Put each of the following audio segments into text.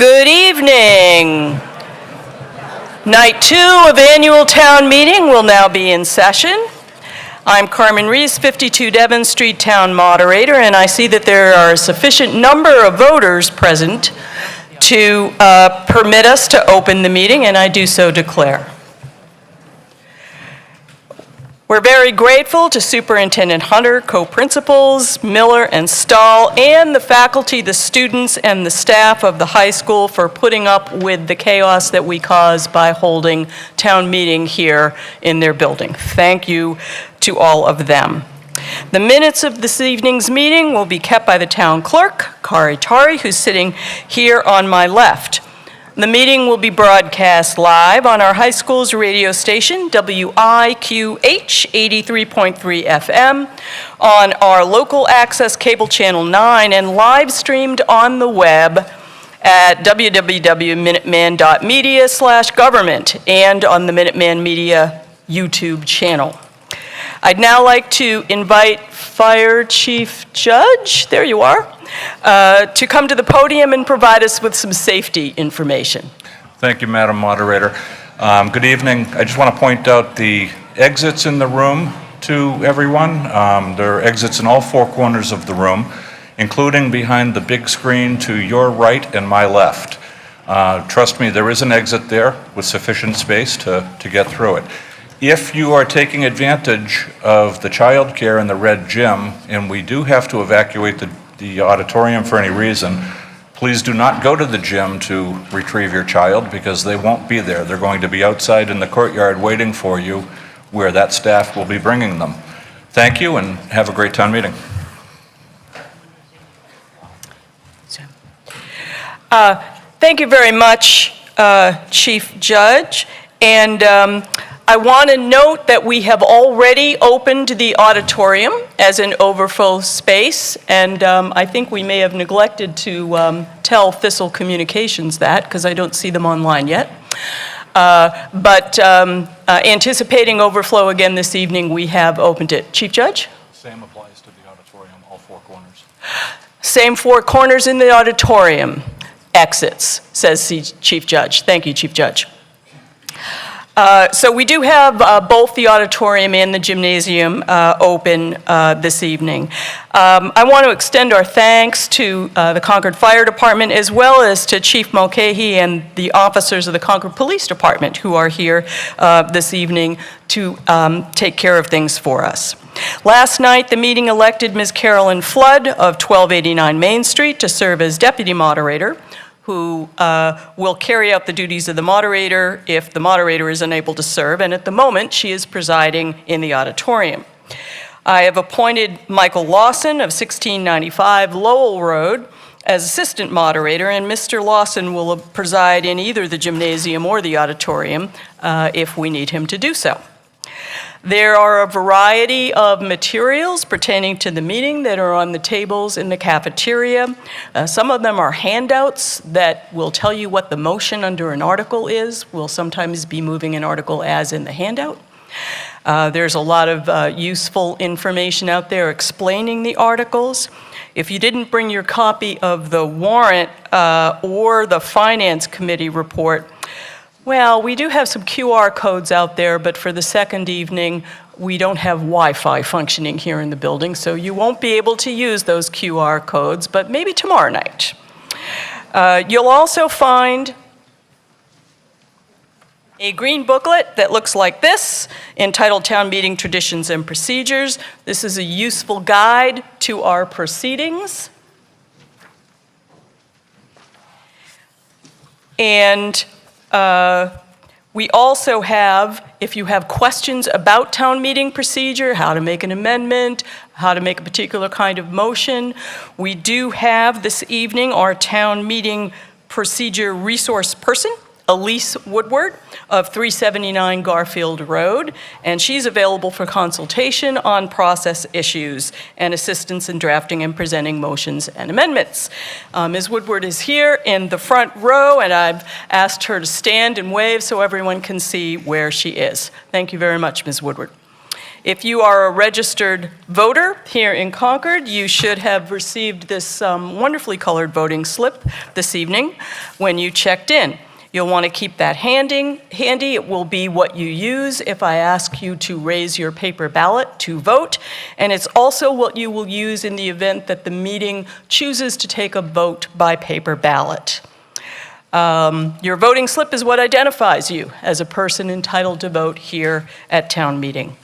Good evening. Night 2 of annual town meeting will now be in session. I'm Carmen Reese, 52 Devon Street Town Moderator, and I see that there are a sufficient number of voters present to permit us to open the meeting, and I do so declare. We're very grateful to Superintendent Hunter, co-principals, Miller and Stahl, and the faculty, the students, and the staff of the high school for putting up with the chaos that we cause by holding town meeting here in their building. Thank you to all of them. The minutes of this evening's meeting will be kept by the town clerk, Kari Tari, who's sitting here on my left. The meeting will be broadcast live on our high school's radio station, WIQH 83.3 FM, on our local access cable channel 9, and live streamed on the web at www.minuteman.media/government and on the Minuteman Media YouTube channel. I'd now like to invite Fire Chief Judge, there you are, to come to the podium and provide us with some safety information. Thank you, Madam Moderator. Good evening. I just want to point out the exits in the room to everyone. There are exits in all four corners of the room, including behind the big screen to your right and my left. Trust me, there is an exit there with sufficient space to get through it. If you are taking advantage of the child care in the red gym, and we do have to evacuate the auditorium for any reason, please do not go to the gym to retrieve your child because they won't be there. They're going to be outside in the courtyard waiting for you where that staff will be bringing them. Thank you and have a great town meeting. Thank you very much, Chief Judge. And I want to note that we have already opened the auditorium as an overflow space, and I think we may have neglected to tell Thistle Communications that, because I don't see them online yet. But anticipating overflow again this evening, we have opened it. Chief Judge? Same applies to the auditorium, all four corners. Same four corners in the auditorium. Exits, says Chief Judge. Thank you, Chief Judge. So we do have both the auditorium and the gymnasium open this evening. I want to extend our thanks to the Concord Fire Department as well as to Chief Mulcahy and the officers of the Concord Police Department who are here this evening to take care of things for us. Last night, the meeting elected Ms. Carolyn Flood of 1289 Main Street to serve as deputy moderator, who will carry out the duties of the moderator if the moderator is unable to serve, and at the moment she is presiding in the auditorium. I have appointed Michael Lawson of 1695 Lowell Road as assistant moderator, and Mr. Lawson will preside in either the gymnasium or the auditorium if we need him to do so. There are a variety of materials pertaining to the meeting that are on the tables in the cafeteria. Some of them are handouts that will tell you what the motion under an article is. We'll sometimes be moving an article as in the handout. There's a lot of useful information out there explaining the articles. If you didn't bring your copy of the warrant or the Finance Committee report, well, we do have some QR codes out there, but for the second evening, we don't have Wi-Fi functioning here in the building, so you won't be able to use those QR codes, but maybe tomorrow night. You'll also find a green booklet that looks like this, entitled Town Meeting Traditions and Procedures. This is a useful guide to our proceedings. And we also have, if you have questions about town meeting procedure, how to make an amendment, how to make a particular kind of motion, we do have this evening our town meeting procedure resource person, Elise Woodward of 379 Garfield Road, and she's available for consultation on process issues and assistance in drafting and presenting motions and amendments. Ms. Woodward is here in the front row, and I've asked her to stand and wave so everyone can see where she is. Thank you very much, Ms. Woodward. If you are a registered voter here in Concord, you should have received this wonderfully colored voting slip this evening when you checked in. You'll want to keep that handy. It will be what you use if I ask you to raise your paper ballot to vote, and it's also what you will use in the event that the meeting chooses to take a vote by paper ballot. Your voting slip is what identifies you as a person entitled to vote here at town meeting.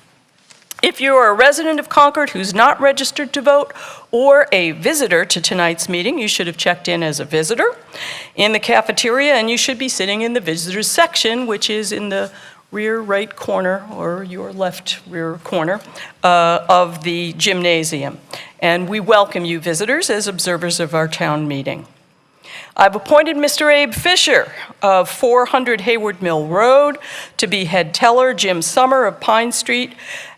If you are a resident of Concord who's not registered to vote or a visitor to tonight's meeting, you should have checked in as a visitor in the cafeteria, and you should be sitting in the visitors section, which is in the rear right corner or your left rear corner of the gymnasium. And we welcome you visitors as observers of our town meeting. I've appointed Mr. Abe Fisher of 400 Hayward Mill Road to be head teller, Jim Summer of Pine Street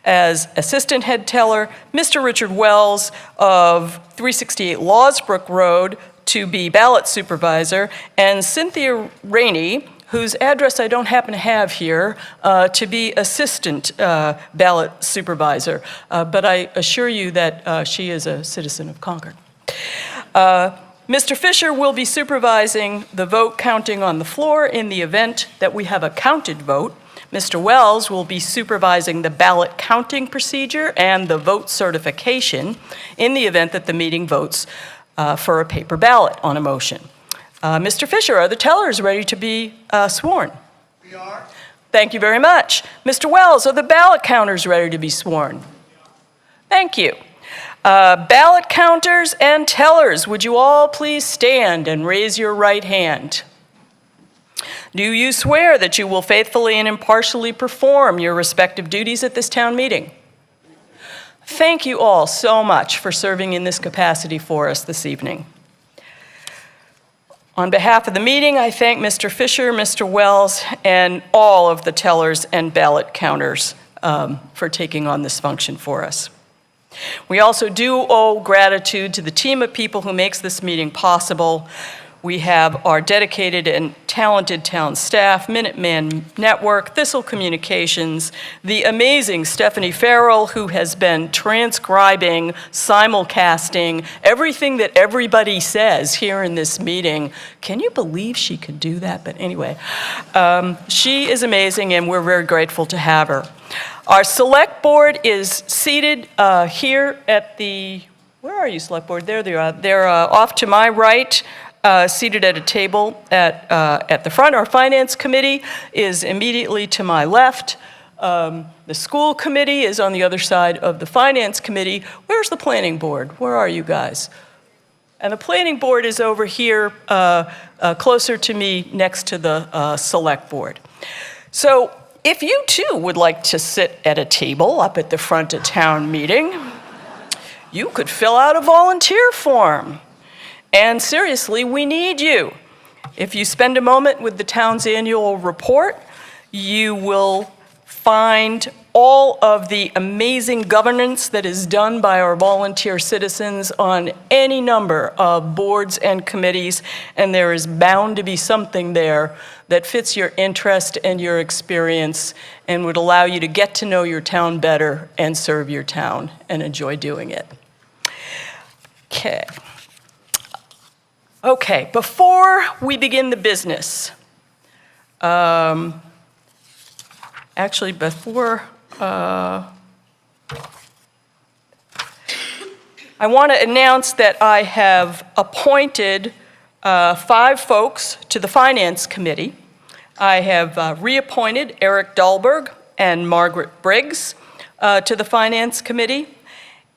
as assistant head teller, Mr. Richard Wells of 368 Lawsbrook Road to be ballot supervisor, and Cynthia Rainey, whose address I don't happen to have here, to be assistant ballot supervisor. But I assure you that she is a citizen of Concord. Mr. Fisher will be supervising the vote counting on the floor in the event that we have a counted vote. Mr. Wells will be supervising the ballot counting procedure and the vote certification in the event that the meeting votes for a paper ballot on a motion. Mr. Fisher, are the tellers ready to be sworn? We are. Thank you very much. Mr. Wells, are the ballot counters ready to be sworn? Thank you. Ballot counters and tellers, would you all please stand and raise your right hand? Do you swear that you will faithfully and impartially perform your respective duties at this town meeting? Thank you all so much for serving in this capacity for us this evening. On behalf of the meeting, I thank Mr. Fisher, Mr. Wells, and all of the tellers and ballot counters for taking on this function for us. We also do owe gratitude to the team of people who makes this meeting possible. We have our dedicated and talented town staff, Minuteman Network, Thistle Communications, the amazing Stephanie Farrell, who has been transcribing, simulcasting everything that everybody says here in this meeting. Can you believe she could do that? But anyway, she is amazing, and we're very grateful to have her. Our select board is seated here at the, where are you, select board? There they are. They're off to my right, seated at a table at the front. Our finance committee is immediately to my left. The school committee is on the other side of the finance committee. Where's the planning board? Where are you guys? And the planning board is over here, closer to me, next to the select board. So if you too would like to sit at a table up at the front of town meeting, you could fill out a volunteer form. And seriously, we need you. If you spend a moment with the town's annual report, you will find all of the amazing governance that is done by our volunteer citizens on any number of boards and committees, and there is bound to be something there that fits your interest and your experience and would allow you to get to know your town better and serve your town and enjoy doing it. Okay, before we begin the business, actually before, I want to announce that I have appointed 5 folks to the Finance Committee. I have reappointed Eric Dahlberg and Margaret Briggs to the Finance Committee.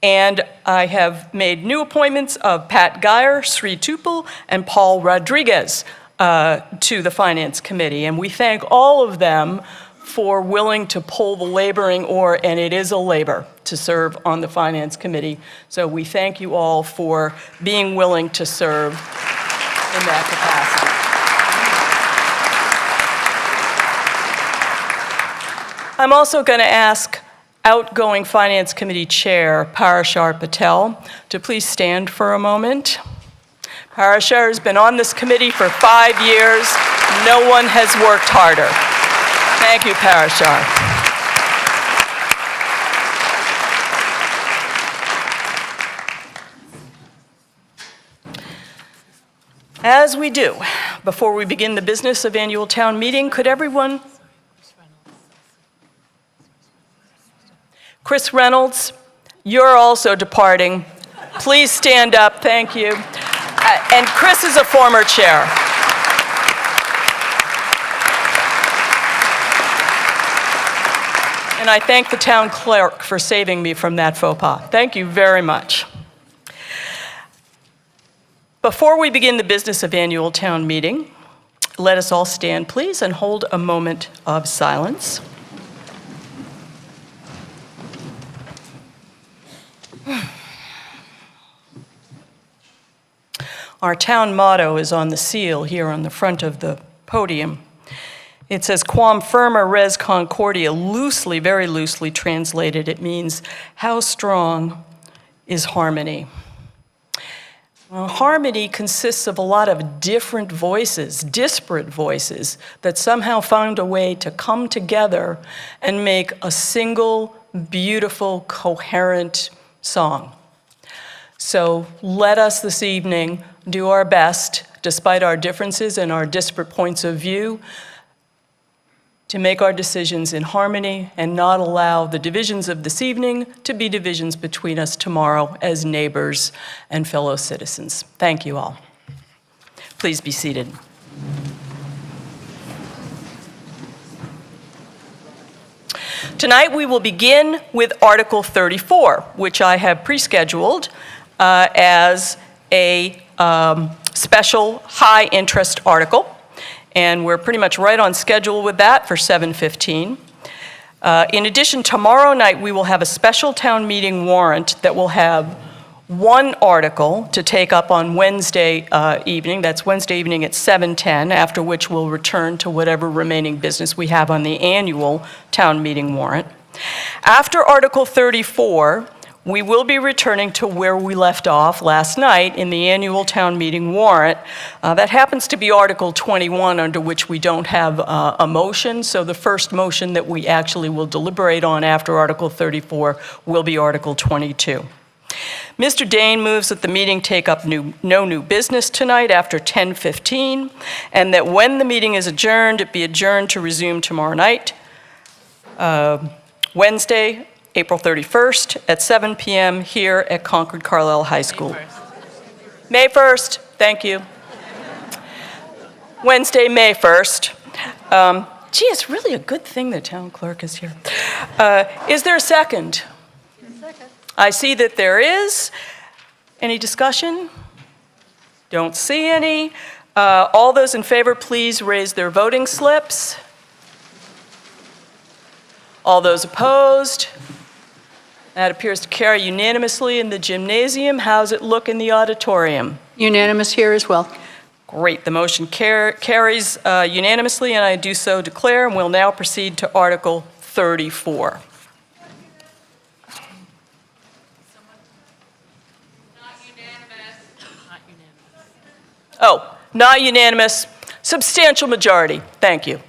And I have made new appointments of Pat Geyer, Sri Tupel, and Paul Rodriguez to the Finance Committee. And we thank all of them for willing to pull the laboring oar, and it is a labor to serve on the Finance Committee. So we thank you all for being willing to serve in that capacity. I'm also going to ask outgoing Finance Committee Chair Parashar Patel to please stand for a moment. Parashar has been on this committee for 5 years. No one has worked harder. Thank you, Parashar. As we do, before we begin the business of annual town meeting, could everyone... Chris Reynolds, you're also departing. Please stand up, thank you. And Chris is a former chair. And I thank the town clerk for saving me from that faux pas. Thank you very much. Before we begin the business of annual town meeting, let us all stand, please, and hold a moment of silence. Our town motto is on the seal here on the front of the podium. It says, Quam firma res concordia, loosely, very loosely translated. It means, how strong is harmony? Well, harmony consists of a lot of different voices, disparate voices, that somehow found a way to come together and make a single, beautiful, coherent song. So let us this evening do our best, despite our differences and our disparate points of view, to make our decisions in harmony and not allow the divisions of this evening to be divisions between us tomorrow as neighbors and fellow citizens. Thank you all. Please be seated. Tonight we will begin with Article 34, which I have pre-scheduled as a special high-interest article. And we're pretty much right on schedule with that for 7:15. In addition, tomorrow night we will have a special town meeting warrant that will have one article to take up on Wednesday evening. That's Wednesday evening at 7:10, after which we'll return to whatever remaining business we have on the annual town meeting warrant. After Article 34, we will be returning to where we left off last night in the annual town meeting warrant. That happens to be Article 21, under which we don't have a motion, so the first motion that we actually will deliberate on after Article 34 will be Article 22. Mr. Dane moves that the meeting take up no new business tonight after 10:15, and that when the meeting is adjourned, it be adjourned to resume tomorrow night, Wednesday, April 31st at 7 p.m. here at Concord Carlisle High School. May 1st, thank you. Wednesday, May 1st. Gee, it's really a good thing the town clerk is here. Is there a second? Second. I see that there is. Any discussion? Don't see any. All those in favor, please raise their voting slips. All those opposed? That appears to carry unanimously in the gymnasium. How's it look in the auditorium? Unanimous here as well. Great. The motion carries unanimously, and I do so declare, and we'll now proceed to Article 34. Oh, not unanimous. Substantial majority. Thank you.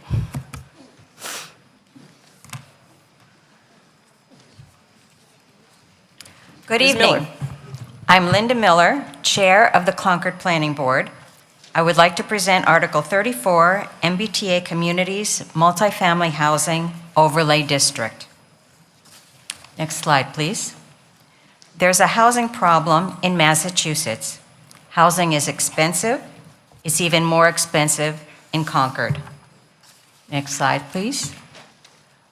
Good Ms. evening. Miller. I'm Linda Miller, Chair of the Concord Planning Board. I would like to present Article 34, MBTA Communities Multifamily Housing Overlay District. Next slide, please. There's a housing problem in Massachusetts. Housing is expensive. It's even more expensive in Concord. Next slide, please.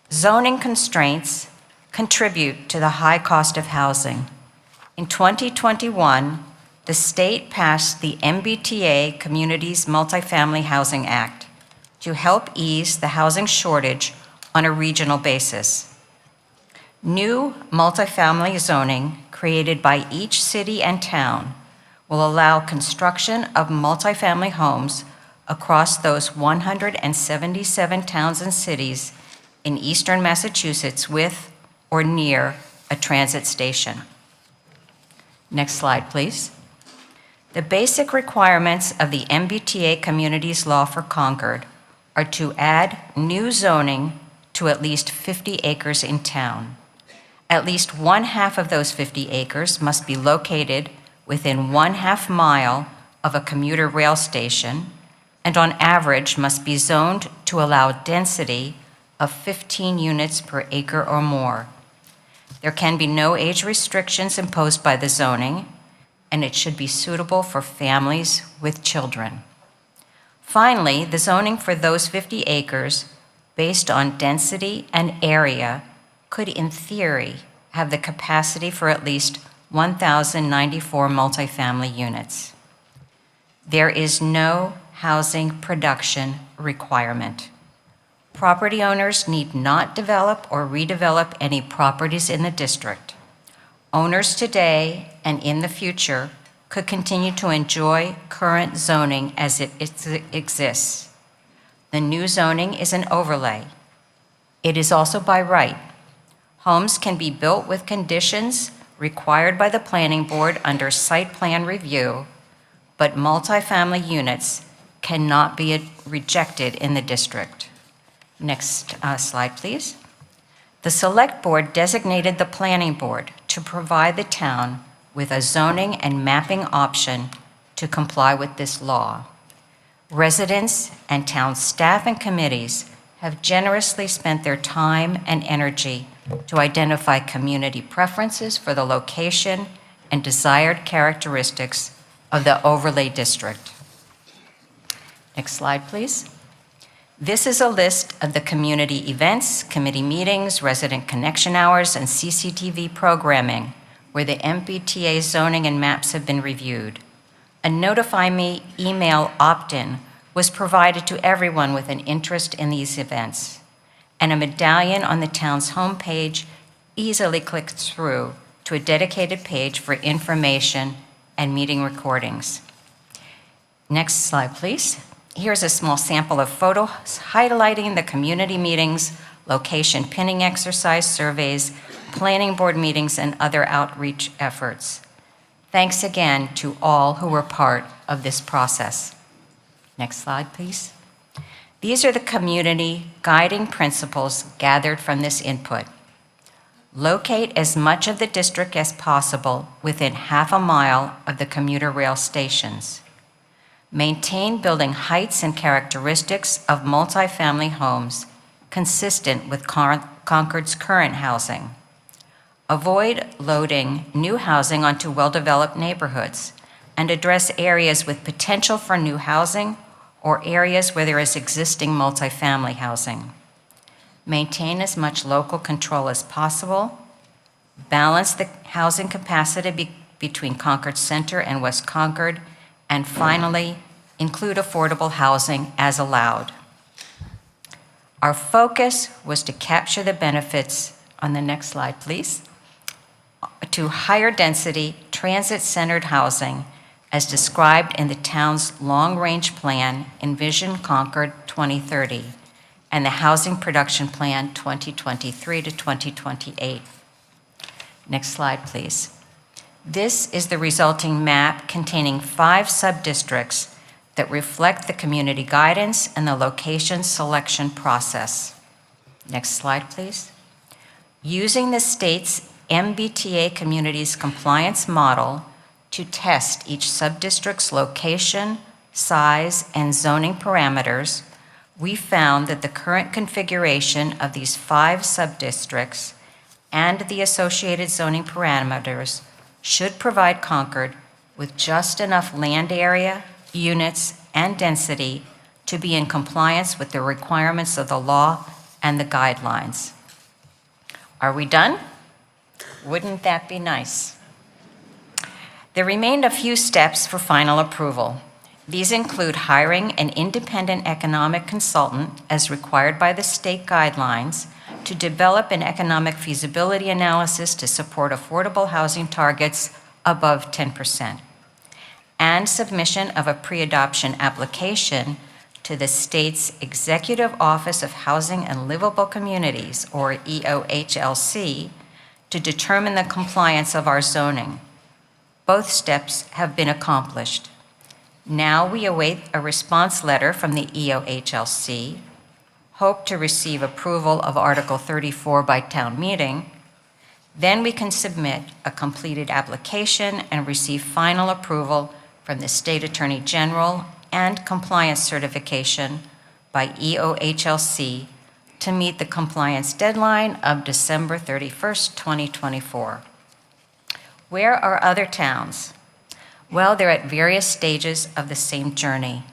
Zoning constraints contribute to the high cost of housing. In 2021, the state passed the MBTA Communities Multifamily Housing Act to help ease the housing shortage on a regional basis. New multifamily zoning created by each city and town will allow construction of multifamily homes across those 177 towns and cities in eastern Massachusetts with or near a transit station. Next slide, please. The basic requirements of the MBTA Communities Law for Concord are to add new zoning to at least 50 acres in town. At least 1/2 of those 50 acres must be located within 1/2 mile of a commuter rail station, and on average must be zoned to allow density of 15 units per acre or more. There can be no age restrictions imposed by the zoning, and it should be suitable for families with children. Finally, the zoning for those 50 acres, based on density and area, could in theory have the capacity for at least 1,094 multifamily units. There is no housing production requirement. Property owners need not develop or redevelop any properties in the district. Owners today and in the future could continue to enjoy current zoning as it exists. The new zoning is an overlay. It is also by right. Homes can be built with conditions required by the planning board under site plan review, but multifamily units cannot be rejected in the district. Next slide, please. The Select Board designated the Planning Board to provide the town with a zoning and mapping option to comply with this law. Residents and town staff and committees have generously spent their time and energy to identify community preferences for the location and desired characteristics of the overlay district. Next slide, please. This is a list of the community events, committee meetings, resident connection hours, and CCTV programming where the MBTA zoning and maps have been reviewed. A Notify Me email opt-in was provided to everyone with an interest in these events, and a medallion on the town's homepage easily clicked through to a dedicated page for information and meeting recordings. Next slide, please. Here's a small sample of photos highlighting the community meetings, location pinning exercise, surveys, planning board meetings, and other outreach efforts. Thanks again to all who were part of this process. Next slide, please. These are the community guiding principles gathered from this input. Locate as much of the district as possible within half a mile of the commuter rail stations. Maintain building heights and characteristics of multifamily homes consistent with Concord's current housing. Avoid loading new housing onto well-developed neighborhoods and address areas with potential for new housing or areas where there is existing multifamily housing. Maintain as much local control as possible. Balance the housing capacity between Concord Center and West Concord. And finally, include affordable housing as allowed. Our focus was to capture the benefits, on the next slide, please, to higher density, transit-centered housing as described in the town's long-range plan, Envision Concord 2030, and the Housing Production Plan 2023 to 2028. Next slide, please. This is the resulting map containing 5 sub-districts that reflect the community guidance and the location selection process. Next slide, please. Using the state's MBTA Communities Compliance Model to test each sub-district's location, size, and zoning parameters, we found that the current configuration of these 5 sub-districts and the associated zoning parameters should provide Concord with just enough land area, units, and density to be in compliance with the requirements of the law and the guidelines. Are we done? Wouldn't that be nice? There remained a few steps for final approval. These include hiring an independent economic consultant as required by the state guidelines to develop an economic feasibility analysis to support affordable housing targets above 10%, and submission of a pre-adoption application to the state's Executive Office of Housing and Livable Communities, or EOHLC, to determine the compliance of our zoning. Both steps have been accomplished. Now we await a response letter from the EOHLC, hope to receive approval of Article 34 by town meeting. Then we can submit a completed application and receive final approval from the State Attorney General and compliance certification by EOHLC to meet the compliance deadline of December 31st, 2024. Where are other towns? Well, they're at various stages of the same journey.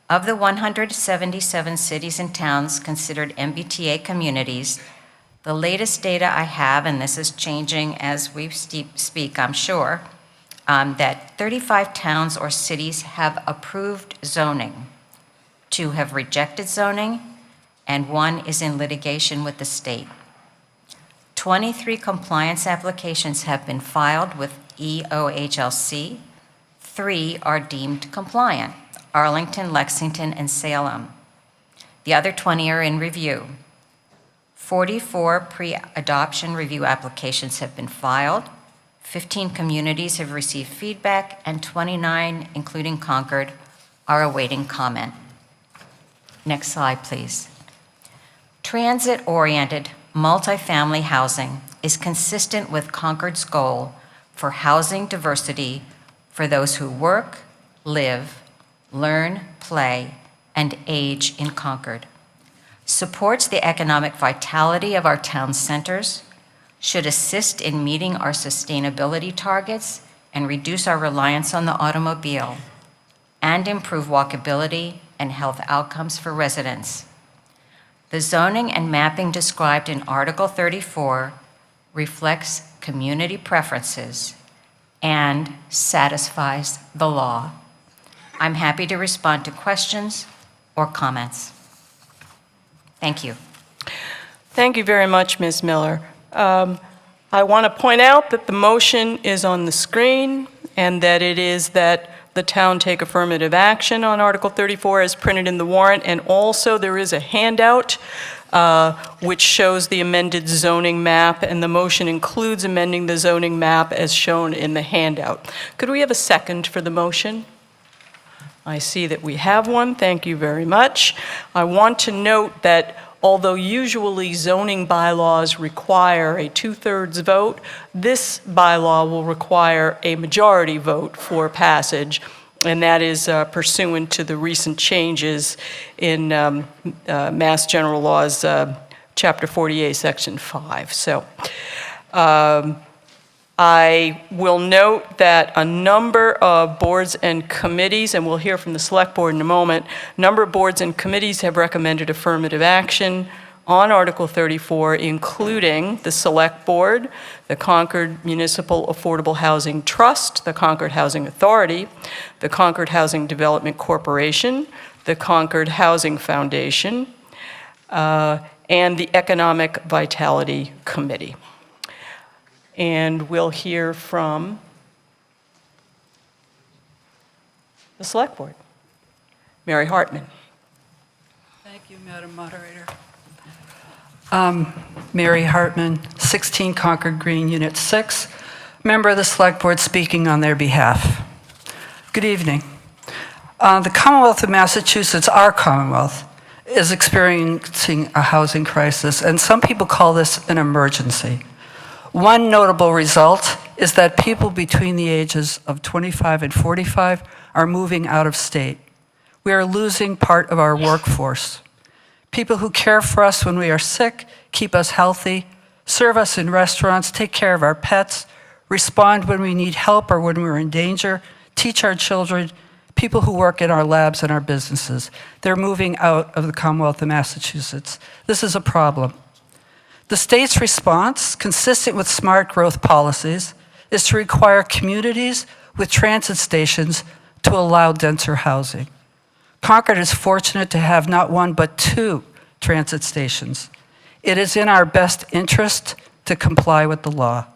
Of the 177 cities and towns considered MBTA communities, the latest data I have, and this is changing as we speak, I'm sure, that 35 towns or cities have approved zoning, 2 have rejected zoning, and 1 is in litigation with the state. 23 compliance applications have been filed with EOHLC. 3 are deemed compliant: Arlington, Lexington, and Salem. The other 20 are in review. 44 pre-adoption review applications have been filed. 15 communities have received feedback, and 29, including Concord, are awaiting comment. Next slide, please. Transit-oriented multifamily housing is consistent with Concord's goal for housing diversity for those who work, live, learn, play, and age in Concord. Supports the economic vitality of our town centers, should assist in meeting our sustainability targets and reduce our reliance on the automobile, and improve walkability and health outcomes for residents. The zoning and mapping described in Article 34 reflects community preferences and satisfies the law. I'm happy to respond to questions or comments. Thank you. Thank you very much, Ms. Miller. I want to point out that the motion is on the screen and that it is that the town take affirmative action on Article 34 as printed in the warrant, and also there is a handout which shows the amended zoning map, and the motion includes amending the zoning map as shown in the handout. Could we have a second for the motion? I see that we have one. Thank you very much. I want to note that although usually zoning bylaws require a 2/3 vote, this bylaw will require a majority vote for passage, and that is pursuant to the recent changes in Mass General Laws, Chapter 48, Section 5. So I will note that a number of boards and committees, and we'll hear from the Select Board in a moment, a number of boards and committees have recommended affirmative action on Article 34, including the Select Board, the Concord Municipal Affordable Housing Trust, the Concord Housing Authority, the Concord Housing Development Corporation, the Concord Housing Foundation, and the Economic Vitality Committee. And we'll hear from the Select Board. Mary Hartman. Thank you, Madam Moderator. Mary Hartman, 16 Concord Green, Unit 6, member of the Select Board speaking on their behalf. Good evening. The Commonwealth of Massachusetts, our Commonwealth, is experiencing a housing crisis, and some people call this an emergency. One notable result is that people between the ages of 25 and 45 are moving out of state. We are losing part of our workforce. People who care for us when we are sick, keep us healthy, serve us in restaurants, take care of our pets, respond when we need help or when we're in danger, teach our children, people who work in our labs and our businesses. They're moving out of the Commonwealth of Massachusetts. This is a problem. The state's response, consistent with smart growth policies, is to require communities with transit stations to allow denser housing. Concord is fortunate to have not 1 but 2 transit stations. It is in our best interest to comply with the law.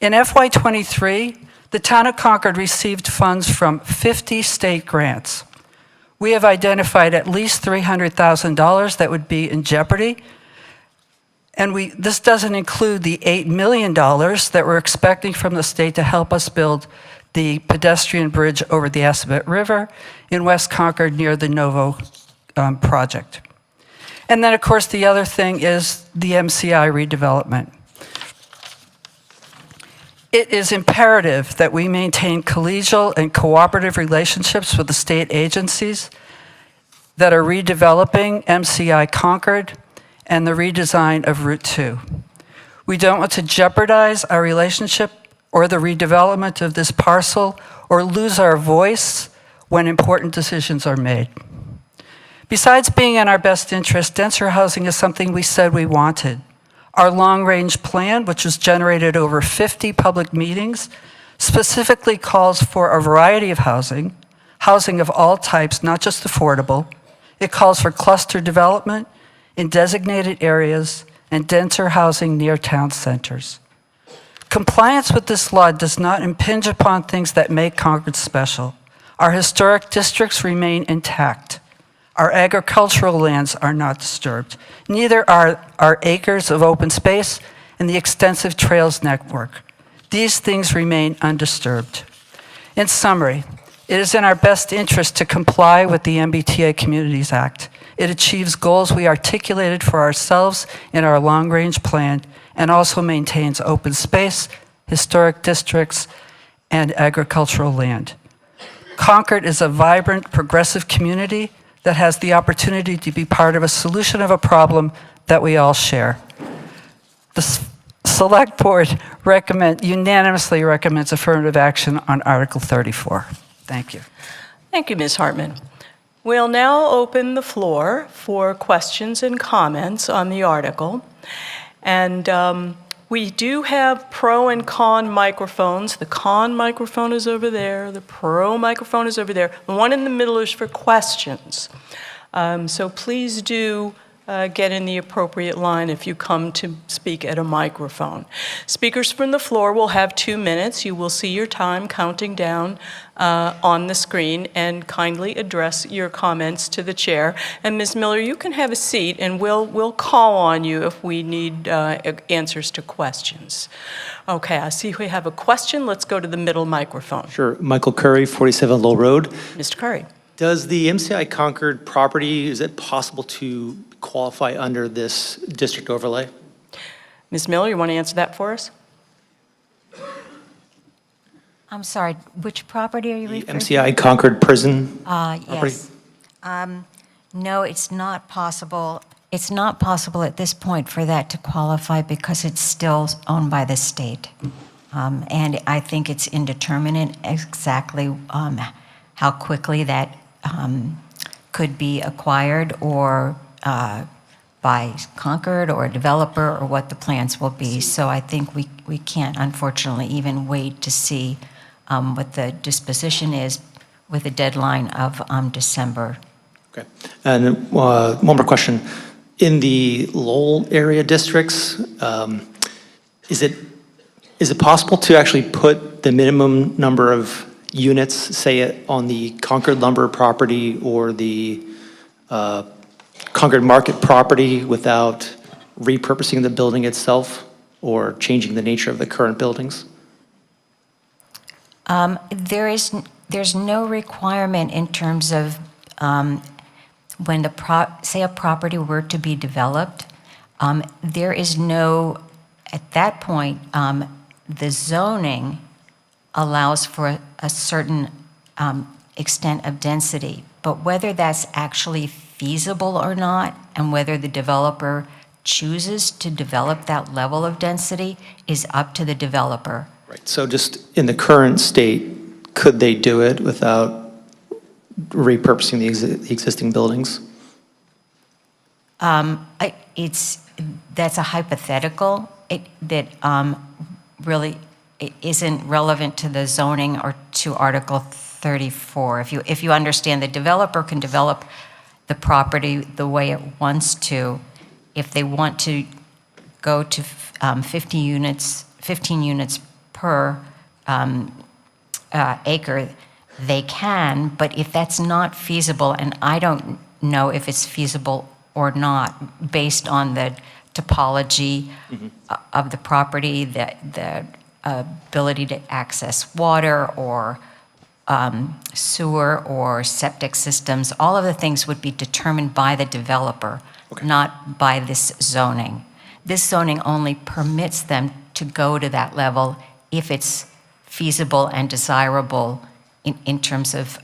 In FY23, the town of Concord received funds from 50 state grants. We have identified at least $300,000 that would be in jeopardy. And this doesn't include the $8 million that we're expecting from the state to help us build the pedestrian bridge over the Assabet River in West Concord near the Novo project. And then, of course, the other thing is the MCI redevelopment. It is imperative that we maintain collegial and cooperative relationships with the state agencies that are redeveloping MCI Concord and the redesign of Route 2. We don't want to jeopardize our relationship or the redevelopment of this parcel or lose our voice when important decisions are made. Besides being in our best interest, denser housing is something we said we wanted. Our long-range plan, which has generated over 50 public meetings, specifically calls for a variety of housing of all types, not just affordable. It calls for cluster development in designated areas and denser housing near town centers. Compliance with this law does not impinge upon things that make Concord special. Our historic districts remain intact. Our agricultural lands are not disturbed. Neither are our acres of open space and the extensive trails network. These things remain undisturbed. In summary, it is in our best interest to comply with the MBTA Communities Act. It achieves goals we articulated for ourselves in our long-range plan and also maintains open space, historic districts, and agricultural land. Concord is a vibrant, progressive community that has the opportunity to be part of a solution of a problem that we all share. The Select Board unanimously recommends affirmative action on Article 34. Thank you. Thank you, Ms. Hartman. We'll now open the floor for questions and comments on the article. And we do have pro and con microphones. The con microphone is over there. The pro microphone is over there. The one in the middle is for questions. So please do get in the appropriate line if you come to speak at a microphone. Speakers from the floor will have 2 minutes. You will see your time counting down on the screen, and kindly address your comments to the chair. And Ms. Miller, you can have a seat, and we'll call on you if we need answers to questions. Okay, I see we have a question. Let's go to the middle microphone. Sure. Michael Curry, 47 Lowell Road. Mr. Curry. Does the MCI Concord property, is it possible to qualify under this district overlay? Ms. Miller, you want to answer that for us? I'm sorry, which property are you The referring to? MCI Concord prison property? Yes. No, it's not possible. It's not possible at this point for that to qualify because it's still owned by the state. And I think it's indeterminate exactly how quickly that could be acquired or by Concord or a developer, or what the plans will be. So I think we can't, unfortunately, even wait to see what the disposition is with a deadline of December. Okay. And one more question. In the Lowell area districts, is it possible to actually put the minimum number of units, say it on the Concord lumber property or the Concord market property, without repurposing the building itself or changing the nature of the current buildings? There's no requirement in terms of when say a property were to be developed, there is no, at that point, the zoning allows for a certain extent of density, but whether that's actually feasible or not, and whether the developer chooses to develop that level of density is up to the developer. Right. So just in the current state, could they do it without repurposing the existing buildings? That's a hypothetical that really isn't relevant to the zoning or to Article 34. If you understand, the developer can develop the property the way it wants to. If they want to go to 15 units per acre, they can, but if that's not feasible, and I don't know if it's feasible or not, based on the topology of the property, the ability to access water or sewer or septic systems, all of the things would be determined by the developer, not by this zoning. This zoning only permits them to go to that level if it's feasible and desirable in terms of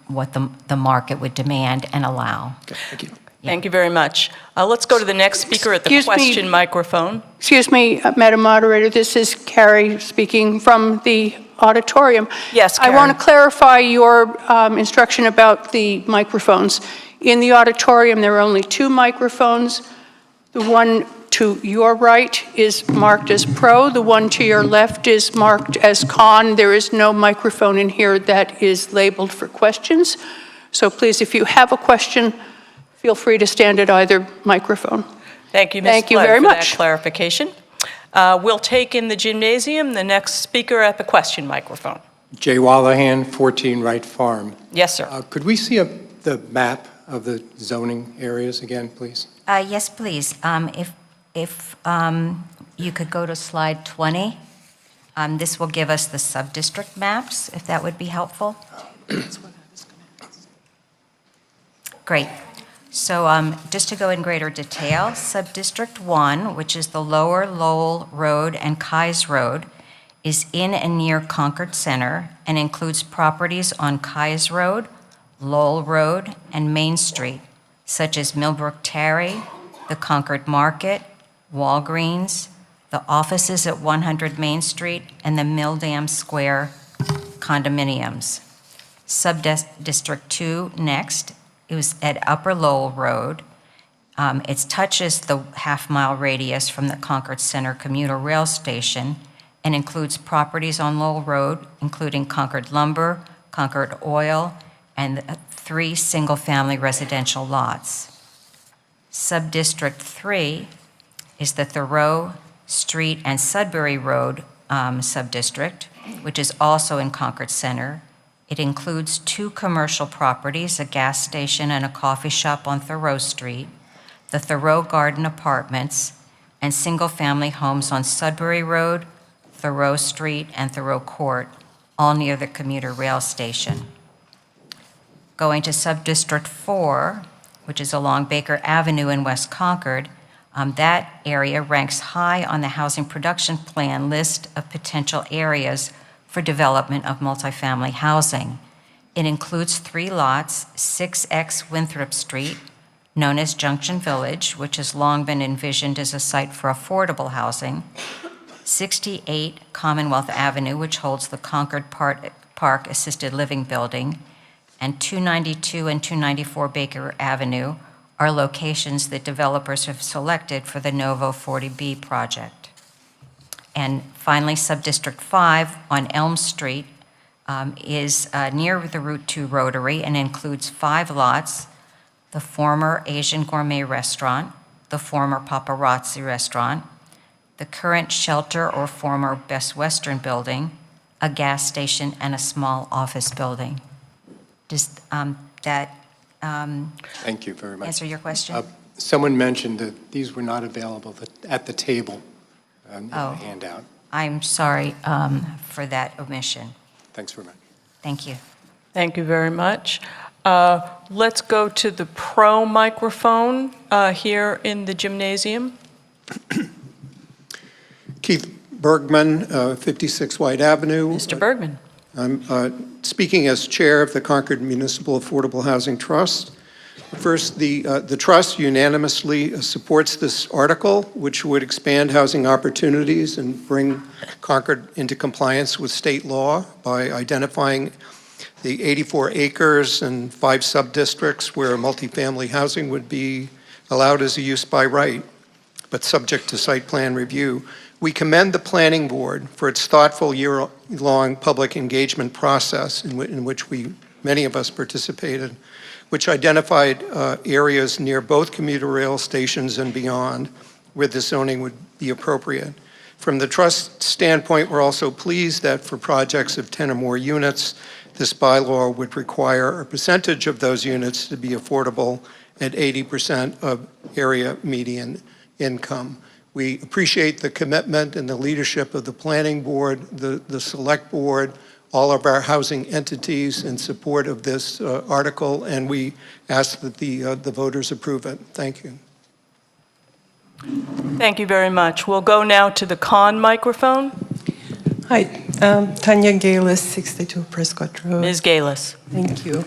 what the market would demand and allow. Okay, thank you. Thank you very much. Let's go to the next speaker at the Excuse me. question microphone. Excuse me, Madam Moderator, this is Carrie speaking from the auditorium. Yes, I Karen. want to clarify your instruction about the microphones. In the auditorium, there are only 2 microphones. The one to your right is marked as pro. The one to your left is marked as con. There is no microphone in here that is labeled for questions. So please, if you have a question, feel free to stand at either microphone. Thank you, Ms. Thank you Flood, very for that much. clarification. We'll take in the gymnasium the next speaker at the question microphone. Jay Wallahan, 14 Wright Farm. Yes, sir. Could we see the map of the zoning areas again, please? Yes, please. If you could go to slide 20. This will give us the sub-district maps, if that would be helpful. Great. So just to go in greater detail, Sub-District 1, which is the Lower Lowell Road and Keyes Road, is in and near Concord Center and includes properties on Keyes Road, Lowell Road, and Main Street, such as Millbrook Terry, the Concord Market, Walgreens, the offices at 100 Main Street, and the Mill Dam Square condominiums. Sub-District 2 next. It was at Upper Lowell Road. It touches the half-mile radius from the Concord Center commuter rail station and includes properties on Lowell Road, including Concord Lumber, Concord Oil, and 3 single-family residential lots. Sub-District 3 is the Thoreau Street and Sudbury Road sub-district, which is also in Concord Center. It includes 2 commercial properties, a gas station and a coffee shop on Thoreau Street, the Thoreau Garden Apartments, and single-family homes on Sudbury Road, Thoreau Street, and Thoreau Court, all near the commuter rail station. Going to Sub-District 4, which is along Baker Avenue in West Concord, that area ranks high on the Housing Production Plan list of potential areas for development of multifamily housing. It includes 3 lots, 6X Winthrop Street, known as Junction Village, which has long been envisioned as a site for affordable housing, 68 Commonwealth Avenue, which holds the Concord Park Assisted Living Building, and 292 and 294 Baker Avenue are locations that developers have selected for the Novo 40B project. And finally, Sub-District 5 on Elm Street is near the Route 2 Rotary and includes 5 lots, the former Asian Gourmet Restaurant, the former Paparazzi Restaurant, the current Shelter or former Best Western Building, a gas station, and a small office building. Does that Thank you very much. answer your question? Someone mentioned that these were not available at the table in the Oh. handout. I'm sorry for that omission. Thanks very much. Thank you. Thank you very much. Let's go to the pro microphone here in the gymnasium. Keith Bergman, 56 White Avenue. Mr. Bergman. I'm speaking as chair of the Concord Municipal Affordable Housing Trust. First, the trust unanimously supports this article, which would expand housing opportunities and bring Concord into compliance with state law by identifying the 84 acres and 5 sub-districts where multifamily housing would be allowed as a use by right, but subject to site plan review. We commend the Planning Board for its thoughtful year-long public engagement process in which many of us participated, which identified areas near both commuter rail stations and beyond where the zoning would be appropriate. From the trust standpoint, we're also pleased that for projects of 10 or more units, this bylaw would require a percentage of those units to be affordable at 80% of area median income. We appreciate the commitment and the leadership of the Planning Board, the Select Board, all of our housing entities in support of this article, and we ask that the voters approve it. Thank you. Thank you very much. We'll go now to the con microphone. Hi, Tanya Galis, 62 Prescott Road. Ms. Galis. Thank you.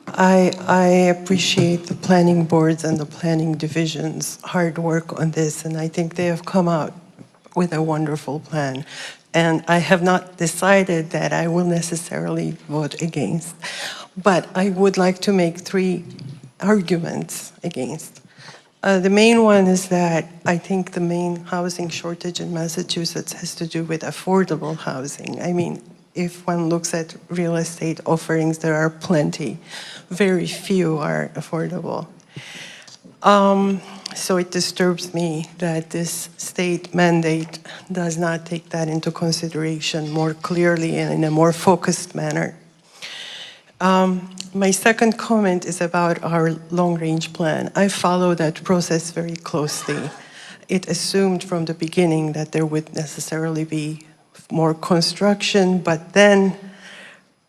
I appreciate the planning boards and the planning division's hard work on this, and I think they have come out with a wonderful plan. And I have not decided that I will necessarily vote against, but I would like to make 3 arguments against. The main one is that I think the main housing shortage in Massachusetts has to do with affordable housing. I mean, if one looks at real estate offerings, there are plenty. Very few are affordable. So it disturbs me that this state mandate does not take that into consideration more clearly and in a more focused manner. My second comment is about our long-range plan. I follow that process very closely. It assumed from the beginning that there would necessarily be more construction, but then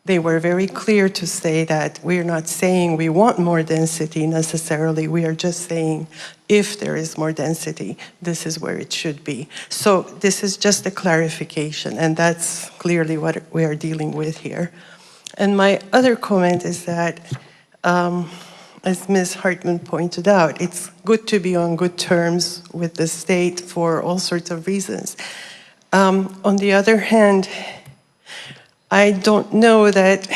they were very clear to say that we're not saying we want more density necessarily. We are just saying if there is more density, this is where it should be. So this is just a clarification, and that's clearly what we are dealing with here. And my other comment is that, as Ms. Hartman pointed out, it's good to be on good terms with the state for all sorts of reasons. On the other hand, I don't know that,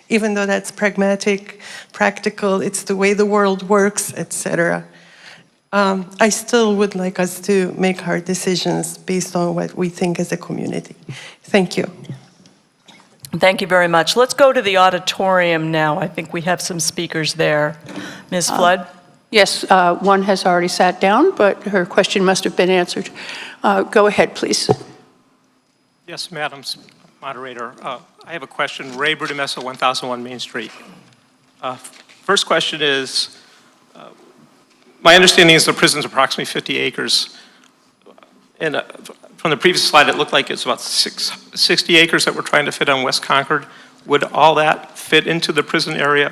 even though that's pragmatic, practical, it's the way the world works, etc. I still would like us to make our decisions based on what we think as a community. Thank you. Thank you very much. Let's go to the auditorium now. I think we have some speakers there. Ms. Flood? Yes, one has already sat down, but her question must have been answered. Go ahead, please. Yes, Madam Moderator. I have a question. Ray Brudimessa, 1001 Main Street. First question is, my understanding is the prison's approximately 50 acres. And from the previous slide, it looked like it's about 60 acres that we're trying to fit on West Concord. Would all that fit into the prison area?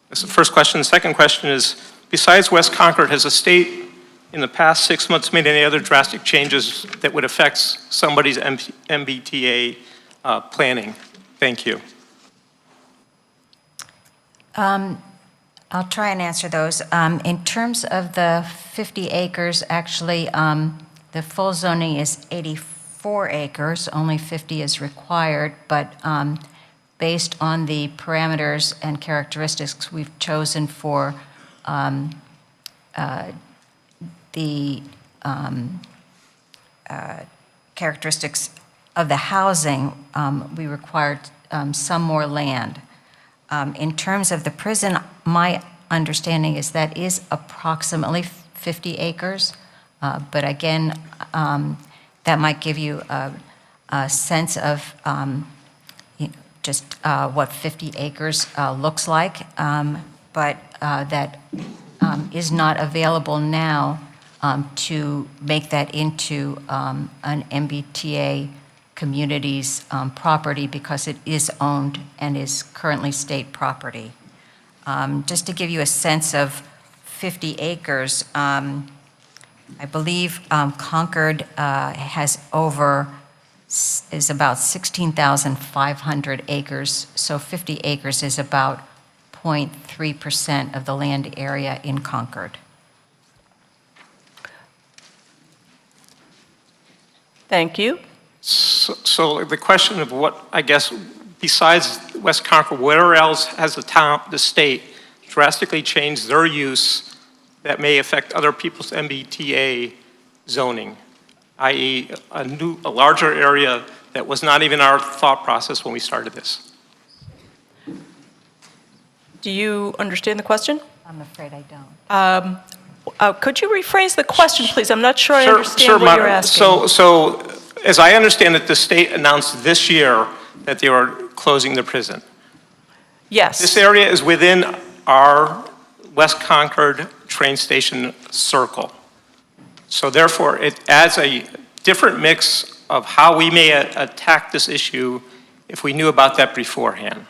That's the first question. The second question is, besides West Concord, has the state in the past 6 months made any other drastic changes that would affect somebody's MBTA planning? Thank you. I'll try and answer those. In terms of the 50 acres, actually, the full zoning is 84 acres, only 50 is required, but based on the parameters and characteristics we've chosen for the characteristics of the housing, we required some more land. In terms of the prison, my understanding is that is approximately 50 acres. But again, that might give you a sense of just what 50 acres looks like, but that is not available now to make that into an MBTA community's property because it is owned and is currently state property. Just to give you a sense of 50 acres, I believe Concord is about 16,500 acres, so 50 acres is about 0.3% of the land area in Concord. Thank you. So the question of what, I guess, besides West Concord, where else has the state drastically changed their use that may affect other people's MBTA zoning, i.e. a larger area that was not even our thought process when we started this? Do you understand the question? I'm afraid I don't. Could you rephrase the question, please? I'm not sure I understand what you're asking. So, as I understand it, the state announced this year that they were closing the prison. Yes. This area is within our West Concord train station circle. So therefore, it adds a different mix of how we may attack this issue if we knew about that beforehand.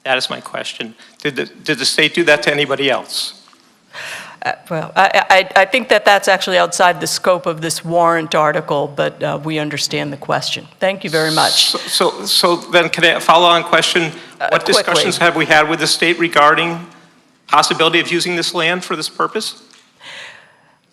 That is my question. Did the state do that to anybody else? Well, I think that that's actually outside the scope of this warrant article, but we understand the question. Thank you very much. So then can I follow on question? What Quickly. discussions have we had with the state regarding possibility of using this land for this purpose?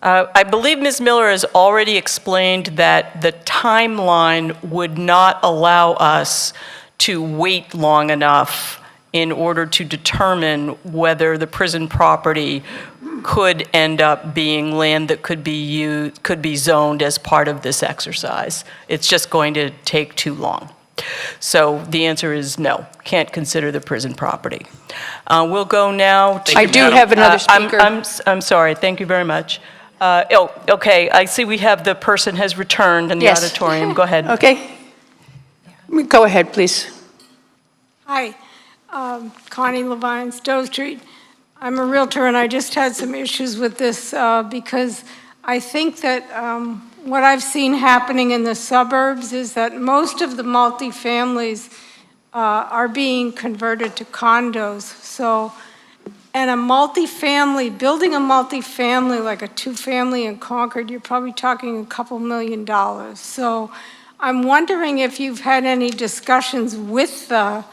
I believe Ms. Miller has already explained that the timeline would not allow us to wait long enough in order to determine whether the prison property could end up being land that could be zoned as part of this exercise. It's just going to take too long. So the answer is no, can't consider the prison property. We'll go now to... I do have another speaker. I'm sorry, thank you very much. Okay, I see we have the person has returned in the Yes. auditorium. Go ahead. Okay. Go ahead, please. Hi, Connie Levine, Stowe Street. I'm a Realtor, and I just had some issues with this because I think that what I've seen happening in the suburbs is that most of the multifamilies are being converted to condos. So, and building a multifamily like a two-family in Concord, you're probably talking a couple $1 million. So I'm wondering if you've had any discussions with the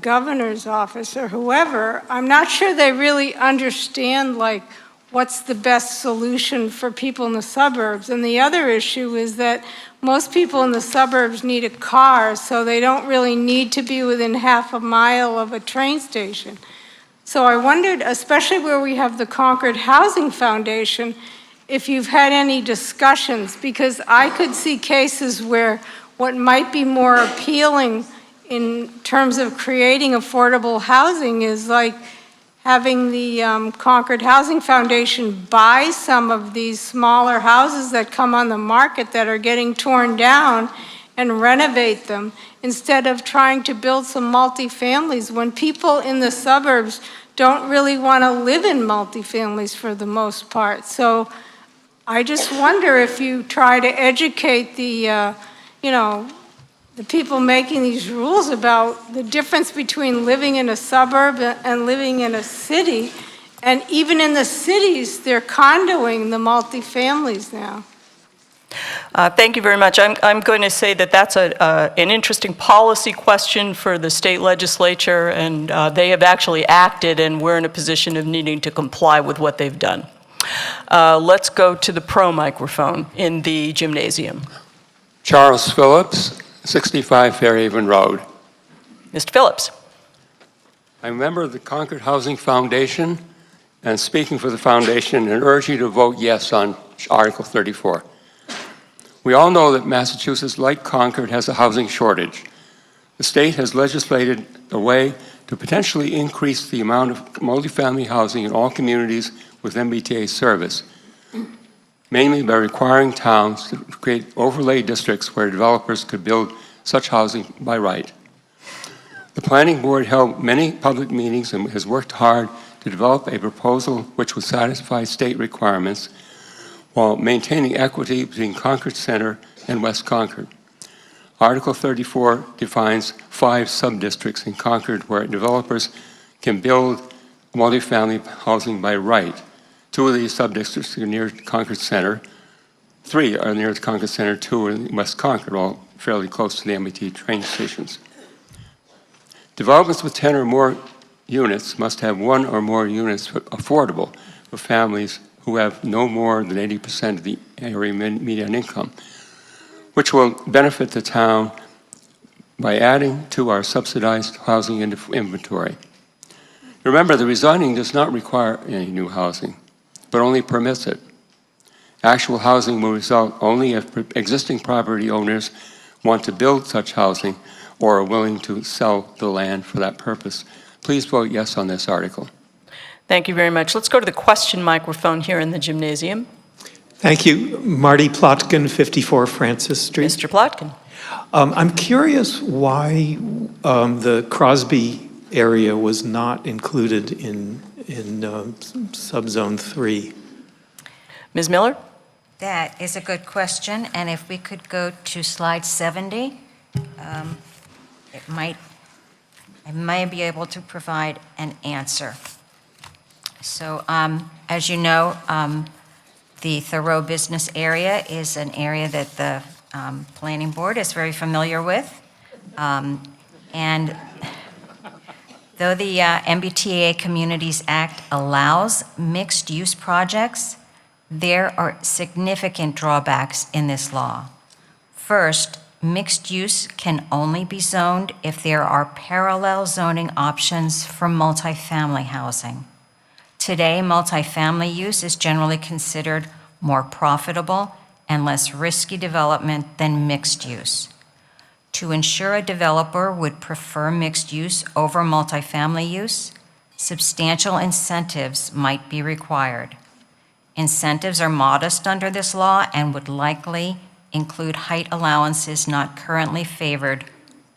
governor's office or whoever. I'm not sure they really understand like what's the best solution for people in the suburbs. And the other issue is that most people in the suburbs need a car, so they don't really need to be within half a mile of a train station. So I wondered, especially where we have the Concord Housing Foundation, if you've had any discussions, because I could see cases where what might be more appealing in terms of creating affordable housing is like having the Concord Housing Foundation buy some of these smaller houses that come on the market that are getting torn down and renovate them instead of trying to build some multifamilies when people in the suburbs don't really want to live in multifamilies for the most part. So I just wonder if you try to educate the, the people making these rules about the difference between living in a suburb and living in a city. And even in the cities, they're condoing the multifamilies now. Thank you very much. I'm going to say that that's an interesting policy question for the state legislature, and they have actually acted, and we're in a position of needing to comply with what they've done. Let's go to the pro microphone in the gymnasium. Charles Phillips, 65 Fairhaven Road. Mr. Phillips. I'm a member of the Concord Housing Foundation and speaking for the foundation and urge you to vote yes on Article 34. We all know that Massachusetts, like Concord, has a housing shortage. The state has legislated a way to potentially increase the amount of multifamily housing in all communities with MBTA service, mainly by requiring towns to create overlay districts where developers could build such housing by right. The Planning Board held many public meetings and has worked hard to develop a proposal which would satisfy state requirements while maintaining equity between Concord Center and West Concord. Article 34 defines 5 sub-districts in Concord where developers can build multifamily housing by right. 2 of these sub-districts are near Concord Center, 3 are near Concord Center, 2 are in West Concord, all fairly close to the MBT train stations. Developments with 10 or more units must have 1 or more units affordable for families who have no more than 80% of the area median income, which will benefit the town by adding to our subsidized housing inventory. Remember, the rezoning does not require any new housing, but only permits it. Actual housing will result only if existing property owners want to build such housing or are willing to sell the land for that purpose. Please vote yes on this article. Thank you very much. Let's go to the question microphone here in the gymnasium. Thank you. Marty Plotkin, 54 Francis Street. Mr. Plotkin. I'm curious why the Crosby area was not included in subzone 3. Ms. Miller? That is a good question, and if we could go to slide 70, I might be able to provide an answer. So as you know, the Thoreau business area is an area that the planning board is very familiar with. And though the MBTA Communities Act allows mixed-use projects, there are significant drawbacks in this law. First, mixed use can only be zoned if there are parallel zoning options for multifamily housing. Today, multifamily use is generally considered more profitable and less risky development than mixed use. To ensure a developer would prefer mixed use over multifamily use, substantial incentives might be required. Incentives are modest under this law and would likely include height allowances not currently favored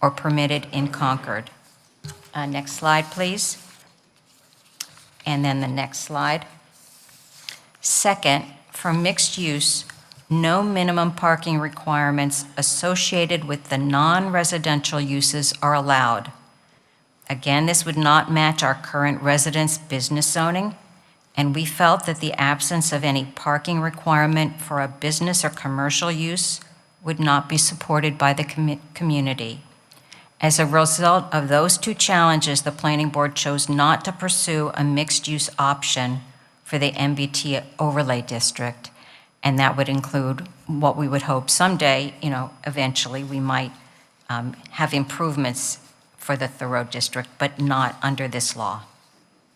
or permitted in Concord. Next slide, please. And then the next slide. Second, for mixed use, no minimum parking requirements associated with the non-residential uses are allowed. Again, this would not match our current residence business zoning, and we felt that the absence of any parking requirement for a business or commercial use would not be supported by the community. As a result of those two challenges, the planning board chose not to pursue a mixed-use option for the MBTA overlay district, and that would include what we would hope someday, eventually we might have improvements for the Thoreau district, but not under this law.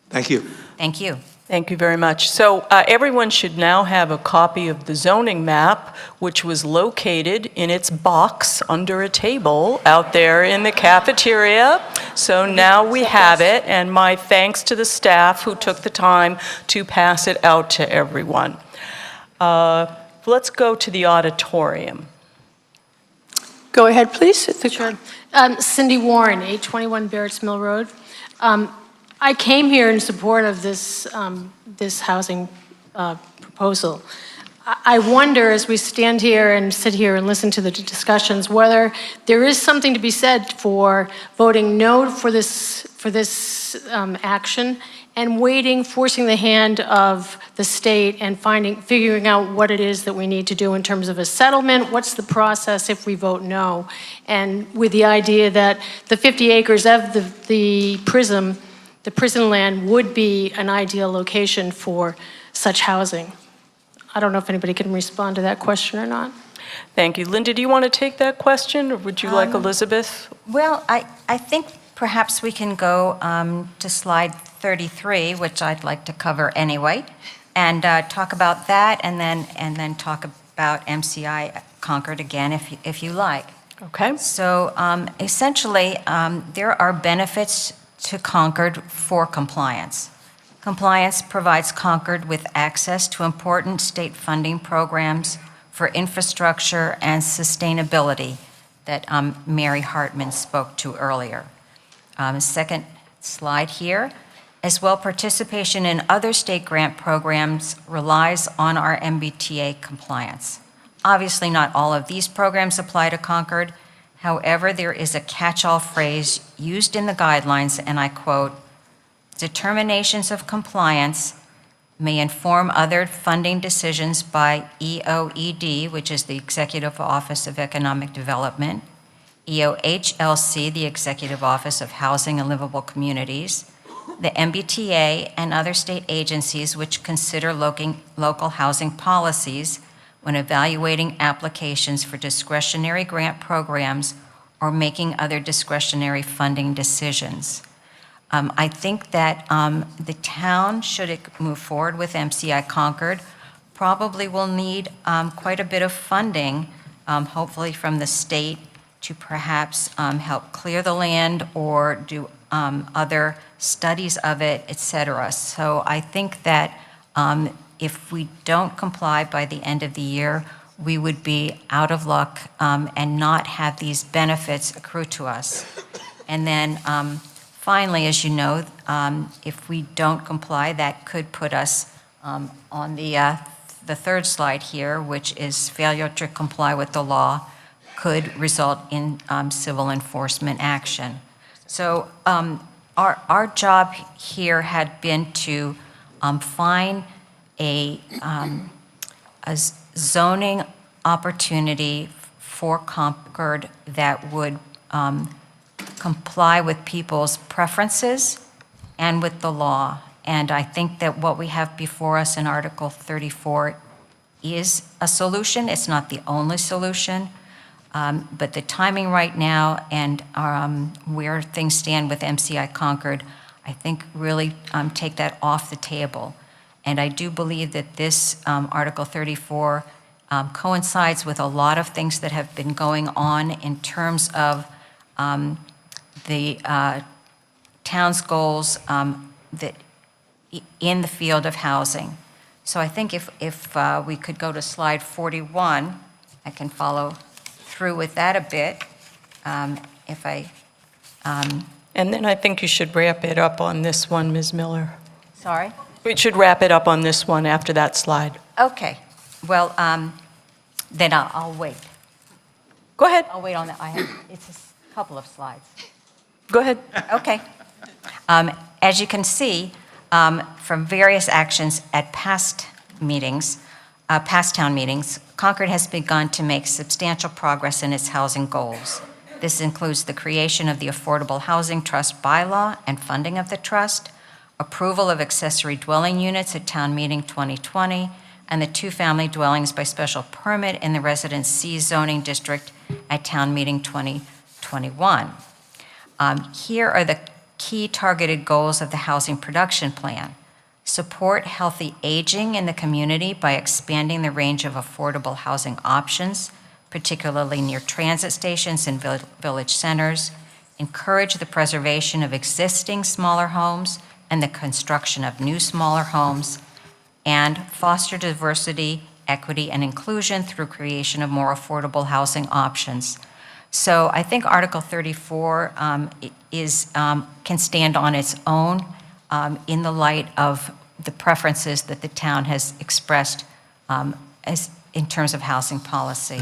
Thank you. Thank you. Thank you very much. So everyone should now have a copy of the zoning map, which was located in its box under a table out there in the cafeteria. So now we have it, and my thanks to the staff who took the time to pass it out to everyone. Let's go to the auditorium. Go ahead, please. Sure. Cindy Warren, 821 Barrett's Mill Road. I came here in support of this, this housing proposal. I wonder, as we stand here and sit here and listen to the discussions, whether there is something to be said for voting no for this action and waiting, forcing the hand of the state and figuring out what it is that we need to do in terms of a settlement. What's the process if we vote no? And with the idea that the 50 acres of the prison land would be an ideal location for such housing. I don't know if anybody can respond to that question or not. Thank you. Linda, do you want to take that question, or would you like Elizabeth? Well, I think perhaps we can go to slide 33, which I'd like to cover anyway, and talk about that, and then talk about MCI Concord again, if you like. Okay. So essentially, there are benefits to Concord for compliance. Compliance provides Concord with access to important state funding programs for infrastructure and sustainability that Mary Hartman spoke to earlier. Second slide here. As well, participation in other state grant programs relies on our MBTA compliance. Obviously, not all of these programs apply to Concord. However, there is a catch-all phrase used in the guidelines, and I quote, "Determinations of compliance may inform other funding decisions by EOED," which is the Executive Office of Economic Development, EOHLC, the Executive Office of Housing and Livable Communities, the MBTA, and other state agencies which consider local housing policies when evaluating applications for discretionary grant programs or making other discretionary funding decisions. I think that the town, should it move forward with MCI Concord, probably will need quite a bit of funding, hopefully from the state, to perhaps help clear the land or do other studies of it, et cetera. So I think that if we don't comply by the end of the year, we would be out of luck and not have these benefits accrue to us. And then finally, as you know, if we don't comply, that could put us on the third slide here, which is failure to comply with the law could result in civil enforcement action. So our job here had been to find a zoning opportunity for Concord that would comply with people's preferences and with the law. And I think that what we have before us in Article 34 is a solution. It's not the only solution, but the timing right now and where things stand with MCI Concord, I think really take that off the table. And I do believe that this Article 34 coincides with a lot of things that have been going on in terms of the town's goals that in the field of housing. So I think if we could go to slide 41, I can follow through with that a bit. If I, And then I think you should wrap it up on this one, Ms. Miller. sorry? We should wrap it up on this one after that slide. Okay, well, then I'll wait. Go ahead. I'll wait on that. It's a couple of slides. Go ahead. Okay. As you can see, from various actions at past meetings, past town meetings, Concord has begun to make substantial progress in its housing goals. This includes the creation of the Affordable Housing Trust bylaw and funding of the trust, approval of accessory dwelling units at Town Meeting 2020, and the two-family dwellings by special permit in the Residence C zoning district at Town Meeting 2021. Here are the key targeted goals of the housing production plan. Support healthy aging in the community by expanding the range of affordable housing options, particularly near transit stations and village centers. Encourage the preservation of existing smaller homes and the construction of new smaller homes. And foster diversity, equity, and inclusion through creation of more affordable housing options. So I think Article 34 can stand on its own in the light of the preferences that the town has expressed in terms of housing policy.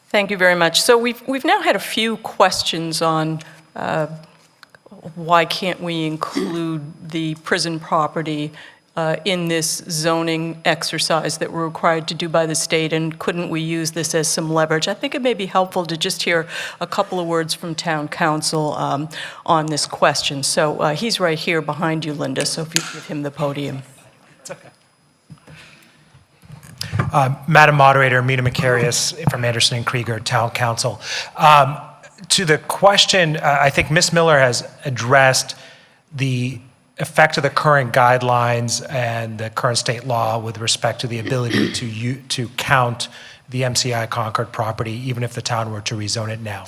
Thank you very much. So we've now had a few questions on why can't we include the prison property in this zoning exercise that we're required to do by the state, and couldn't we use this as some leverage? I think it may be helpful to just hear a couple of words from town council on this question. So he's right here behind you, Linda, so if you give him the podium. It's okay. Madam Moderator, Mina Macarius from Anderson and Krieger Town Council. To the question, I think Ms. Miller has addressed the effect of the current guidelines and the current state law with respect to the ability to count the MCI Concord property, even if the town were to rezone it now.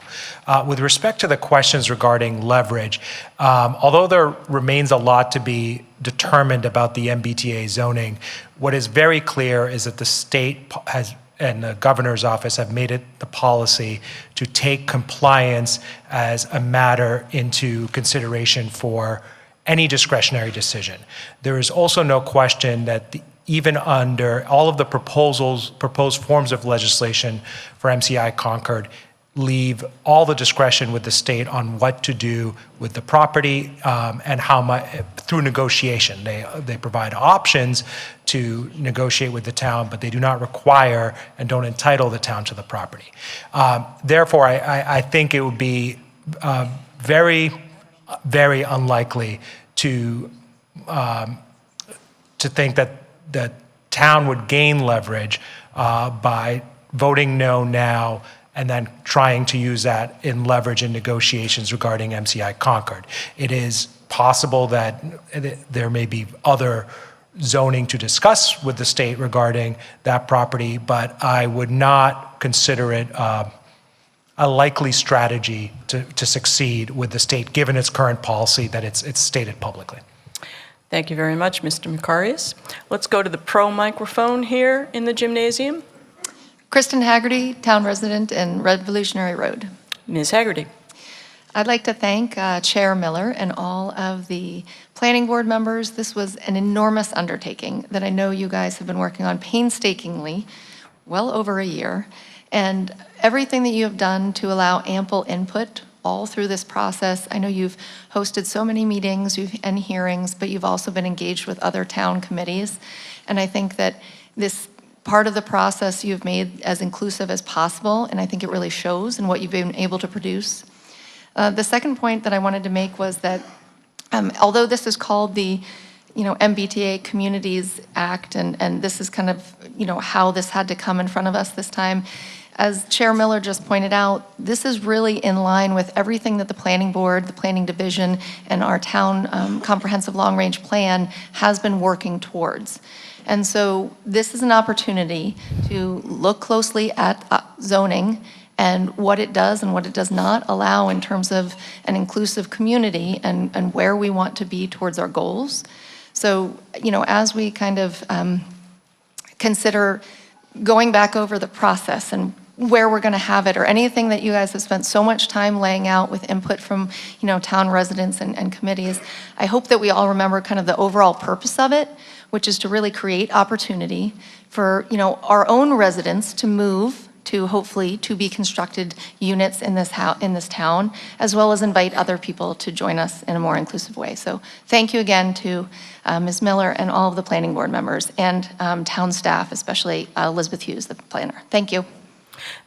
With respect to the questions regarding leverage, although there remains a lot to be determined about the MBTA zoning, what is very clear is that the state has and the governor's office have made it the policy to take compliance as a matter into consideration for any discretionary decision. There is also no question that even under all of the proposed forms of legislation for MCI Concord leave all the discretion with the state on what to do with the property and how much through negotiation. They provide options to negotiate with the town, but they do not require and don't entitle the town to the property. Therefore, I think it would be very, very unlikely to think that the town would gain leverage by voting no now and then trying to use that in leverage in negotiations regarding MCI Concord. It is possible that there may be other zoning to discuss with the state regarding that property, but I would not consider it a likely strategy to succeed with the state, given its current policy that it's stated publicly. Thank you very much, Mr. Macarius. Let's go to the pro microphone here in the gymnasium. Kristen Haggerty, town resident in Revolutionary Road. Ms. Haggerty. I'd like to thank Chair Miller and all of the planning board members. This was an enormous undertaking that I know you guys have been working on painstakingly, well over a year. And everything that you have done to allow ample input all through this process. I know you've hosted so many meetings and hearings, but you've also been engaged with other town committees. And I think that this part of the process you've made as inclusive as possible, and I think it really shows in what you've been able to produce. The second point that I wanted to make was that although this is called the MBTA Communities Act, and this is kind of, how this had to come in front of us this time, as Chair Miller just pointed out, this is really in line with everything that the Planning Board, the Planning Division, and our town comprehensive long-range plan has been working towards. And so this is an opportunity to look closely at zoning and what it does and what it does not allow in terms of an inclusive community and where we want to be towards our goals. So, as we kind of consider going back over the process and where we're going to have it, or anything that you guys have spent so much time laying out with input from, town residents and committees, I hope that we all remember kind of the overall purpose of it, which is to really create opportunity for, our own residents to move to hopefully to be constructed units in this town, as well as invite other people to join us in a more inclusive way. So thank you again to Ms. Miller and all of the planning board members and town staff, especially Elizabeth Hughes, the planner. Thank you.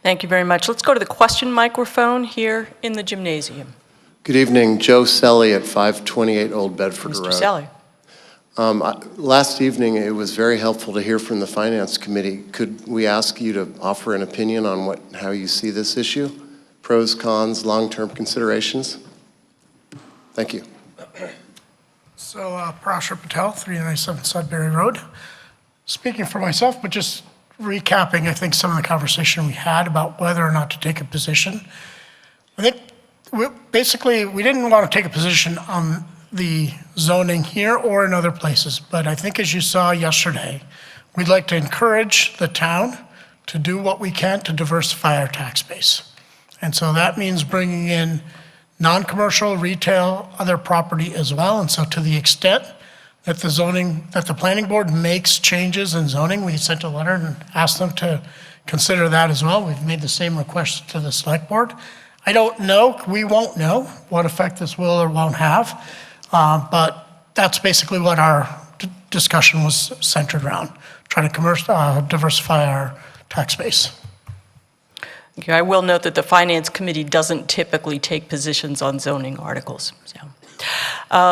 Thank you very much. Let's go to the question microphone here in the gymnasium. Good evening, Joe Selly at 528 Old Bedford Road. Mr. Selly. Last evening, it was very helpful to hear from the Finance Committee. Could we ask you to offer an opinion on how you see this issue? Pros, cons, long-term considerations? Thank you. So, Parashar Patel, 397 Sudbury Road. Speaking for myself, but just recapping, I think, some of the conversation we had about whether or not to take a position. I think we didn't want to take a position on the zoning here or in other places, but I think as you saw yesterday, we'd like to encourage the town to do what we can to diversify our tax base. And so that means bringing in non-commercial, retail, other property as well. And so to the extent that the planning board makes changes in zoning, we sent a letter and asked them to consider that as well. We've made the same request to the select board. I don't know, we won't know what effect this will or won't have. But that's basically what our discussion was centered around, trying to diversify our tax base. Okay, I will note that the Finance Committee doesn't typically take positions on zoning articles. So,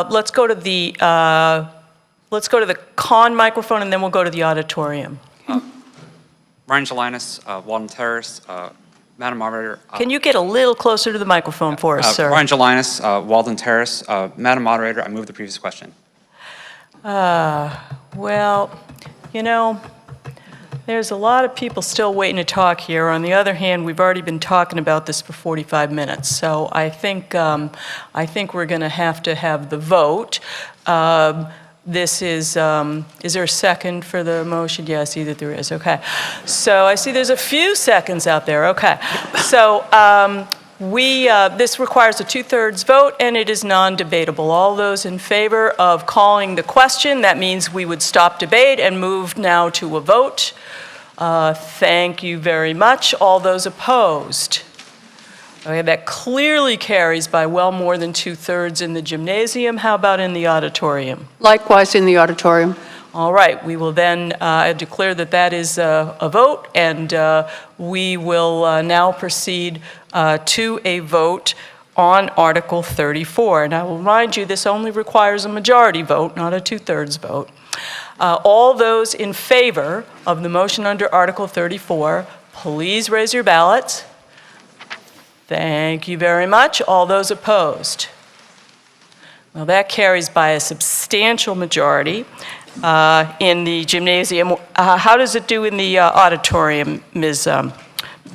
let's go to the con microphone, and then we'll go to the auditorium. Ryan Gelinas, Walden Terrace. Madam Moderator. Can you get a little closer to the microphone for us, sir? Ryan Gelinas, Walden Terrace. Madam Moderator, I move the previous question. Well, there's a lot of people still waiting to talk here. On the other hand, we've already been talking about this for 45 minutes. So I think we're going to have the vote. This is there a second for the motion? Yeah, I see that there is. Okay. So I see there's a few seconds out there. Okay. So this requires a 2/3 vote, and it is non-debatable. All those in favor of calling the question, that means we would stop debate and move now to a vote. Thank you very much. All those opposed? Okay, that clearly carries by well more than 2/3 in the gymnasium. How about in the auditorium? Likewise in the auditorium. All right, we will then declare that is a vote, and we will now proceed to a vote on Article 34. And I will remind you, this only requires a majority vote, not a 2/3 vote. All those in favor of the motion under Article 34, please raise your ballots. Thank you very much. All those opposed? Well, that carries by a substantial majority in the gymnasium. How does it do in the auditorium, Ms.?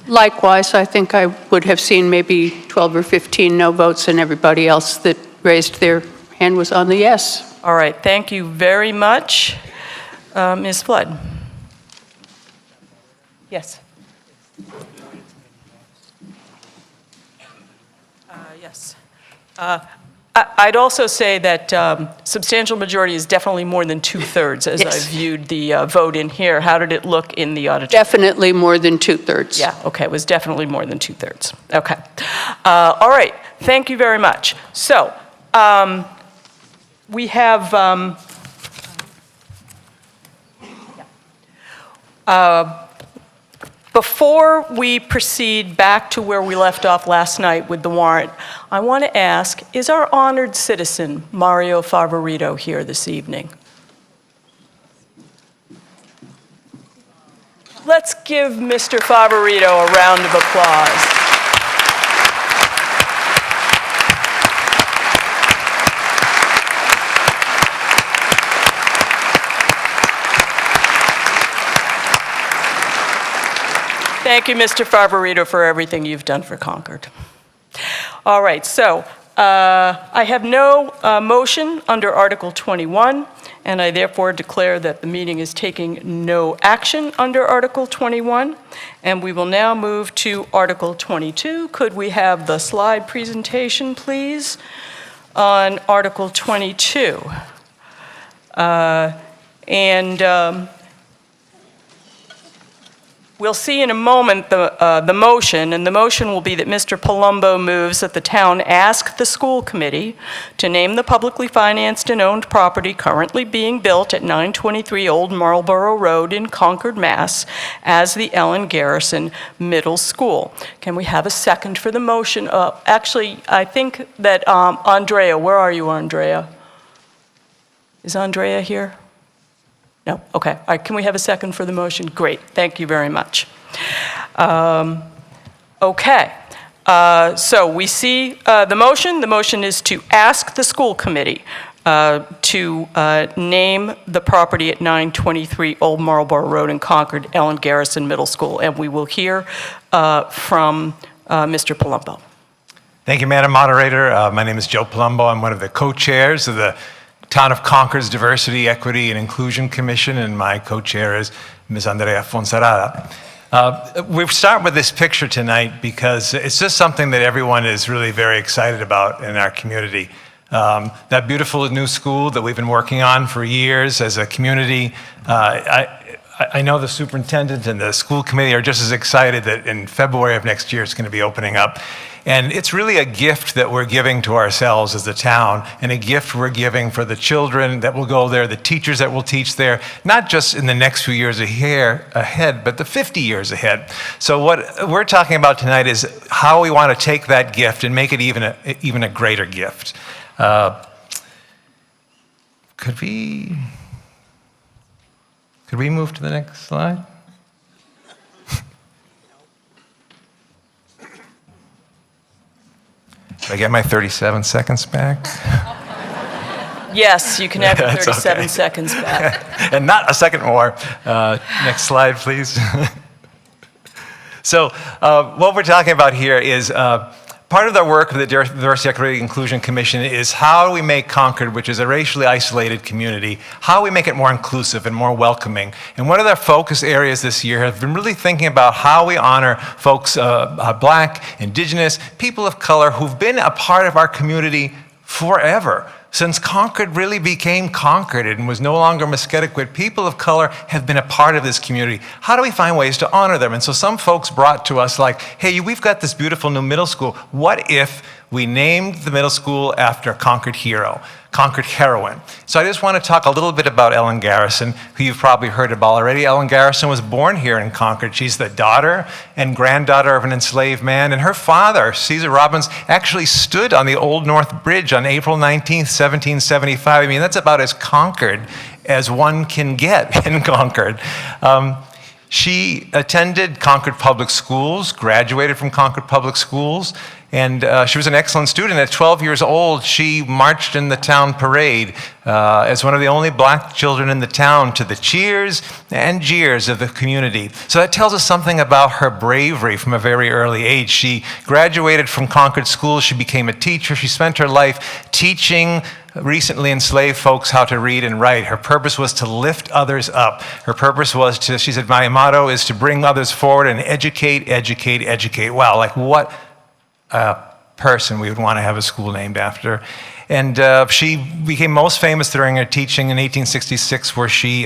Likewise, I think I would have seen maybe 12 or 15 no votes, and everybody else that raised their hand was on the yes. All right, thank you very much. Ms. Flood? Yes. Yes. I'd also say that substantial majority is definitely more than 2/3 as Yes. I viewed the vote in here. How did it look in the auditorium? Definitely more than 2/3. Yeah, okay, it was definitely more than 2/3. Okay. All right, thank you very much. So, we have, before we proceed back to where we left off last night with the warrant, I want to ask, is our honored citizen, Mario Favorito, here this evening? Let's give Mr. Favorito a round of applause. Thank you, Mr. Favorito, for everything you've done for Concord. All right, so I have no motion under Article 21, and I therefore declare that the meeting is taking no action under Article 21. And we will now move to Article 22. Could we have the slide presentation, please, on Article 22? We'll see in a moment the motion, and the motion will be that Mr. Palumbo moves that the town ask the school committee to name the publicly financed and owned property currently being built at 923 Old Marlborough Road in Concord, Mass. As the Ellen Garrison Middle School. Can we have a second for the motion? Actually, I think that Andrea, where are you, Andrea? Is Andrea here? No? Okay. All right. Can we have a second for the motion? Great. Thank you very much. Okay. So we see the motion. The motion is to ask the school committee to name the property at 923 Old Marlborough Road in Concord, Ellen Garrison Middle School. And we will hear from Mr. Palumbo. Thank you, Madam Moderator. My name is Joe Palumbo. I'm one of the co-chairs of the Town of Concord's Diversity, Equity, and Inclusion Commission, and my co-chair is Ms. Andrea Fonserrada. We start with this picture tonight because it's just something that everyone is really very excited about in our community. That beautiful new school that we've been working on for years as a community, I know the superintendent and the school committee are just as excited that in February of next year it's going to be opening up. And it's really a gift that we're giving to ourselves as a town, and a gift we're giving for the children that will go there, the teachers that will teach there, not just in the next few years ahead, but the 50 years ahead. So what we're talking about tonight is how we want to take that gift and make it even a greater gift. Could we move to the next slide? Did I get my 37 seconds back? Yes, you can have your That's 37 okay. seconds back. And not a second more. Next slide, please. So what we're talking about here is part of the work of the Diversity, Equity, Inclusion Commission is how we make Concord, which is a racially isolated community, how we make it more inclusive and more welcoming. And one of their focus areas this year has been really thinking about how we honor folks, Black, Indigenous, people of color who've been a part of our community forever. Since Concord really became Concord and was no longer Musketaquid, people of color have been a part of this community. How do we find ways to honor them? And so some folks brought to us like, hey, we've got this beautiful new middle school. What if we named the middle school after a Concord hero, Concord heroine? So I just want to talk a little bit about Ellen Garrison, who you've probably heard about already. Ellen Garrison was born here in Concord. She's the daughter and granddaughter of an enslaved man, and her father, Caesar Robbins, actually stood on the Old North Bridge on April 19th, 1775. I mean, that's about as Concord as one can get in Concord. She attended Concord Public Schools, graduated from Concord Public Schools, and she was an excellent student. At 12 years old, she marched in the town parade as one of the only Black children in the town to the cheers and jeers of the community. So that tells us something about her bravery from a very early age. She graduated from Concord Schools. She became a teacher. She spent her life teaching recently enslaved folks how to read and write. Her purpose was to lift others up. Her purpose was to, she said, my motto is to bring others forward and educate, educate, educate. Wow, like what a person we would want to have a school named after. And she became most famous during her teaching in 1866, where she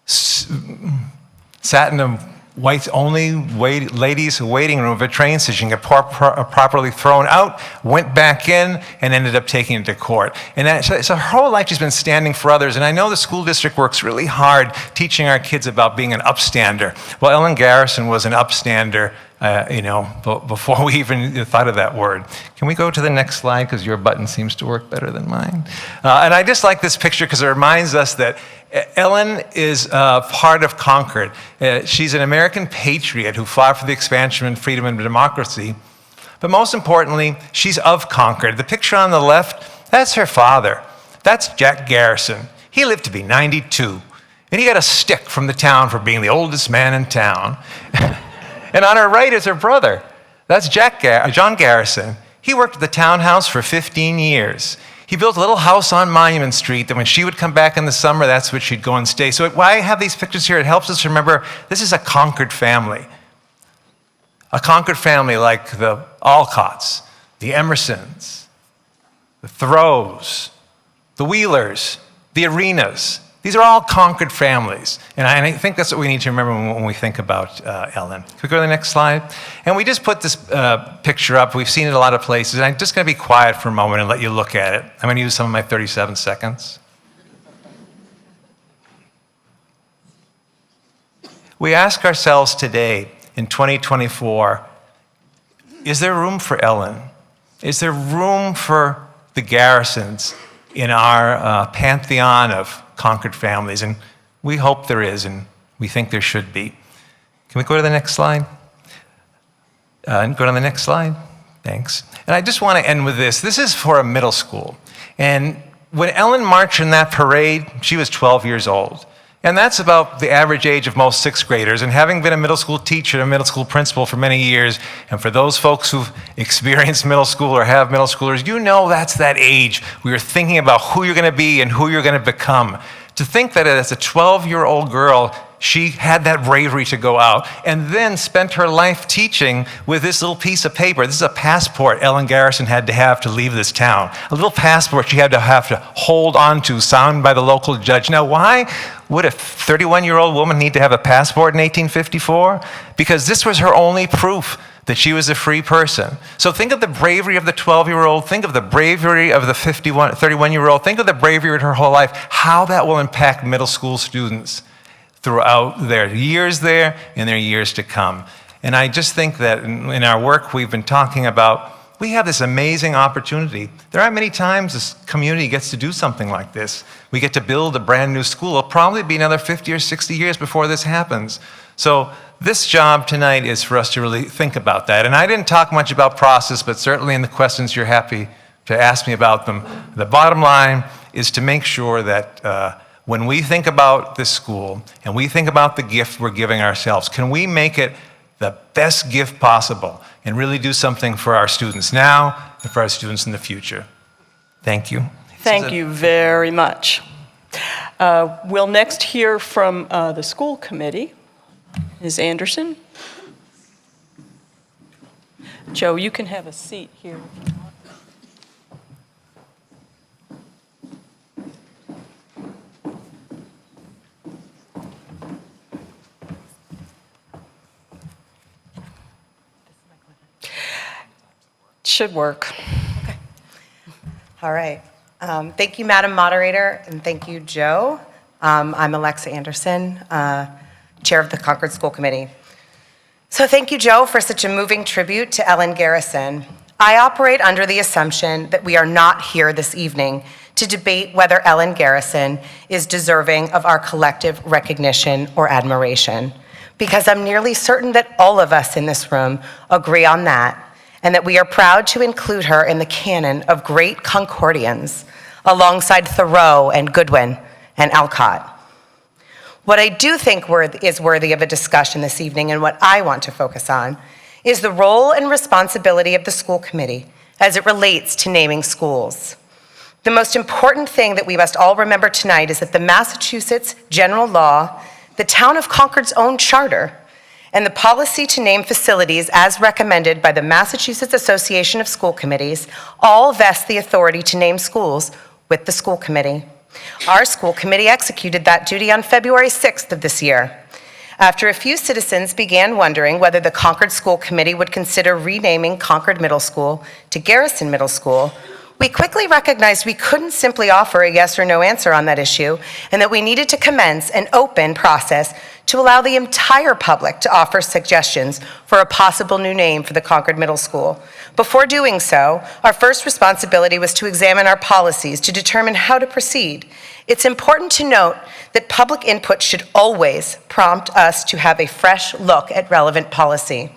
sat in a ladies' waiting room of a train station, got properly thrown out, went back in, and ended up taking it to court. And so her whole life she's been standing for others. And I know the school district works really hard teaching our kids about being an upstander. Well, Ellen Garrison was an upstander, before we even thought of that word. Can we go to the next slide, because your button seems to work better than mine? And I just like this picture because it reminds us that Ellen is part of Concord. She's an American patriot who fought for the expansion and freedom and democracy. But most importantly, she's of Concord. The picture on the left, that's her father. That's Jack Garrison. He lived to be 92. And he got a stick from the town for being the oldest man in town. And on her right is her brother. That's John Garrison. He worked at the townhouse for 15 years. He built a little house on Monument Street that when she would come back in the summer, that's where she'd go and stay. So why I have these pictures here, it helps us remember this is a Concord family. A Concord family like the Alcotts, the Emersons, the Thoreaus, the Wheelers, the Arenas. These are all Concord families. And I think that's what we need to remember when we think about Ellen. Can we go to the next slide? And we just put this picture up. We've seen it a lot of places. And I'm just going to be quiet for a moment and let you look at it. I'm going to use some of my 37 seconds. We ask ourselves today, in 2024, is there room for Ellen? Is there room for the Garrisons in our pantheon of Concord families? And we hope there is, and we think there should be. Can we go to the next slide? And go to the next slide. Thanks. And I just want to end with this. This is for a middle school. And when Ellen marched in that parade, she was 12 years old. And that's about the average age of most sixth graders. And having been a middle school teacher, a middle school principal for many years, and for those folks who've experienced middle school or have middle schoolers, you know that's that age where you're thinking about who you're going to be and who you're going to become. To think that as a 12-year-old girl, she had that bravery to go out and then spent her life teaching with this little piece of paper. This is a passport Ellen Garrison had to have to leave this town. A little passport she had to have to hold on to, signed by the local judge. Now, why would a 31-year-old woman need to have a passport in 1854? Because this was her only proof that she was a free person. So think of the bravery of the 12-year-old, think of the bravery of the 31-year-old, think of the bravery of her whole life, how that will impact middle school students throughout their years there and their years to come. And I just think that in our work we've been talking about, we have this amazing opportunity. There aren't many times this community gets to do something like this. We get to build a brand new school. It'll probably be another 50 or 60 years before this happens. So this job tonight is for us to really think about that. And I didn't talk much about process, but certainly in the questions you're happy to ask me about them. The bottom line is to make sure that when we think about this school and we think about the gift we're giving ourselves, can we make it the best gift possible and really do something for our students now and for our students in the future? Thank you. Thank you very much. We'll next hear from the school committee. Ms. Anderson? Joe, you can have a seat here. Should work. Okay. All right. Thank you, Madam Moderator, and thank you, Joe. I'm Alexa Anderson, Chair of the Concord School Committee. So thank you, Joe, for such a moving tribute to Ellen Garrison. I operate under the assumption that we are not here this evening to debate whether Ellen Garrison is deserving of our collective recognition or admiration, because I'm nearly certain that all of us in this room agree on that, and that we are proud to include her in the canon of great Concordians alongside Thoreau and Goodwin and Alcott. What I do think is worthy of a discussion this evening, and what I want to focus on, is the role and responsibility of the school committee as it relates to naming schools. The most important thing that we must all remember tonight is that the Massachusetts general law, the town of Concord's own charter, and the policy to name facilities as recommended by the Massachusetts Association of School Committees all vest the authority to name schools with the school committee. Our school committee executed that duty on February 6th of this year. After a few citizens began wondering whether the Concord School Committee would consider renaming Concord Middle School to Garrison Middle School, we quickly recognized we couldn't simply offer a yes or no answer on that issue, and that we needed to commence an open process to allow the entire public to offer suggestions for a possible new name for the Concord Middle School. Before doing so, our first responsibility was to examine our policies to determine how to proceed. It's important to note that public input should always prompt us to have a fresh look at relevant policy.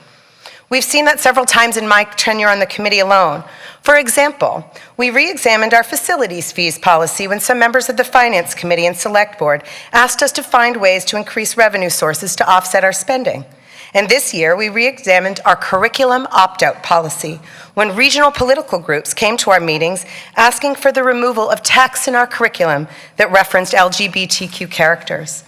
We've seen that several times in my tenure on the committee alone. For example, we re-examined our facilities fees policy when some members of the Finance Committee and Select Board asked us to find ways to increase revenue sources to offset our spending. And this year, we re-examined our curriculum opt-out policy when regional political groups came to our meetings asking for the removal of texts in our curriculum that referenced LGBTQ characters.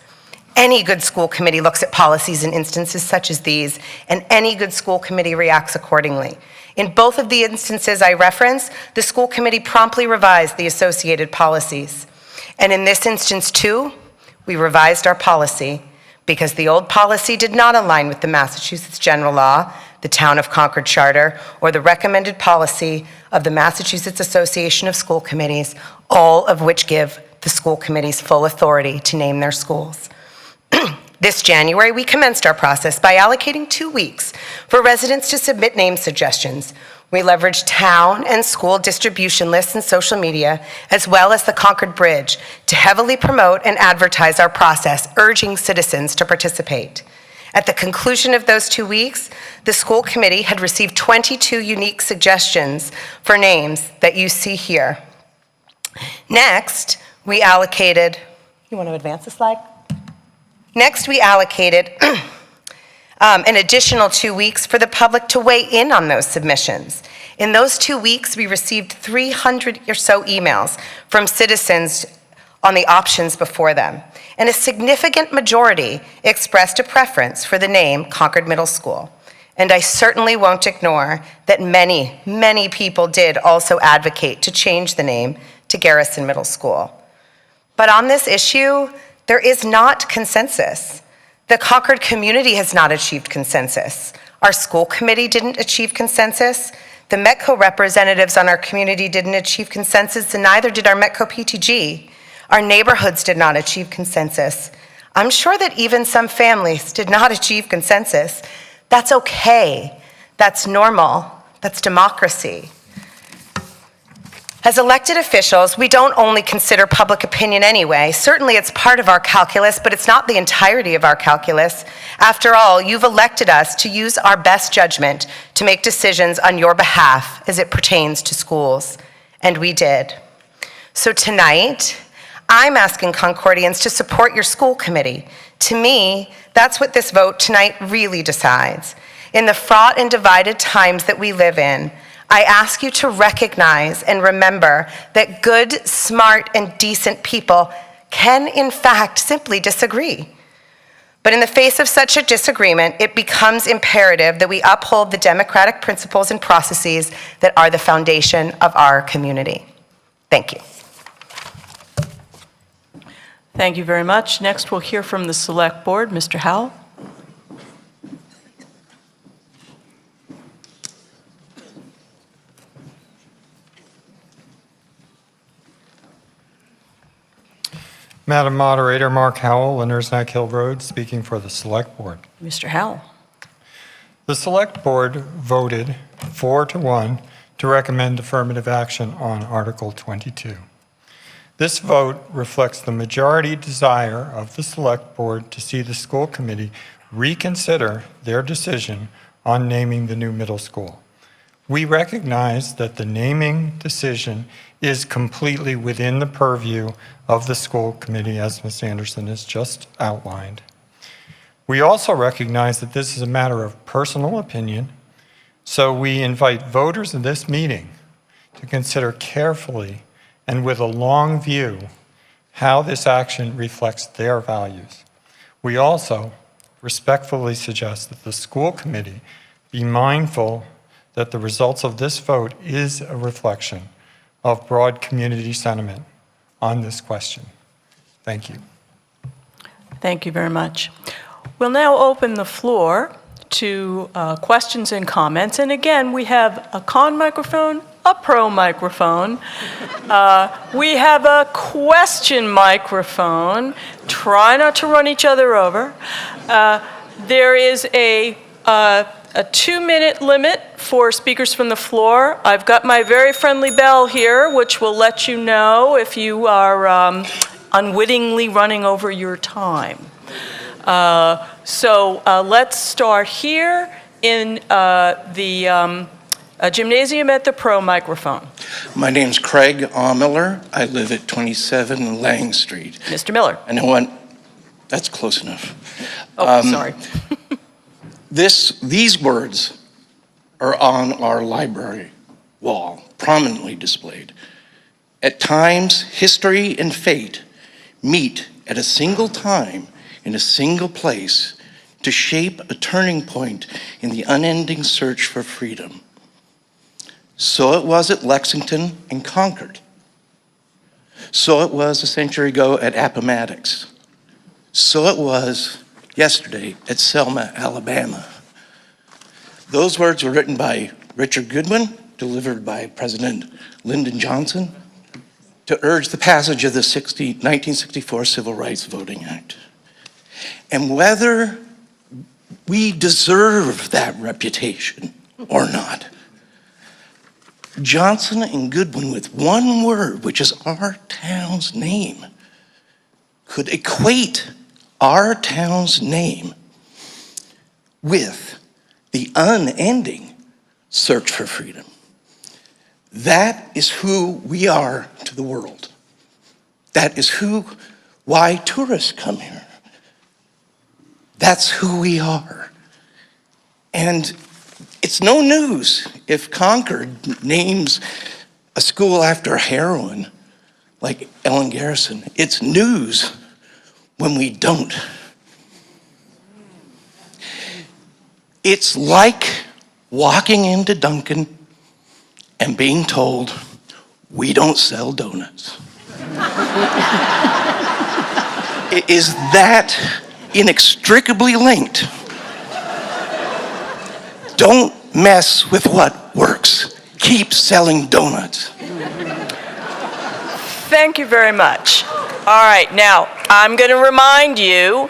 Any good school committee looks at policies in instances such as these, and any good school committee reacts accordingly. In both of the instances I reference, the school committee promptly revised the associated policies. And in this instance too, we revised our policy because the old policy did not align with the Massachusetts General Law, the Town of Concord Charter, or the recommended policy of the Massachusetts Association of School Committees, all of which give the school committees full authority to name their schools. This January, we commenced our process by allocating 2 weeks for residents to submit name suggestions. We leveraged town and school distribution lists and social media, as well as the Concord Bridge, to heavily promote and advertise our process, urging citizens to participate. At the conclusion of those 2 weeks, the school committee had received 22 unique suggestions for names that you see here. Next, we allocated, you want to advance the slide? Next, we allocated an additional 2 weeks for the public to weigh in on those submissions. In those 2 weeks, we received 300 or so emails from citizens on the options before them, and a significant majority expressed a preference for the name Concord Middle School. And I certainly won't ignore that many, many people did also advocate to change the name to Garrison Middle School. But on this issue, there is not consensus. The Concord community has not achieved consensus. Our school committee didn't achieve consensus. The METCO representatives on our community didn't achieve consensus, and neither did our METCO PTG. Our neighborhoods did not achieve consensus. I'm sure that even some families did not achieve consensus. That's okay. That's normal. That's democracy. As elected officials, we don't only consider public opinion anyway. Certainly it's part of our calculus, but it's not the entirety of our calculus. After all, you've elected us to use our best judgment to make decisions on your behalf as it pertains to schools, and we did. So tonight, I'm asking Concordians to support your school committee. To me, that's what this vote tonight really decides. In the fraught and divided times that we live in, I ask you to recognize and remember that good, smart, and decent people can, in fact, simply disagree. But in the face of such a disagreement, it becomes imperative that we uphold the democratic principles and processes that are the foundation of our community. Thank you. Thank you very much. Next, we'll hear from the Select Board. Mr. Howell. Madam Moderator, Mark Howell, Winners Neck Hill Road, speaking for the Select Board. Mr. Howell. The Select Board voted 4-1 to recommend affirmative action on Article 22. This vote reflects the majority desire of the Select Board to see the school committee reconsider their decision on naming the new middle school. We recognize that the naming decision is completely within the purview of the school committee, as Ms. Anderson has just outlined. We also recognize that this is a matter of personal opinion, so we invite voters in this meeting to consider carefully and with a long view how this action reflects their values. We also respectfully suggest that the school committee be mindful that the results of this vote is a reflection of broad community sentiment on this question. Thank you. Thank you very much. We'll now open the floor to questions and comments. And again, we have a con microphone, a pro microphone. We have a question microphone. Try not to run each other over. There is a 2-minute limit for speakers from the floor. I've got my very friendly bell here, which will let you know if you are unwittingly running over your time. So let's start here in the gymnasium at the Pro microphone. My name's Craig Miller. I live at 27 Lang Street. Mr. Miller. I know what, that's close enough. Oh, sorry. These words are on our library wall, prominently displayed. At times, history and fate meet at a single time in a single place to shape a turning point in the unending search for freedom. So it was at Lexington and Concord. So it was a century ago at Appomattox. So it was yesterday at Selma, Alabama. Those words were written by Richard Goodwin, delivered by President Lyndon Johnson, to urge the passage of the 1964 Civil Rights Voting Act. And whether we deserve that reputation or not, Johnson and Goodwin, with one word, which is our town's name, could equate our town's name with the unending search for freedom. That is who we are to the world. That is why tourists come here. That's who we are. And it's no news if Concord names a school after a heroine like Ellen Garrison. It's news when we don't. It's like walking into Dunkin' and being told, we don't sell donuts. Is that inextricably linked? Don't mess with what works. Keep selling donuts. Thank you very much. All right, now, I'm going to remind you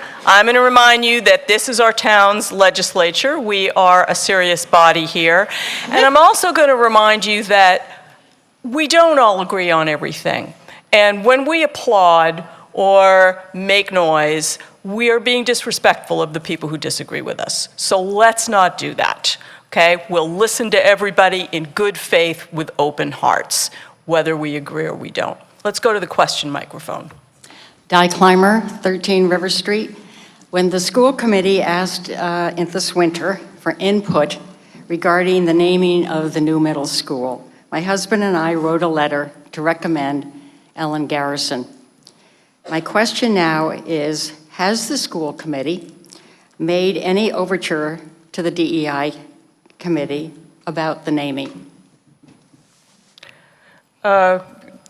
that this is our town's legislature. We are a serious body here. And I'm also going to remind you that we don't all agree on everything. And when we applaud or make noise, we are being disrespectful of the people who disagree with us. So let's not do that, okay? We'll listen to everybody in good faith with open hearts, whether we agree or we don't. Let's go to the question microphone. Di Clymer, 13 River Street. When the school committee asked this winter for input regarding the naming of the new middle school, my husband and I wrote a letter to recommend Ellen Garrison. My question now is, has the school committee made any overture to the DEI committee about the naming?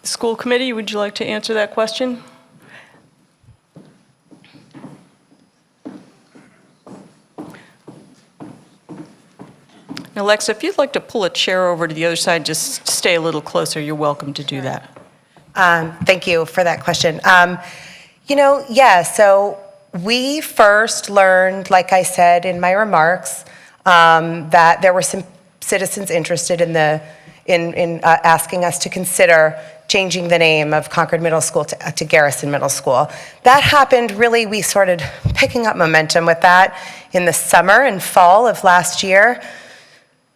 School committee, would you like to answer that question? Alexa, if you'd like to pull a chair over to the other side, just stay a little closer, you're welcome to do that. Thank you for that question. So we first learned, like I said in my remarks, that there were some citizens interested in asking us to consider changing the name of Concord Middle School to Garrison Middle School. That happened, really, we started picking up momentum with that in the summer and fall of last year.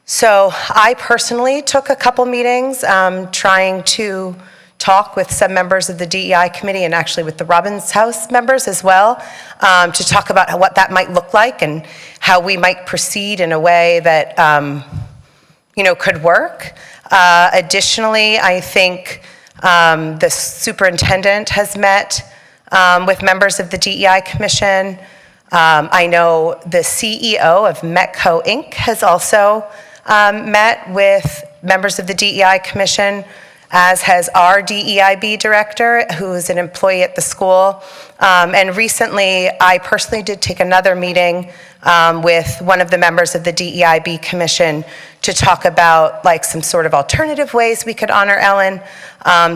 So I personally took a couple meetings trying to talk with some members of the DEI committee and actually with the Robbins House members as well to talk about what that might look like and how we might proceed in a way that could work. Additionally, I think the superintendent has met with members of the DEI commission I know the CEO of Metco Inc. has also met with members of the DEI Commission, as has our DEIB director, who is an employee at the school. And recently, I personally did take another meeting with one of the members of the DEIB Commission to talk about like some sort of alternative ways we could honor Ellen.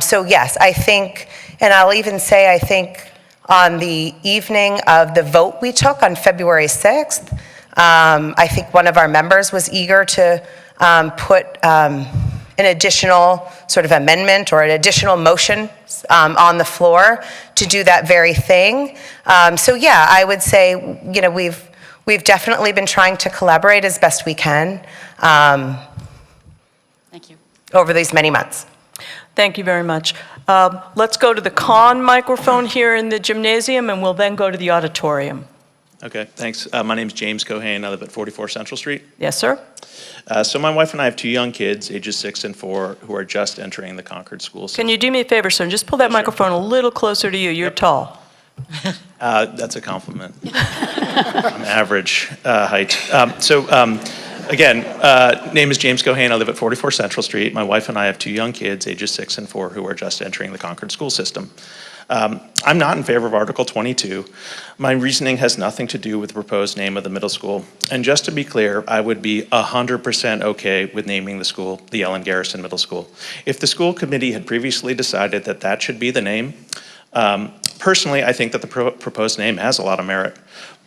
So yes, I think, and I'll even say, I think on the evening of the vote we took on February 6th, I think one of our members was eager to put an additional sort of amendment or an additional motion on the floor to do that very thing. So yeah, I would say, you know, we've definitely been trying to collaborate as best we can Thank you. over these many months. Thank you very much. Let's go to the con microphone here in the gymnasium, and we'll then go to the auditorium. Okay, thanks. My name's James Cohane. I live at 44 Central Street. Yes, sir. So my wife and I have 2 young kids, ages 6 and 4, who are just entering the Concord school system. Can you do me a favor, sir, and just pull that microphone a little closer to you? You're tall. That's a compliment. I'm average height. Again, name is James Cohane. I live at 44 Central Street. My wife and I have 2 young kids, ages 6 and 4, who are just entering the Concord school system. I'm not in favor of Article 22. My reasoning has nothing to do with the proposed name of the middle school. And just to be clear, I would be 100% okay with naming the school the Ellen Garrison Middle School. If the school committee had previously decided that that should be the name, personally, I think that the proposed name has a lot of merit.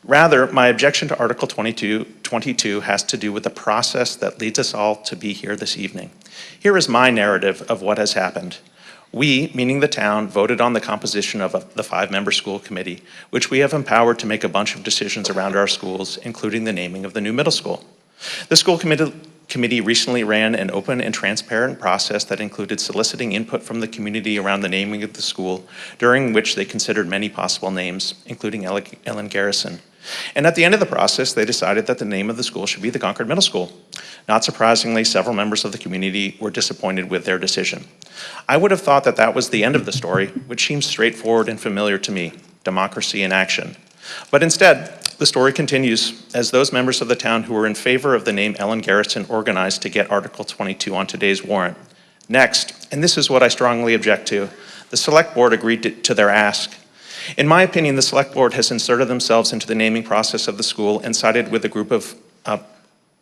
Rather, my objection to Article 22 has to do with the process that leads us all to be here this evening. Here is my narrative of what has happened. We, meaning the town, voted on the composition of the 5-member school committee, which we have empowered to make a bunch of decisions around our schools, including the naming of the new middle school. The school committee recently ran an open and transparent process that included soliciting input from the community around the naming of the school, during which they considered many possible names, including Ellen Garrison. And at the end of the process, they decided that the name of the school should be the Concord Middle School. Not surprisingly, several members of the community were disappointed with their decision. I would have thought that that was the end of the story, which seems straightforward and familiar to me, democracy in action. But instead, the story continues as those members of the town who were in favor of the name Ellen Garrison organized to get Article 22 on today's warrant. Next, and this is what I strongly object to, the select board agreed to their ask. In my opinion, the select board has inserted themselves into the naming process of the school and sided with a group of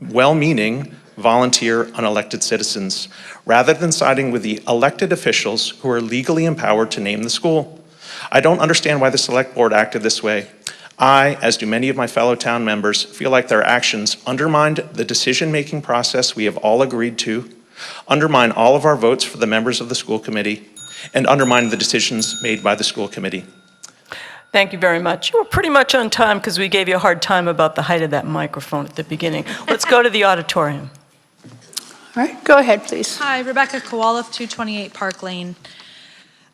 well-meaning, volunteer, unelected citizens, rather than siding with the elected officials who are legally empowered to name the school. I don't understand why the select board acted this way. I, as do many of my fellow town members, feel like their actions undermined the decision-making process we have all agreed to, undermine all of our votes for the members of the school committee, and undermine the decisions made by the school committee. Thank you very much. You were pretty much on time because we gave you a hard time about the height of that microphone at the beginning. Let's go to the auditorium. All right, go ahead, please. Hi, Rebecca Kowaloff, 228 Park Lane.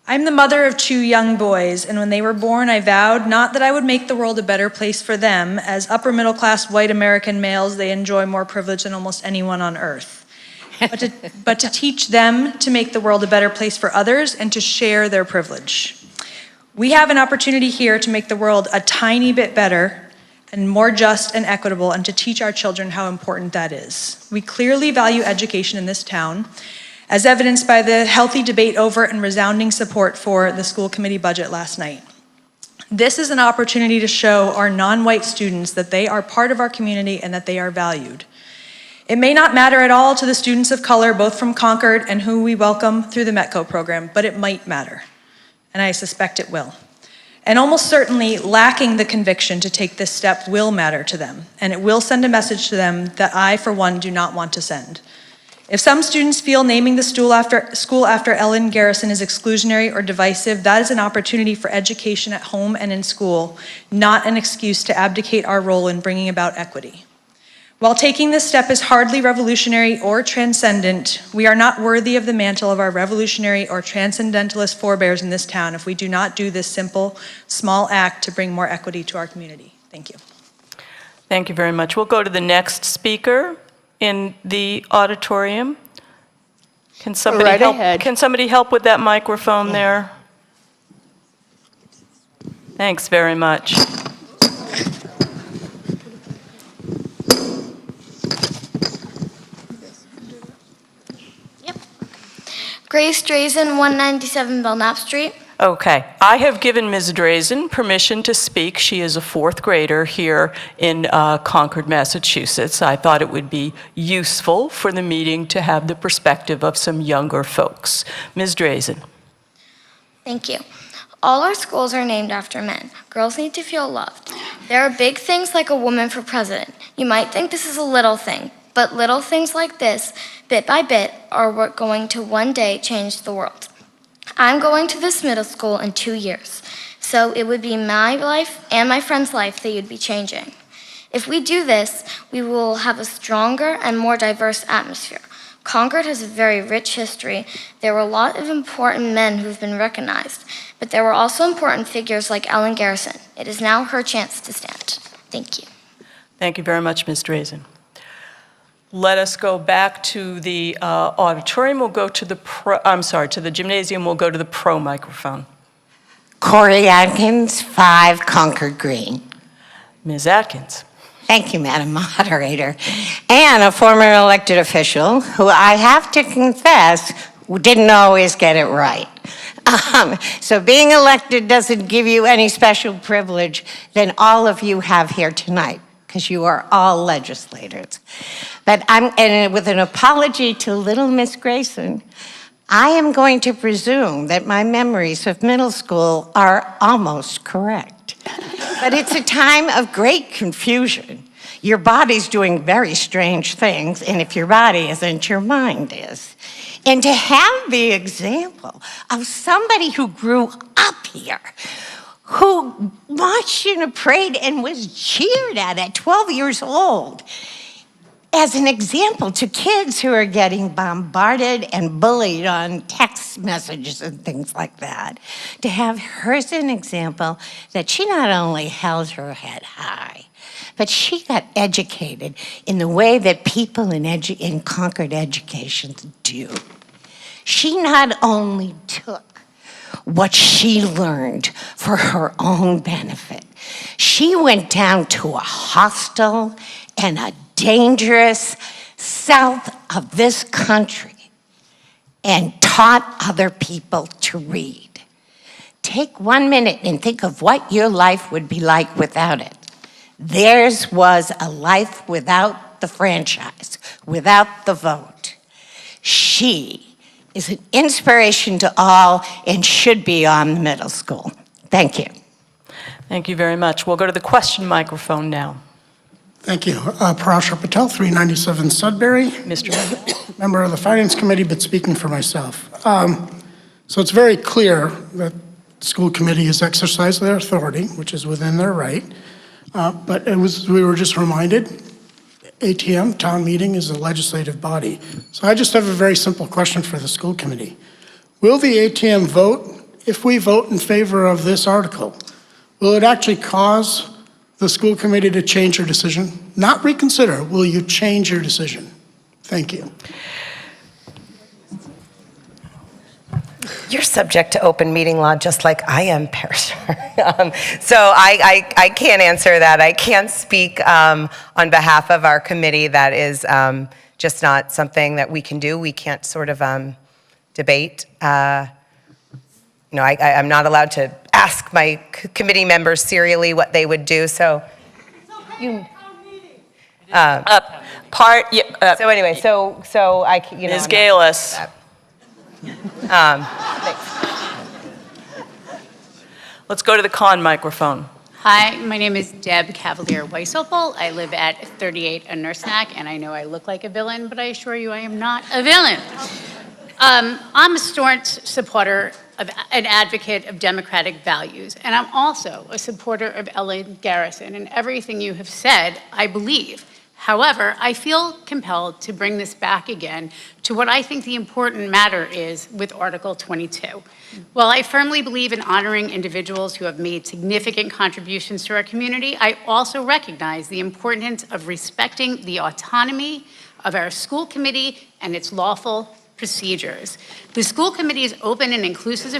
I'm the mother of 2 young boys, and when they were born, I vowed not that I would make the world a better place for them. As upper middle class white American males, they enjoy more privilege than almost anyone on earth. But to teach them to make the world a better place for others and to share their privilege. We have an opportunity here to make the world a tiny bit better and more just and equitable, and to teach our children how important that is. We clearly value education in this town, as evidenced by the healthy debate over and resounding support for the school committee budget last night. This is an opportunity to show our non-white students that they are part of our community and that they are valued. It may not matter at all to the students of color, both from Concord and who we welcome through the Metco program, but it might matter, and I suspect it will. And almost certainly, lacking the conviction to take this step will matter to them, and it will send a message to them that I, for one, do not want to send. If some students feel naming the school after Ellen Garrison is exclusionary or divisive, that is an opportunity for education at home and in school, not an excuse to abdicate our role in bringing about equity. While taking this step is hardly revolutionary or transcendent, we are not worthy of the mantle of our revolutionary or transcendentalist forebears in this town if we do not do this simple, small act to bring more equity to our community. Thank you. Thank you very much. We'll go to the next speaker in the auditorium. Can somebody Right help? ahead. Can somebody help with that microphone there? Thanks very much. Grace Drazen, 197 Belknap Street. Okay, I have given Ms. Drazen permission to speak. She is a fourth grader here in Concord, Massachusetts. I thought it would be useful for the meeting to have the perspective of some younger folks. Ms. Drazen. Thank you. All our schools are named after men. Girls need to feel loved. There are big things like a woman for president. You might think this is a little thing, but little things like this, bit by bit, are what going to one day change the world. I'm going to this middle school in 2 years, so it would be my life and my friend's life that you'd be changing. If we do this, we will have a stronger and more diverse atmosphere. Concord has a very rich history. There were a lot of important men who've been recognized, but there were also important figures like Ellen Garrison. It is now her chance to stand. Thank you. Thank you very much, Ms. Drazen. Let us go back to the auditorium. We'll go to the to the gymnasium. We'll go to the pro microphone. Corey Atkins, 5 Concord Green. Ms. Atkins. Thank you, Madam Moderator. And a former elected official who I have to confess didn't always get it right. So being elected doesn't give you any special privilege than all of you have here tonight, because you are all legislators. But with an apology to little Miss Grayson, I am going to presume that my memories of middle school are almost correct. But it's a time of great confusion. Your body's doing very strange things, and if your body isn't, your mind is. And to have the example of somebody who grew up here, who marched in a parade and was cheered at 12 years old, as an example to kids who are getting bombarded and bullied on text messages and things like that, to have her as an example that she not only held her head high, but she got educated in the way that people in Concord education do. She not only took what she learned for her own benefit, she went down to a hostel and a dangerous south of this country and taught other people to read. Take 1 minute and think of what your life would be like without it. Theirs was a life without the franchise, without the vote. She is an inspiration to all and should be on the middle school. Thank you. Thank you very much. We'll go to the question microphone now. Thank you. Parashar Patel, 397 Sudbury. Mr. Member of the Finance Committee, but speaking for myself. So it's very clear that the school committee has exercised their authority, which is within their right. But we were just reminded, ATM, town meeting, is a legislative body. So I just have a very simple question for the school committee. Will the ATM vote, if we vote in favor of this article, will it actually cause the school committee to change your decision? Not reconsider, will you change your decision? Thank you. You're subject to open meeting law just like I am, Parashar. So I can't answer that. I can't speak on behalf of our committee. That is just not something that we can do. We can't sort of debate. I'm not allowed to ask my committee members serially what they would do. So you. So anyway, so I, Ms. Galis. Let's go to the con microphone. Hi, my name is Deb Cavalier Weisopel. I live at 38 Nursnack, and I know I look like a villain, but I assure you I am not a villain. I'm a staunch supporter of an advocate of democratic values, and I'm also a supporter of Ellen Garrison, and everything you have said, I believe. However, I feel compelled to bring this back again to what I think the important matter is with Article 22. While I firmly believe in honoring individuals who have made significant contributions to our community, I also recognize the importance of respecting the autonomy of our school committee and its lawful procedures. The school committee's open and inclusive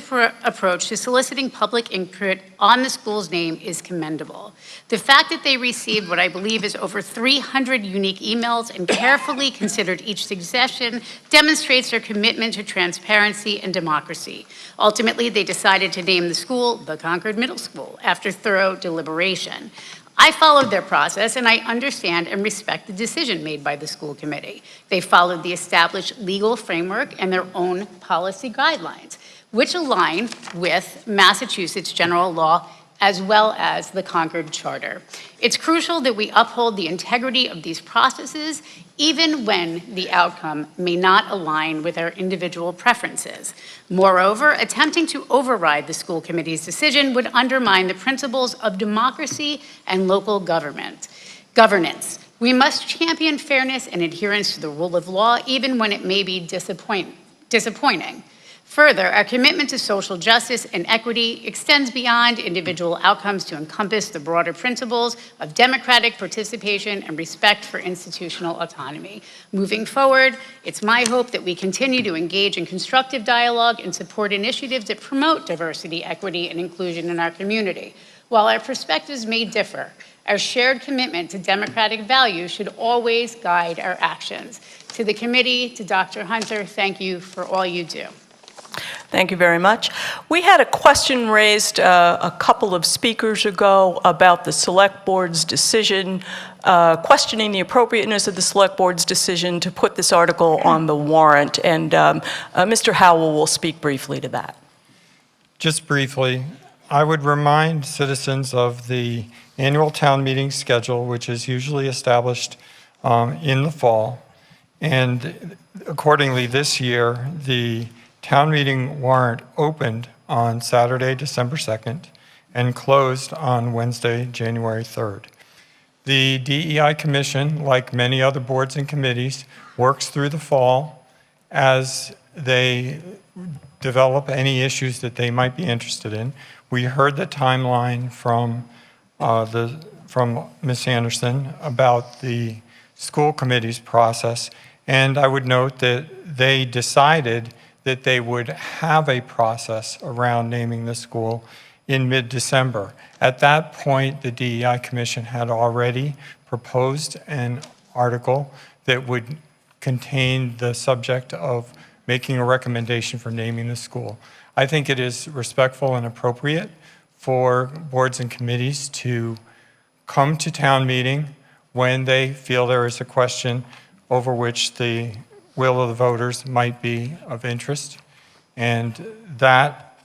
approach to soliciting public input on the school's name is commendable. The fact that they received what I believe is over 300 unique emails and carefully considered each suggestion demonstrates their commitment to transparency and democracy. Ultimately, they decided to name the school the Concord Middle School after thorough deliberation. I followed their process, and I understand and respect the decision made by the school committee. They followed the established legal framework and their own policy guidelines, which align with Massachusetts general law as well as the Concord Charter. It's crucial that we uphold the integrity of these processes, even when the outcome may not align with our individual preferences. Moreover, attempting to override the school committee's decision would undermine the principles of democracy and local governance. We must champion fairness and adherence to the rule of law, even when it may be disappointing. Further, our commitment to social justice and equity extends beyond individual outcomes to encompass the broader principles of democratic participation and respect for institutional autonomy. Moving forward, it's my hope that we continue to engage in constructive dialogue and support initiatives that promote diversity, equity, and inclusion in our community. While our perspectives may differ, our shared commitment to democratic values should always guide our actions. To the committee, to Dr. Hunter, thank you for all you do. Thank you very much. We had a question raised a couple of speakers ago about the Select Board's decision, questioning the appropriateness of the Select Board's decision to put this article on the warrant, and Mr. Howell will speak briefly to that. Just briefly, I would remind citizens of the annual town meeting schedule, which is usually established in the fall, and accordingly this year, the town meeting warrant opened on Saturday, December 2nd, and closed on Wednesday, January 3rd. The DEI Commission, like many other boards and committees, works through the fall as they develop any issues that they might be interested in. We heard the timeline from Ms. Anderson about the school committee's process, and I would note that they decided that they would have a process around naming the school in mid-December. At that point, the DEI Commission had already proposed an article that would contain the subject of making a recommendation for naming the school. I think it is respectful and appropriate for boards and committees to come to town meeting when they feel there is a question over which the will of the voters might be of interest, and that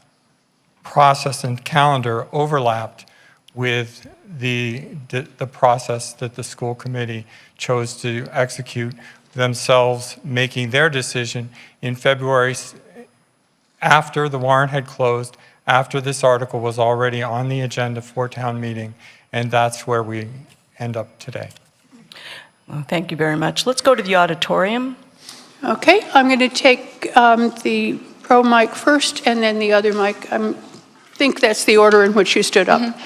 process and calendar overlapped with the process that the school committee chose to execute themselves, making their decision in February after the warrant had closed, after this article was already on the agenda for town meeting, and that's where we end up today. Well, thank you very much. Let's go to the auditorium. Okay, I'm going to take the pro mic first and then the other mic. I think that's the order in which you stood up.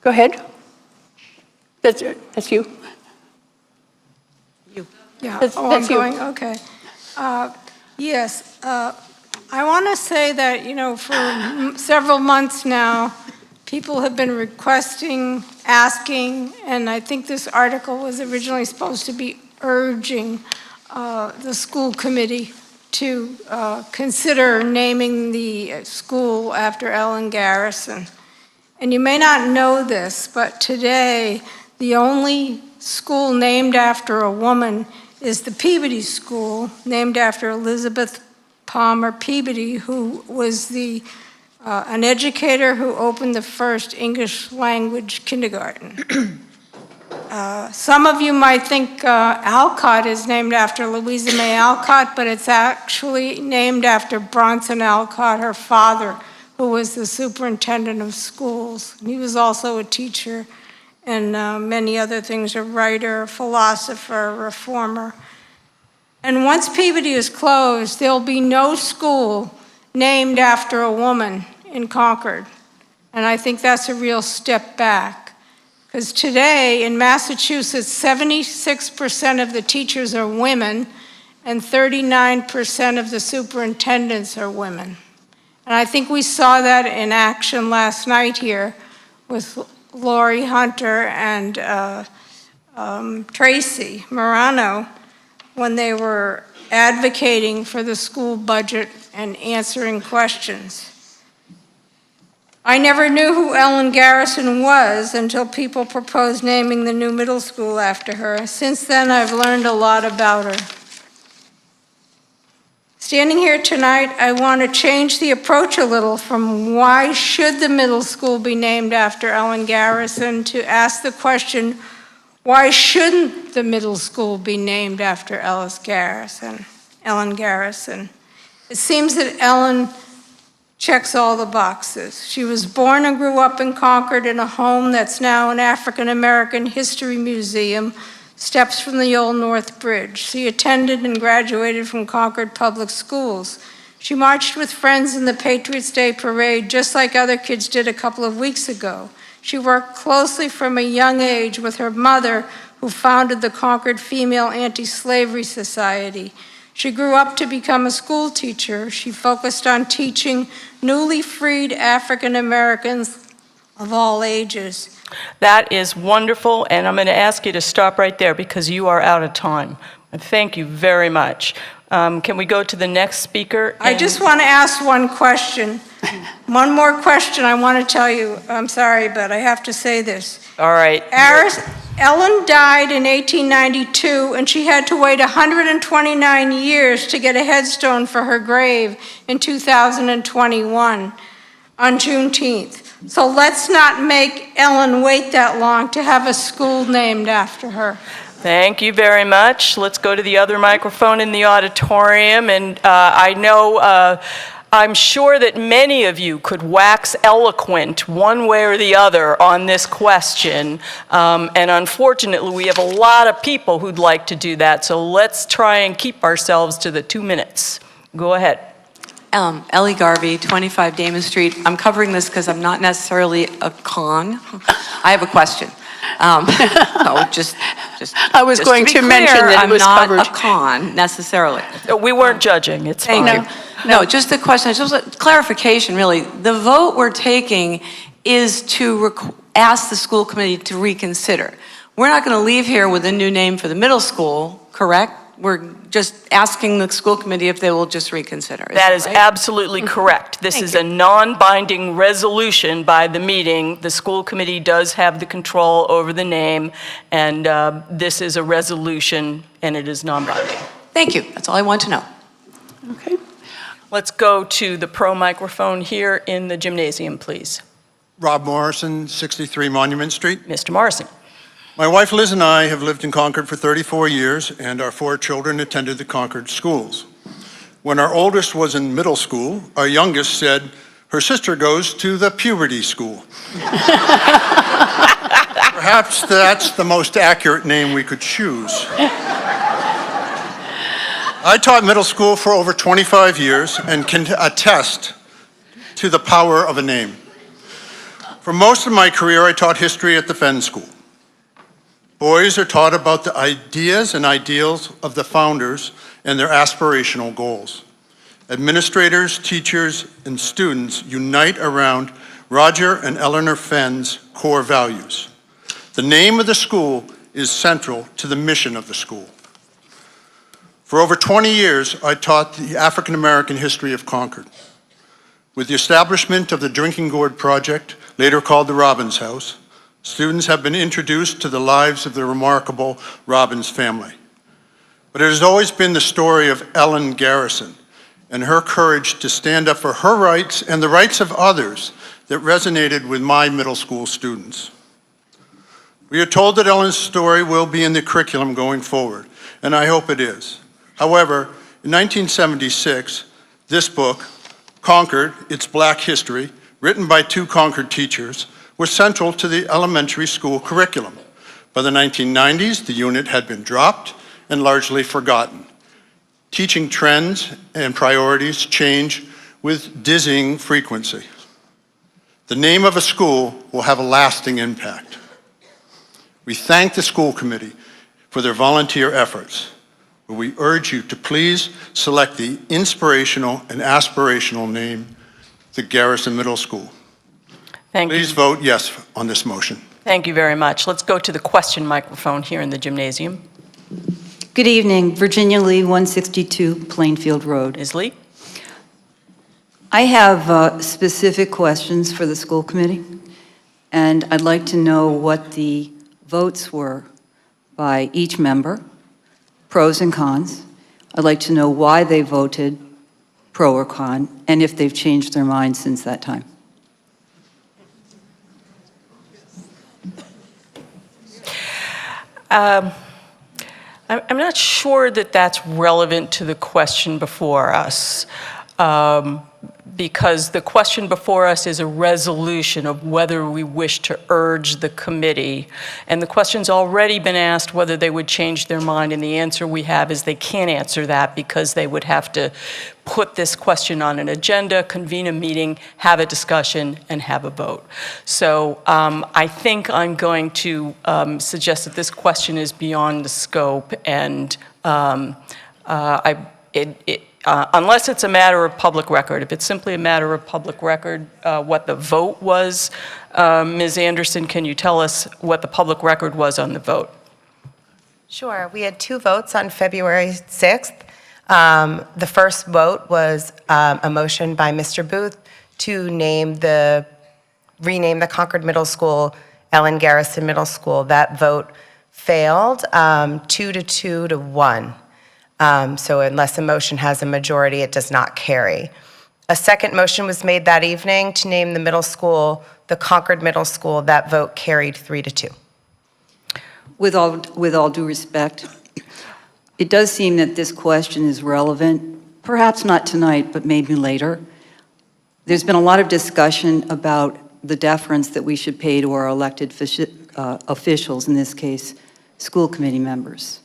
Go ahead. That's you. Yeah, That's I'm you. going, okay. Yes, I want to say that, you know, for several months now, people have been requesting, asking, and I think this article was originally supposed to be urging the school committee to consider naming the school after Ellen Garrison. And you may not know this, but today, the only school named after a woman is the Peabody School, named after Elizabeth Palmer Peabody, who was an educator who opened the first English language kindergarten. Some of you might think Alcott is named after Louisa May Alcott, but it's actually named after Bronson Alcott, her father, who was the superintendent of schools. And he was also a teacher and many other things, a writer, a philosopher, a reformer. And once Peabody is closed, there'll be no school named after a woman in Concord. And I think that's a real step back. Because today in Massachusetts, 76% of the teachers are women, and 39% of the superintendents are women. And I think we saw that in action last night here with Lori Hunter and Tracy Morano when they were advocating for the school budget and answering questions. I never knew who Ellen Garrison was until people proposed naming the new middle school after her. Since then, I've learned a lot about her. Standing here tonight, I want to change the approach a little from why should the middle school be named after Ellen Garrison to ask the question, why shouldn't the middle school be named after Ellen Garrison? It seems that Ellen checks all the boxes. She was born and grew up in Concord in a home that's now an African American history museum, steps from the old North Bridge. She attended and graduated from Concord Public Schools. She marched with friends in the Patriots' Day Parade, just like other kids did a couple of weeks ago. She worked closely from a young age with her mother, who founded the Concord Female Anti-Slavery Society. She grew up to become a school teacher. She focused on teaching newly freed African Americans of all ages. That is wonderful, and I'm going to ask you to stop right there because you are out of time. Thank you very much. Can we go to the next speaker? I just want to ask one question. One more question I want to tell you. I'm sorry, but I have to say this. All right. Ellen died in 1892, and she had to wait 129 years to get a headstone for her grave in 2021 on Juneteenth. So let's not make Ellen wait that long to have a school named after her. Thank you very much. Let's go to the other microphone in the auditorium. And I'm sure that many of you could wax eloquent one way or the other on this question. And unfortunately, we have a lot of people who'd like to do that. So let's try and keep ourselves to the 2 minutes. Go ahead. Ellie Garvey, 25 Damon Street. I'm covering this because I'm not necessarily a con. I have a question. I was going to mention that it was covered. I'm not a con necessarily. We weren't judging. It's fine. Thank you. No, just a question. Just a clarification, really. The vote we're taking is to ask the school committee to reconsider. We're not going to leave here with a new name for the middle school, correct? We're just asking the school committee if they will just reconsider. That is absolutely correct. This is a non-binding resolution by the meeting. The school committee does have the control over the name, and this is a resolution, and it is non-binding. Thank you. That's all I want to know. Okay. Let's go to the pro microphone here in the gymnasium, please. Rob Morrison, 63 Monument Street. Mr. Morrison. My wife Liz and I have lived in Concord for 34 years, and our 4 children attended the Concord schools. When our oldest was in middle school, our youngest said her sister goes to the puberty school. Perhaps that's the most accurate name we could choose. I taught middle school for over 25 years and can attest to the power of a name. For most of my career, I taught history at the Fenn School. Boys are taught about the ideas and ideals of the founders and their aspirational goals. Administrators, teachers, and students unite around Roger and Eleanor Fenn's core values. The name of the school is central to the mission of the school. For over 20 years, I taught the African American history of Concord. With the establishment of the Drinking Gourd Project, later called the Robbins House, students have been introduced to the lives of the remarkable Robbins family. But it has always been the story of Ellen Garrison and her courage to stand up for her rights and the rights of others that resonated with my middle school students. We are told that Ellen's story will be in the curriculum going forward, and I hope it is. However, in 1976, this book, Concord, It's Black History, written by 2 Concord teachers, was central to the elementary school curriculum. By the 1990s, the unit had been dropped and largely forgotten. Teaching trends and priorities change with dizzying frequency. The name of a school will have a lasting impact. We thank the school committee for their volunteer efforts. where we urge you to please select the inspirational and aspirational name, the Garrison Middle School. Thank you. Please vote yes on this motion. Thank you very much. Let's go to the question microphone here in the gymnasium. Good evening, Virginia Lee, 162 Plainfield Road. Ms. Lee? I have specific questions for the school committee, and I'd like to know what the votes were by each member, pros and cons. I'd like to know why they voted pro or con, and if they've changed their minds since that time. I'm not sure that that's relevant to the question before us, because the question before us is a resolution of whether we wish to urge the committee. And the question's already been asked whether they would change their mind, and the answer we have is they can't answer that because they would have to put this question on an agenda, convene a meeting, have a discussion, and have a vote. So I think I'm going to suggest that this question is beyond the scope, and unless it's a matter of public record. If it's simply a matter of public record, what the vote was, Ms. Anderson, can you tell us what the public record was on the vote? Sure. We had 2 votes on February 6th. The first vote was a motion by Mr. Booth to rename the Concord Middle School Ellen Garrison Middle School. That vote failed 2 to 1. So unless a motion has a majority, it does not carry. A second motion was made that evening to name the middle school the Concord Middle School. That vote carried 3 to 2. With all due respect, it does seem that this question is relevant, perhaps not tonight, but maybe later. There's been a lot of discussion about the deference that we should pay to our elected officials, in this case, school committee members.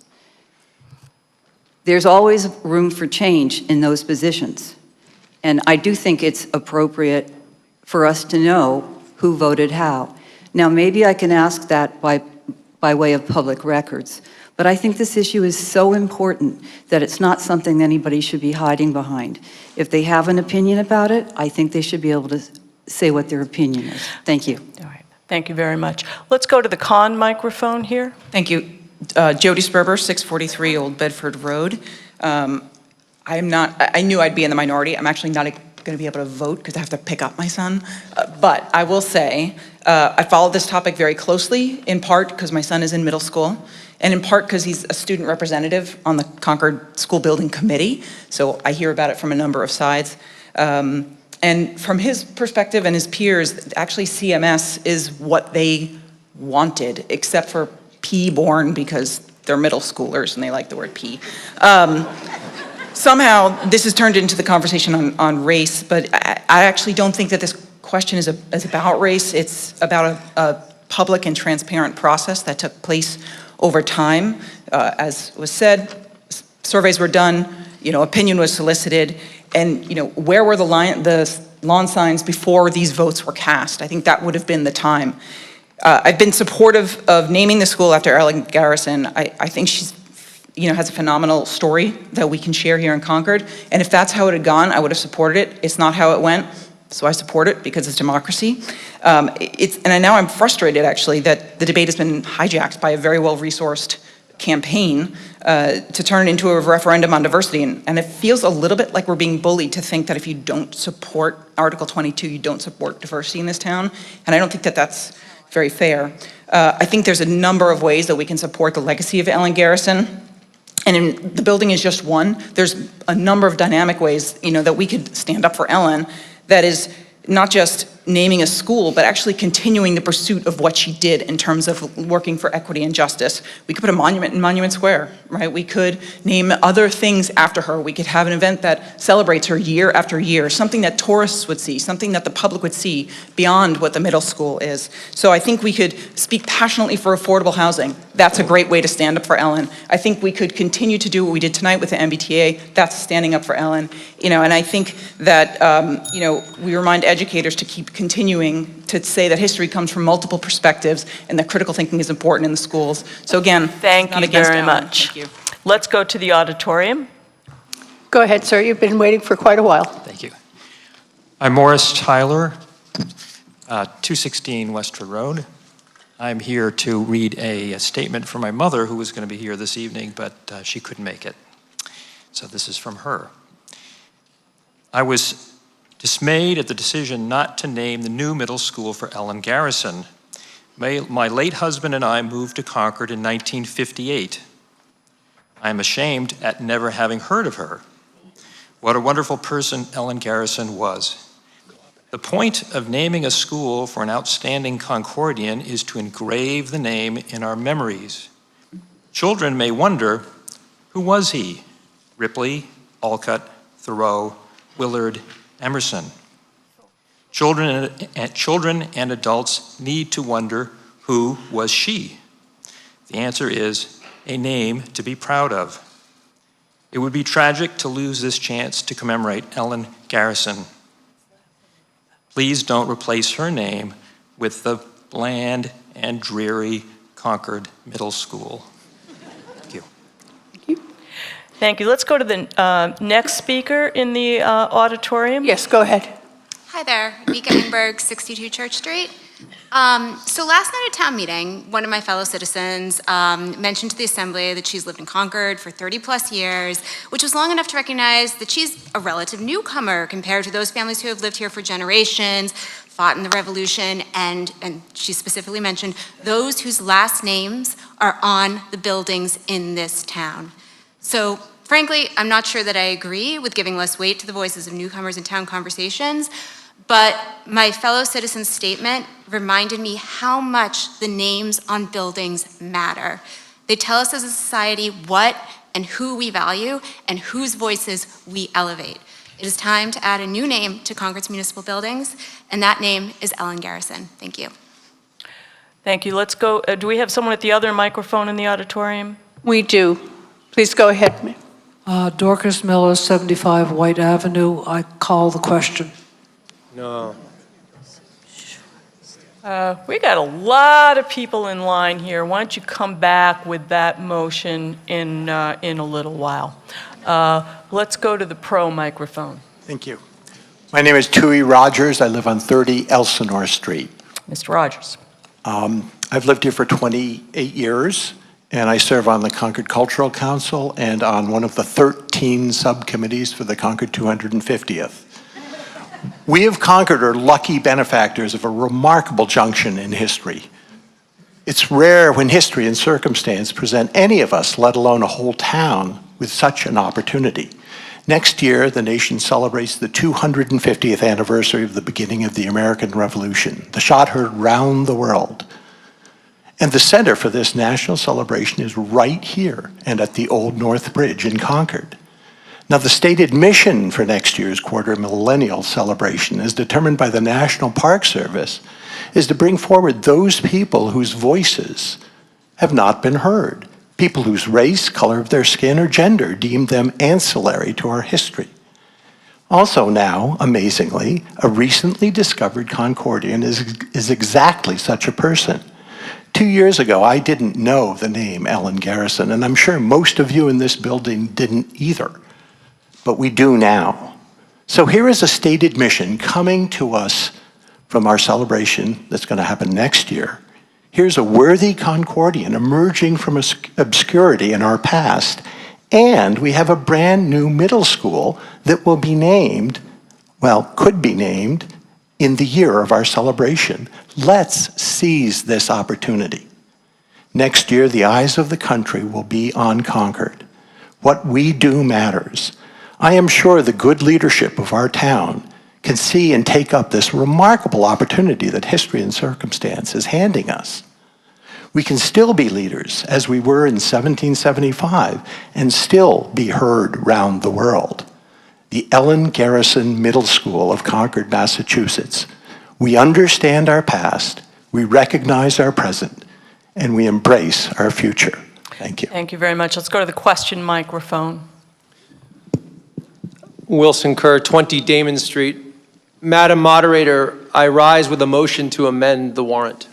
There's always room for change in those positions. And I do think it's appropriate for us to know who voted how. Now, maybe I can ask that by way of public records, but I think this issue is so important that it's not something anybody should be hiding behind. If they have an opinion about it, I think they should be able to say what their opinion is. Thank you. All right. Thank you very much. Let's go to the con microphone here. Thank you. Jody Sperber, 643 Old Bedford Road. I knew I'd be in the minority. I'm actually not going to be able to vote because I have to pick up my son. But I will say, I followed this topic very closely, in part because my son is in middle school, and in part because he's a student representative on the Concord School Building Committee. So I hear about it from a number of sides. And from his perspective and his peers, actually CMS is what they wanted, except for P-born, because they're middle schoolers and they like the word P. Somehow this has turned into the conversation on race, but I actually don't think that this question is about race. It's about a public and transparent process that took place over time. As was said, surveys were done, opinion was solicited, and where were the lawn signs before these votes were cast? I think that would have been the time. I've been supportive of naming the school after Ellen Garrison. I think she's, has a phenomenal story that we can share here in Concord. And if that's how it had gone, I would have supported it. It's not how it went, so I support it because it's democracy. And now I'm frustrated, actually, that the debate has been hijacked by a very well-resourced campaign to turn it into a referendum on diversity. And it feels a little bit like we're being bullied to think that if you don't support Article 22, you don't support diversity in this town. And I don't think that that's very fair. I think there's a number of ways that we can support the legacy of Ellen Garrison. And the building is just one. There's a number of dynamic ways, that we could stand up for Ellen. That is not just naming a school, but actually continuing the pursuit of what she did in terms of working for equity and justice. We could put a monument in Monument Square, right? We could name other things after her. We could have an event that celebrates her year after year, something that tourists would see, something that the public would see beyond what the middle school is. So I think we could speak passionately for affordable housing. That's a great way to stand up for Ellen. I think we could continue to do what we did tonight with the MBTA. That's standing up for Ellen. And I think that, we remind educators to keep continuing to say that history comes from multiple perspectives and that critical thinking is important in the schools. So again, thank you very much. Thank you. Let's go to the auditorium. Go ahead, sir. You've been waiting for quite a while. Thank you. I'm Morris Tyler, 216 Westford Road. I'm here to read a statement from my mother, who was going to be here this evening, but she couldn't make it. So this is from her. I was dismayed at the decision not to name the new middle school for Ellen Garrison. My late husband and I moved to Concord in 1958. I am ashamed at never having heard of her. What a wonderful person Ellen Garrison was. The point of naming a school for an outstanding Concordian is to engrave the name in our memories. Children may wonder, who was he? Ripley, Alcott, Thoreau, Willard, Emerson. Children and adults need to wonder, who was she? The answer is a name to be proud of. It would be tragic to lose this chance to commemorate Ellen Garrison. Please don't replace her name with the bland and dreary Concord Middle School. Thank you. Thank you. Let's go to the next speaker in the auditorium. Yes, go ahead. Hi there, Mika Engberg, 62 Church Street. So last night at town meeting, one of my fellow citizens mentioned to the assembly that she's lived in Concord for 30 plus years, which was long enough to recognize that she's a relative newcomer compared to those families who have lived here for generations, fought in the revolution, and she specifically mentioned those whose last names are on the buildings in this town. So frankly, I'm not sure that I agree with giving less weight to the voices of newcomers in town conversations, but my fellow citizen's statement reminded me how much the names on buildings matter. They tell us as a society what and who we value and whose voices we elevate. It is time to add a new name to Concord's municipal buildings, and that name is Ellen Garrison. Thank you. Thank you. Let's go. Do we have someone at the other microphone in the auditorium? We do. Please go ahead. Dorcas Miller, 75 White Avenue. I call the question. No. We got a lot of people in line here. Why don't you come back with that motion in a little while? Let's go to the pro microphone. Thank you. My name is Tui Rogers. I live on 30 Elsinore Street. Mr. Rogers. I've lived here for 28 years, and I serve on the Concord Cultural Council and on one of the 13 subcommittees for the Concord 250th. We of Concord are lucky benefactors of a remarkable junction in history. It's rare when history and circumstance present any of us, let alone a whole town, with such an opportunity. Next year, the nation celebrates the 250th anniversary of the beginning of the American Revolution, the shot heard round the world. And the center for this national celebration is right here and at the Old North Bridge in Concord. Now, the stated mission for next year's quarter millennial celebration, as determined by the National Park Service, is to bring forward those people whose voices have not been heard, people whose race, color of their skin, or gender deemed them ancillary to our history. Also now, amazingly, a recently discovered Concordian is exactly such a person. 2 years ago, I didn't know the name Ellen Garrison, and I'm sure most of you in this building didn't either. But we do now. So here is a stated mission coming to us from our celebration that's going to happen next year. Here's a worthy Concordian emerging from obscurity in our past, and we have a brand new middle school that will be named, well, could be named, in the year of our celebration. Let's seize this opportunity. Next year, the eyes of the country will be on Concord. What we do matters. I am sure the good leadership of our town can see and take up this remarkable opportunity that history and circumstance is handing us. We can still be leaders as we were in 1775 and still be heard round the world. The Ellen Garrison Middle School of Concord, Massachusetts. We understand our past, we recognize our present, and we embrace our future. Thank you. Thank you very much. Let's go to the question microphone. Wilson Kerr, 20 Damon Street. Madam Moderator, I rise with a motion to amend the warrant.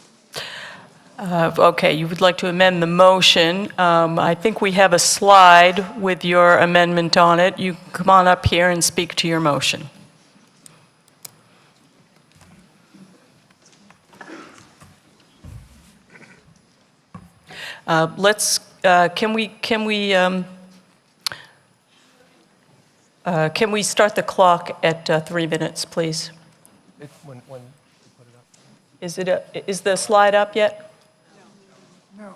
Okay, you would like to amend the motion. I think we have a slide with your amendment on it. You can come on up here and speak to your motion. Can we start the clock at 3 minutes, please? Is the slide up yet? No.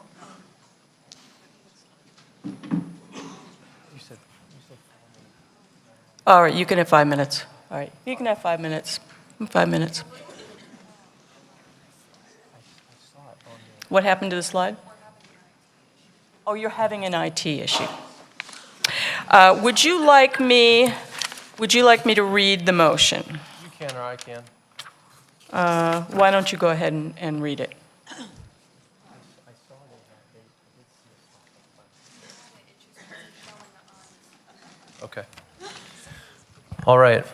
All right, you can have 5 minutes. All right, you can have 5 minutes. 5 minutes. What happened to the slide? Oh, you're having an IT issue. Would you like me to read the motion? You can or I can. Why don't you go ahead and read it? Okay. All right.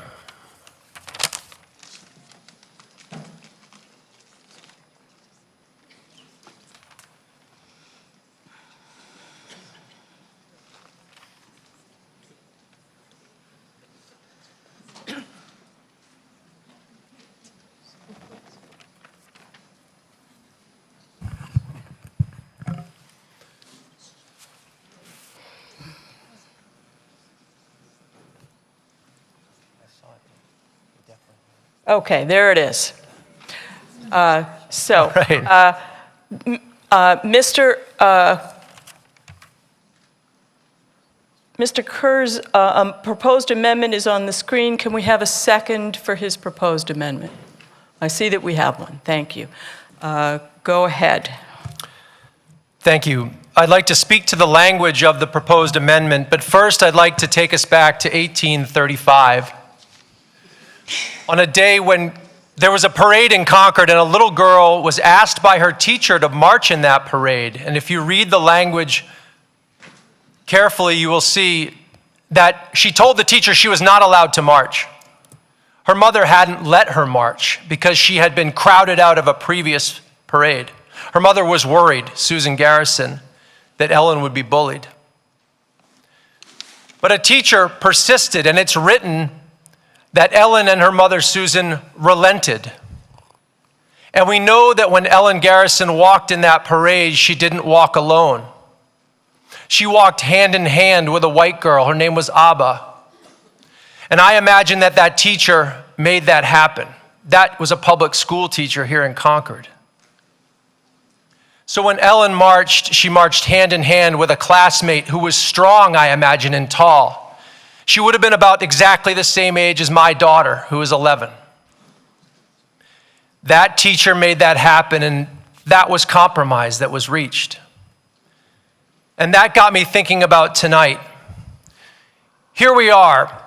Okay, there it is. Mr. Kerr's proposed amendment is on the screen. Can we have a second for his proposed amendment? I see that we have one. Thank you. Go ahead. Thank you. I'd like to speak to the language of the proposed amendment, but first I'd like to take us back to 1835. On a day when there was a parade in Concord and a little girl was asked by her teacher to march in that parade. And if you read the language carefully, you will see that she told the teacher she was not allowed to march. Her mother hadn't let her march because she had been crowded out of a previous parade. Her mother was worried, Susan Garrison, that Ellen would be bullied. But a teacher persisted, and it's written that Ellen and her mother, Susan, relented. And we know that when Ellen Garrison walked in that parade, she didn't walk alone. She walked hand in hand with a white girl. Her name was Abba. And I imagine that that teacher made that happen. That was a public school teacher here in Concord. So when Ellen marched, she marched hand in hand with a classmate who was strong, I imagine, and tall. She would have been about exactly the same age as my daughter, who is 11. That teacher made that happen, and that was compromise that was reached. And that got me thinking about tonight. Here we are.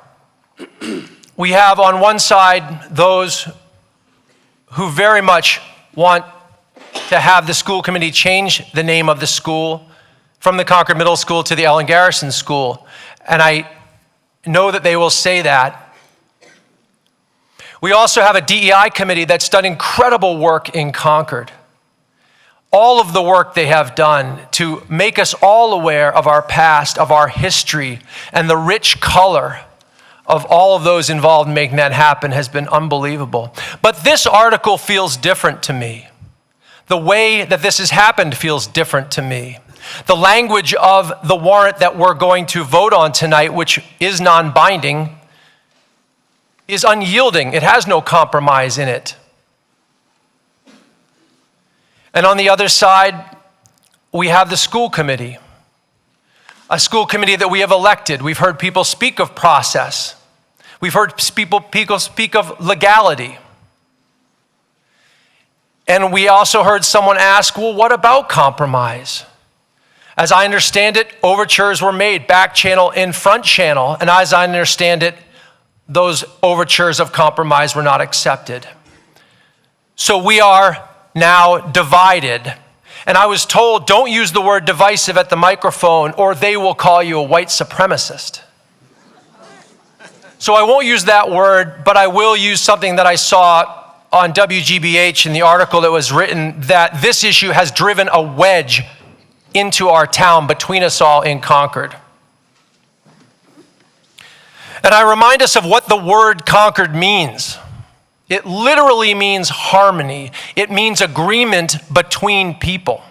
We have on one side those who very much want to have the school committee change the name of the school from the Concord Middle School to the Ellen Garrison School. And I know that they will say that. We also have a DEI committee that's done incredible work in Concord. All of the work they have done to make us all aware of our past, of our history, and the rich color of all of those involved in making that happen has been unbelievable. But this article feels different to me. The way that this has happened feels different to me. The language of the warrant that we're going to vote on tonight, which is non-binding, is unyielding. It has no compromise in it. And on the other side, we have the school committee, a school committee that we have elected. We've heard people speak of process. We've heard people speak of legality. And we also heard someone ask, well, what about compromise? As I understand it, overtures were made, back channel and front channel. And as I understand it, those overtures of compromise were not accepted. So we are now divided. And I was told, don't use the word divisive at the microphone or they will call you a white supremacist. So I won't use that word, but I will use something that I saw on WGBH in the article that was written that this issue has driven a wedge into our town between us all in Concord. And I remind us of what the word Concord means. It literally means harmony. It means agreement between people.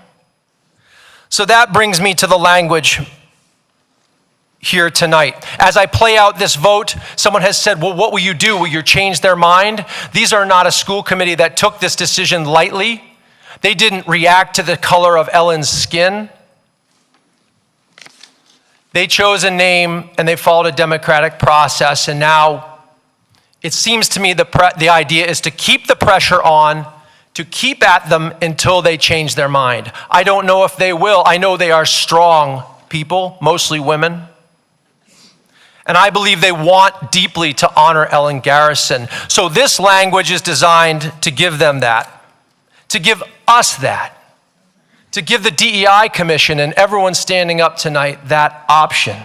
So that brings me to the language here tonight. As I play out this vote, someone has said, well, what will you do? Will you change their mind? These are not a school committee that took this decision lightly. They didn't react to the color of Ellen's skin. They chose a name and they followed a democratic process, and now it seems to me the idea is to keep the pressure on, to keep at them until they change their mind. I don't know if they will. I know they are strong people, mostly women. And I believe they want deeply to honor Ellen Garrison. So this language is designed to give them that, to give us that, to give the DEI Commission and everyone standing up tonight that option.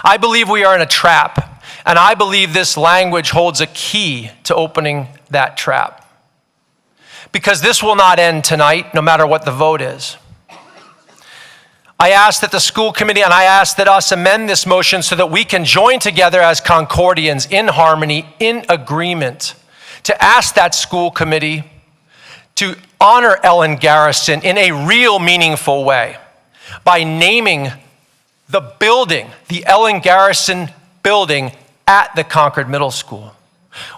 I believe we are in a trap, and I believe this language holds a key to opening that trap. Because this will not end tonight, no matter what the vote is. I ask that the school committee and I ask that us amend this motion so that we can join together as Concordians in harmony, in agreement, to ask that school committee to honor Ellen Garrison in a real meaningful way by naming the building, the Ellen Garrison building at the Concord Middle School.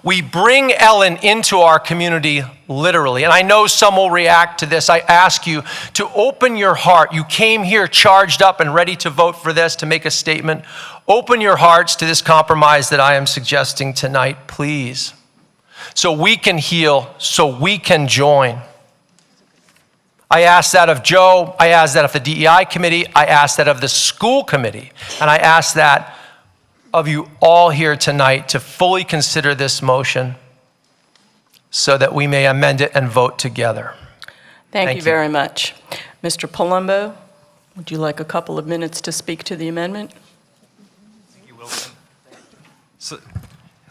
We bring Ellen into our community literally, and I know some will react to this. I ask you to open your heart. You came here charged up and ready to vote for this, to make a statement. Open your hearts to this compromise that I am suggesting tonight, please, so we can heal, so we can join. I ask that of Joe, I ask that of the DEI committee, I ask that of the school committee, and I ask that of you all here tonight to fully consider this motion so that we may amend it and vote together. Thank you very much. Mr. Palumbo, would you like a couple of minutes to speak to the amendment?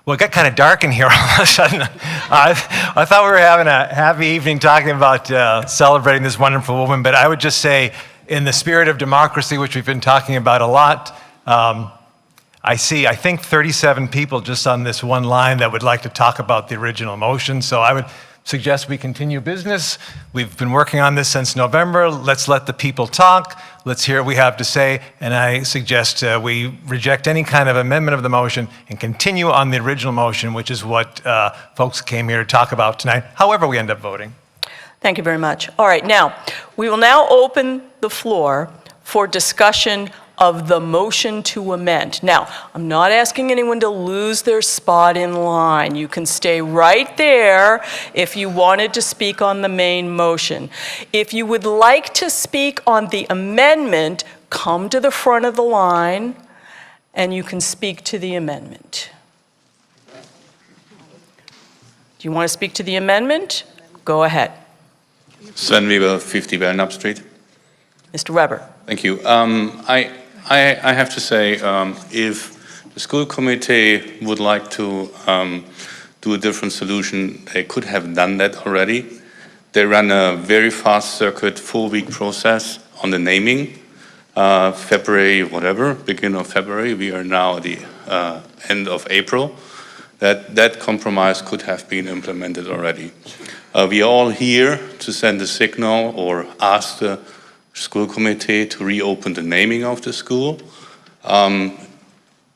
Well, it got kind of dark in here all of a sudden. I thought we were having a happy evening talking about celebrating this wonderful woman, but I would just say, in the spirit of democracy, which we've been talking about a lot, I think 37 people just on this one line that would like to talk about the original motion. So I would suggest we continue business. We've been working on this since November. Let's let the people talk. Let's hear what we have to say. And I suggest we reject any kind of amendment of the motion and continue on the original motion, which is what folks came here to talk about tonight, however we end up voting. Thank you very much. All right, now, we will now open the floor for discussion of the motion to amend. Now, I'm not asking anyone to lose their spot in line. You can stay right there if you wanted to speak on the main motion. If you would like to speak on the amendment, come to the front of the line and you can speak to the amendment. Do you want to speak to the amendment? Go ahead. Sven Weber, 50 Belknap Street. Mr. Weber. Thank you. I have to say, if the school committee would like to do a different solution, they could have done that already. They ran a very fast circuit, 4-week process on the naming. February, whatever, beginning of February. We are now at the end of April. That compromise could have been implemented already. We are all here to send a signal or ask the school committee to reopen the naming of the school.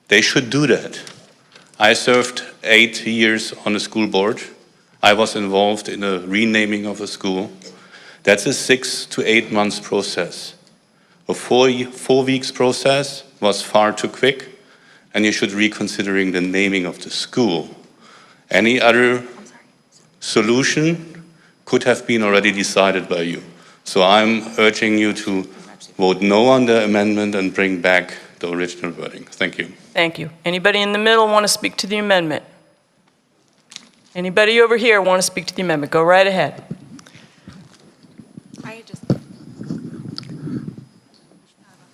They should do that. I served 8 years on the school board. I was involved in the renaming of a school. That's a 6 to 8 months process. A 4 weeks process was far too quick, and you should reconsidering the naming of the school. Any other solution could have been already decided by you. So I'm urging you to vote no on the amendment and bring back the original wording. Thank you. Thank you. Anybody in the middle want to speak to the amendment? Anybody over here want to speak to the amendment? Go right ahead.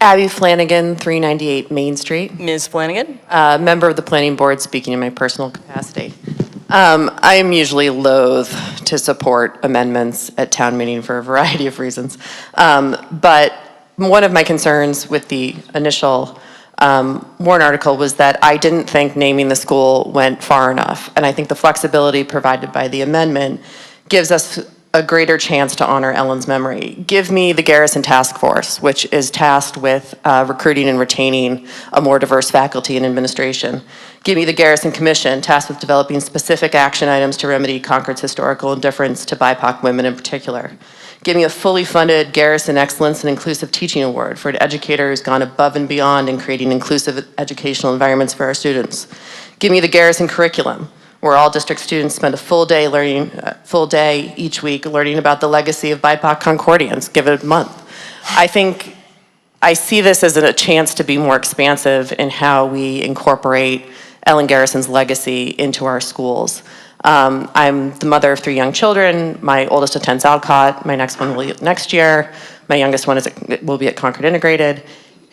Abby Flanagan, 398 Main Street. Ms. Flanagan. Member of the Planning Board, speaking in my personal capacity. I am usually loath to support amendments at town meeting for a variety of reasons. But one of my concerns with the initial warrant article was that I didn't think naming the school went far enough. And I think the flexibility provided by the amendment gives us a greater chance to honor Ellen's memory. Give me the Garrison Task Force, which is tasked with recruiting and retaining a more diverse faculty and administration. Give me the Garrison Commission, tasked with developing specific action items to remedy Concord's historical indifference to BIPOC women in particular. Give me a fully funded Garrison Excellence and Inclusive Teaching Award for an educator who's gone above and beyond in creating inclusive educational environments for our students. Give me the Garrison Curriculum, where all district students spend a full day each week learning about the legacy of BIPOC Concordians. Give it a month. I see this as a chance to be more expansive in how we incorporate Ellen Garrison's legacy into our schools. I'm the mother of 3 young children. My oldest attends Alcott. My next one will be next year. My youngest one will be at Concord Integrated.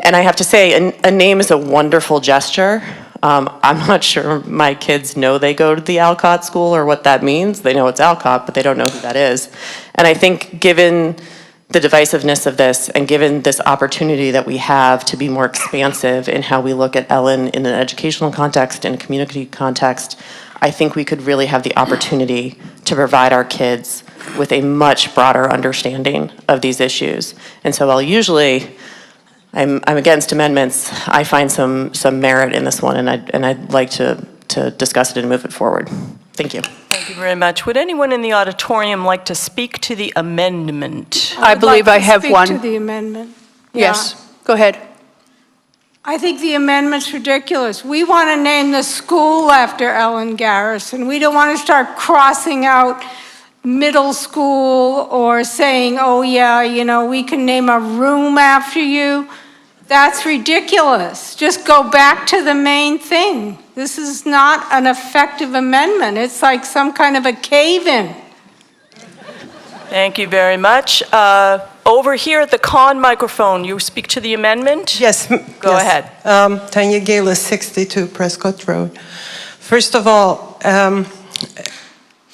And I have to say, a name is a wonderful gesture. I'm not sure my kids know they go to the Alcott school or what that means. They know it's Alcott, but they don't know who that is. And I think given the divisiveness of this and given this opportunity that we have to be more expansive in how we look at Ellen in an educational context, in a community context, I think we could really have the opportunity to provide our kids with a much broader understanding of these issues. And so while usually I'm against amendments, I find some merit in this one, and I'd like to discuss it and move it forward. Thank you. Thank you very much. Would anyone in the auditorium like to speak to the amendment? I believe I have one. Speak to the amendment. Yes, go ahead. I think the amendment's ridiculous. We want to name the school after Ellen Garrison. We don't want to start crossing out middle school or saying, oh yeah, you know, we can name a room after you. That's ridiculous. Just go back to the main thing. This is not an effective amendment. It's like some kind of a cave-in. Thank you very much. Over here at the con microphone, you speak to the amendment? Yes. Go ahead. Tanya Gala, 62 Prescott Road. First of all,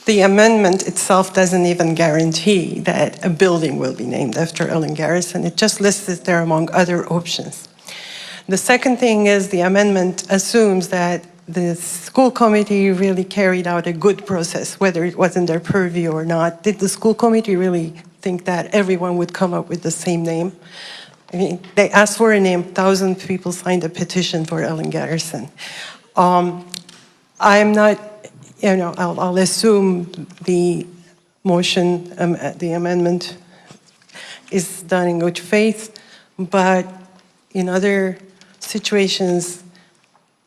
the amendment itself doesn't even guarantee that a building will be named after Ellen Garrison. It just lists it there among other options. The second thing is the amendment assumes that the school committee really carried out a good process, whether it was in their purview or not. Did the school committee really think that everyone would come up with the same name? I mean, they asked for a name, 1,000 people signed a petition for Ellen Garrison. I'm not, you know, I'll assume the motion, the amendment is done in good faith, but in other situations,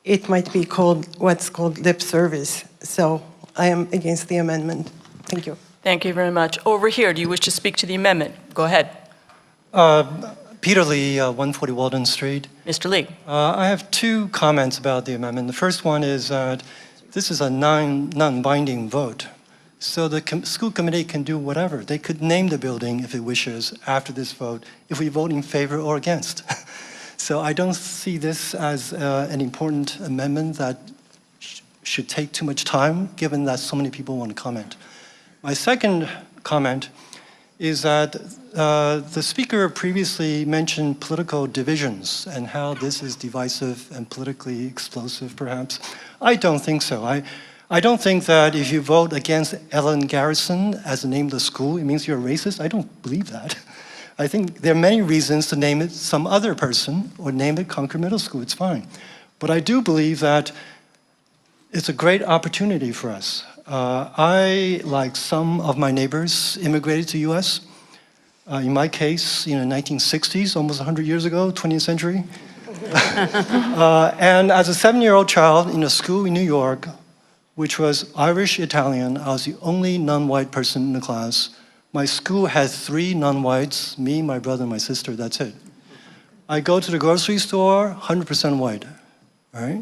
it might be called what's called lip service. So I am against the amendment. Thank you. Thank you very much. Over here, do you wish to speak to the amendment? Go ahead. Peter Lee, 140 Walden Street. Mr. Lee. I have 2 comments about the amendment. The first one is that this is a non-binding vote. So the school committee can do whatever. They could name the building if it wishes after this vote, if we vote in favor or against. So I don't see this as an important amendment that should take too much time, given that so many people want to comment. My second comment is that the speaker previously mentioned political divisions and how this is divisive and politically explosive, perhaps. I don't think so. I don't think that if you vote against Ellen Garrison as the name of the school, it means you're a racist. I don't believe that. I think there are many reasons to name it some other person or name it Concord Middle School. It's fine. But I do believe that it's a great opportunity for us. I, like some of my neighbors, immigrated to the U.S. In my case, in the 1960s, almost 100 years ago, 20th century. And as a 7-year-old child in a school in New York, which was Irish-Italian, I was the only non-white person in the class. My school had 3 non-whites, me, my brother, and my sister, that's it. I go to the grocery store, 100% white, right?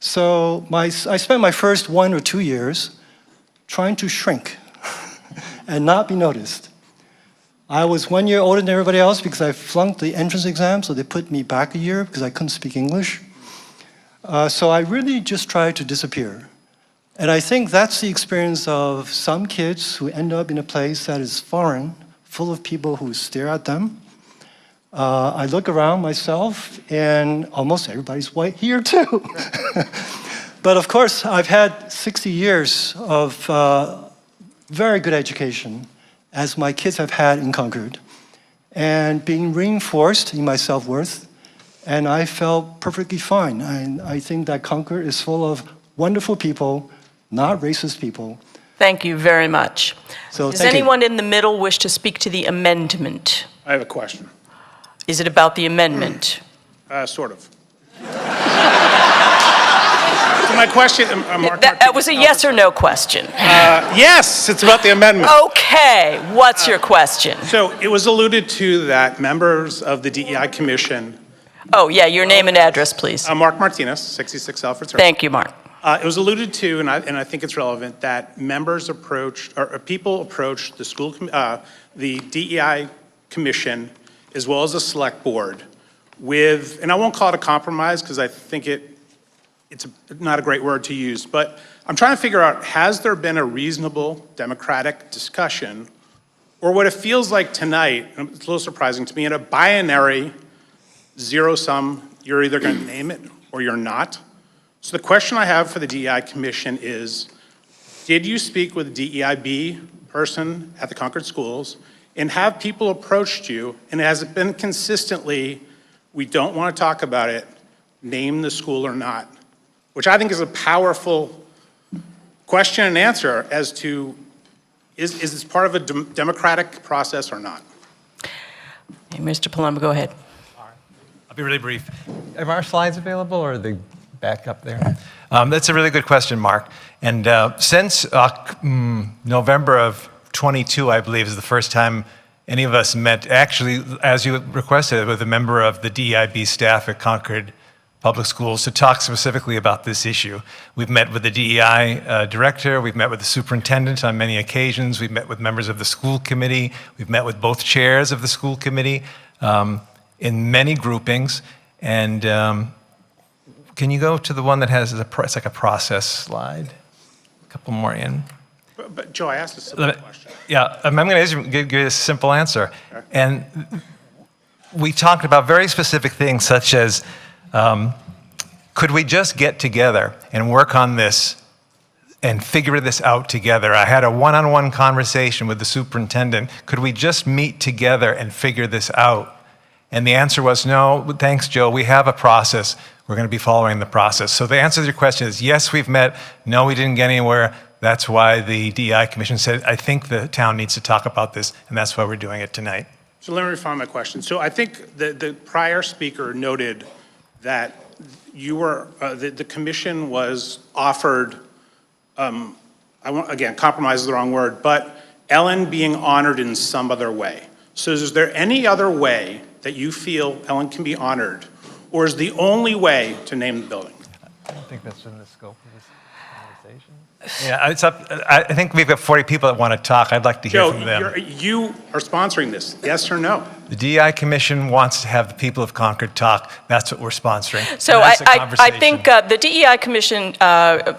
So I spent my first 1 or 2 years trying to shrink and not be noticed. I was 1 year older than everybody else because I flunked the entrance exam, so they put me back a year because I couldn't speak English. So I really just tried to disappear. And I think that's the experience of some kids who end up in a place that is foreign, full of people who stare at them. I look around myself, and almost everybody's white here too. But of course, I've had 60 years of very good education, as my kids have had in Concord, and being reinforced in my self-worth, and I felt perfectly fine. And I think that Concord is full of wonderful people, not racist people. Thank you very much. So Does thank you. anyone in the middle wish to speak to the amendment? I have a question. Is it about the amendment? Sort of. So my question, Mark That was a yes or no question. yes, it's about the amendment. Okay, what's your question? So it was alluded to that members of the DEI Commission. Oh, yeah, your name and address, please. Mark Martinez, 66 Alfred Circle. Thank you, Mark. It was alluded to, and I think it's relevant, that members approached, or people approached the the DEI Commission, as well as the Select Board, with, and I won't call it a compromise because I think it's not a great word to use, but I'm trying to figure out, has there been a reasonable democratic discussion, or what it feels like tonight, and it's a little surprising to me, in a binary zero-sum, you're either going to name it or you're not. So the question I have for the DEI Commission is, did you speak with the DEIB person at the Concord schools, and have people approached you, and has it been consistently, we don't want to talk about it, name the school or not? Which I think is a powerful question and answer as to, is this part of a democratic process or not? Hey, Mr. Palumbo, go ahead. I'll be really brief. Are our slides available, or are they back up there? That's a really good question, Mark. And since November of 22, I believe, is the first time any of us met, actually, as you requested, with a member of the DEIB staff at Concord Public Schools to talk specifically about this issue. We've met with the DEI director, we've met with the superintendent on many occasions, we've met with members of the school committee, we've met with both chairs of the school committee in many groupings. And can you go to the one that has, it's like a process slide? A couple more in. But Joe, I asked a simple question. Yeah, I'm going to give you a simple answer. Okay. And we talked about very specific things such as, could we just get together and work on this and figure this out together? I had a one-on-one conversation with the superintendent. Could we just meet together and figure this out? And the answer was, no, thanks, Joe, we have a process. We're going to be following the process. So the answer to your question is, yes, we've met. No, we didn't get anywhere. That's why the DEI Commission said, I think the town needs to talk about this, and that's why we're doing it tonight. So let me refine my question. So I think the prior speaker noted that you were, the commission was offered, again, compromise is the wrong word, but Ellen being honored in some other way. So is there any other way that you feel Ellen can be honored, or is the only way to name the building? I don't think that's in the scope of this conversation. Yeah, it's up. I think we've got 40 people that want to talk. I'd like to hear from them. Joe, you are sponsoring this, yes or no? The DEI Commission wants to have the people of Concord talk. That's what we're sponsoring. So I think the DEI Commission,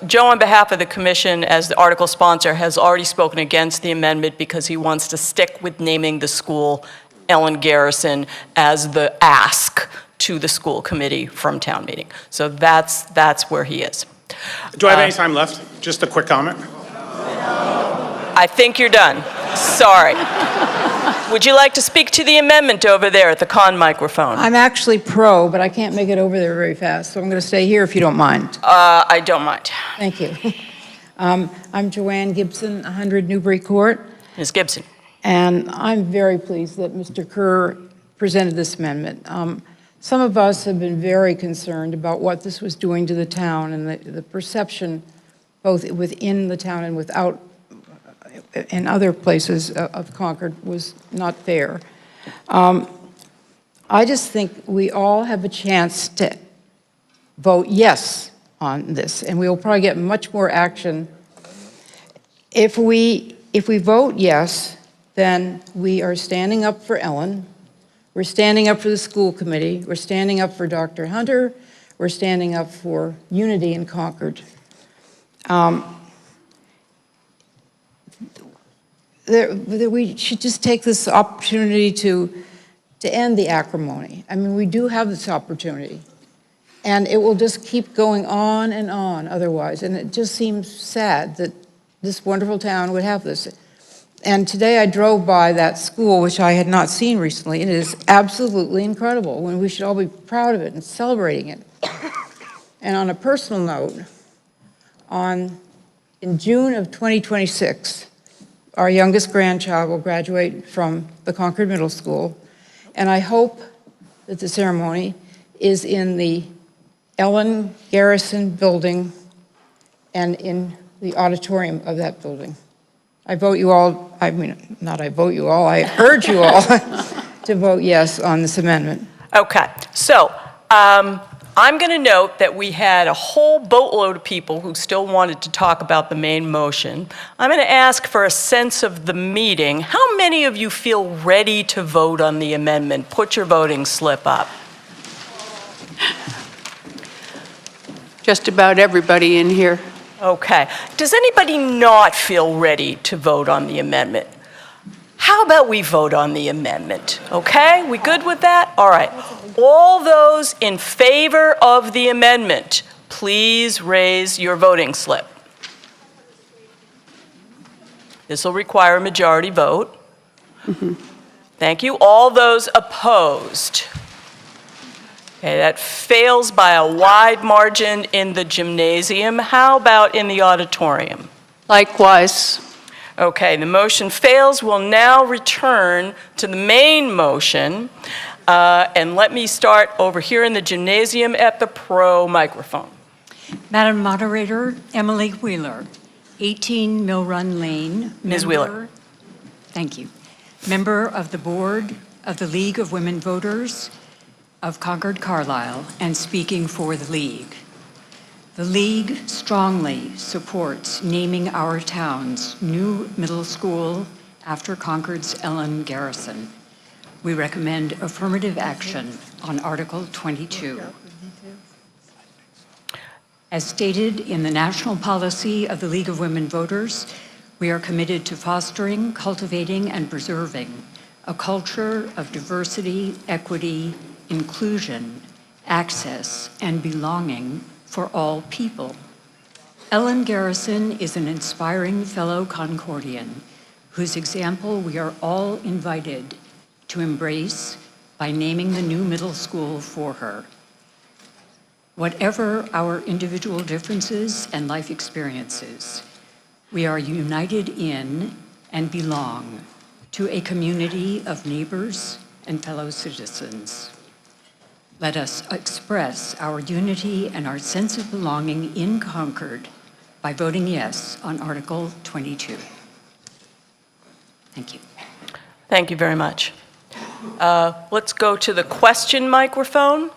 Joe, on behalf of the commission, as the article sponsor, has already spoken against the amendment because he wants to stick with naming the school Ellen Garrison as the ask to the school committee from town meeting. So that's where he is. Do I have any time left? Just a quick comment. I think you're done. Sorry. Would you like to speak to the amendment over there at the con microphone? I'm actually pro, but I can't make it over there very fast, so I'm going to stay here if you don't mind. I don't mind. Thank you. I'm Joanne Gibson, 100 Newbury Court. Ms. Gibson. And I'm very pleased that Mr. Kerr presented this amendment. Some of us have been very concerned about what this was doing to the town, and the perception, both within the town and without, in other places of Concord, was not fair. I just think we all have a chance to vote yes on this, and we will probably get much more action. If we vote yes, then we are standing up for Ellen. We're standing up for the school committee. We're standing up for Dr. Hunter. We're standing up for unity in Concord. that we should just take this opportunity to end the acrimony. I mean, we do have this opportunity, and it will just keep going on and on otherwise. And it just seems sad that this wonderful town would have this. And today I drove by that school, which I had not seen recently, and it is absolutely incredible, when we should all be proud of it and celebrating it. And on a personal note, in June of 2026, our youngest grandchild will graduate from the Concord Middle School, and I hope that the ceremony is in the Ellen Garrison building and in the auditorium of that building. I vote you all, I mean, not I vote you all, I urge you all to vote yes on this amendment. Okay, so I'm going to note that we had a whole boatload of people who still wanted to talk about the main motion. I'm going to ask for a sense of the meeting. How many of you feel ready to vote on the amendment? Put your voting slip up. Just about everybody in here. Okay. Does anybody not feel ready to vote on the amendment? How about we vote on the amendment? Okay, we good with that? All right. All those in favor of the amendment, please raise your voting slip. This will require a majority vote. Thank you. All those opposed? Okay, that fails by a wide margin in the gymnasium. How about in the auditorium? Likewise. Okay, the motion fails. We'll now return to the main motion. And let me start over here in the gymnasium at the pro microphone. Madam Moderator, Emily Wheeler, 18 Mill Run Lane. Ms. Wheeler. Thank you. Member of the Board of the League of Women Voters of Concord Carlisle, and speaking for the League. The League strongly supports naming our town's new middle school after Concord's Ellen Garrison. We recommend affirmative action on Article 22. As stated in the national policy of the League of Women Voters, we are committed to fostering, cultivating, and preserving a culture of diversity, equity, inclusion, access, and belonging for all people. Ellen Garrison is an inspiring fellow Concordian whose example we are all invited to embrace by naming the new middle school for her. Whatever our individual differences and life experiences, we are united in and belong to a community of neighbors and fellow citizens. Let us express our unity and our sense of belonging in Concord by voting yes on Article 22. Thank you. Thank you very much. Let's go to the question microphone.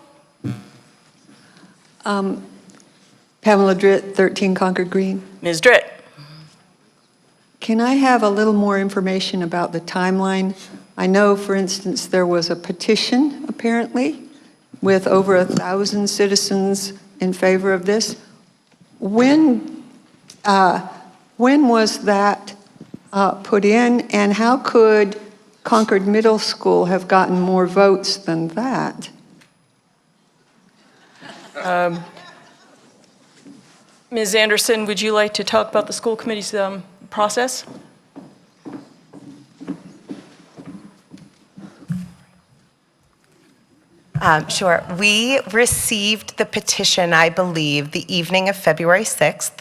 Pamela Dritt, 13 Concord Green. Ms. Dritt. Can I have a little more information about the timeline? I know, for instance, there was a petition, apparently, with over 1,000 citizens in favor of this. When was that put in, and how could Concord Middle School have gotten more votes than that? Ms. Anderson, would you like to talk about the school committee's process? Sure. We received the petition, I believe, the evening of February 6th.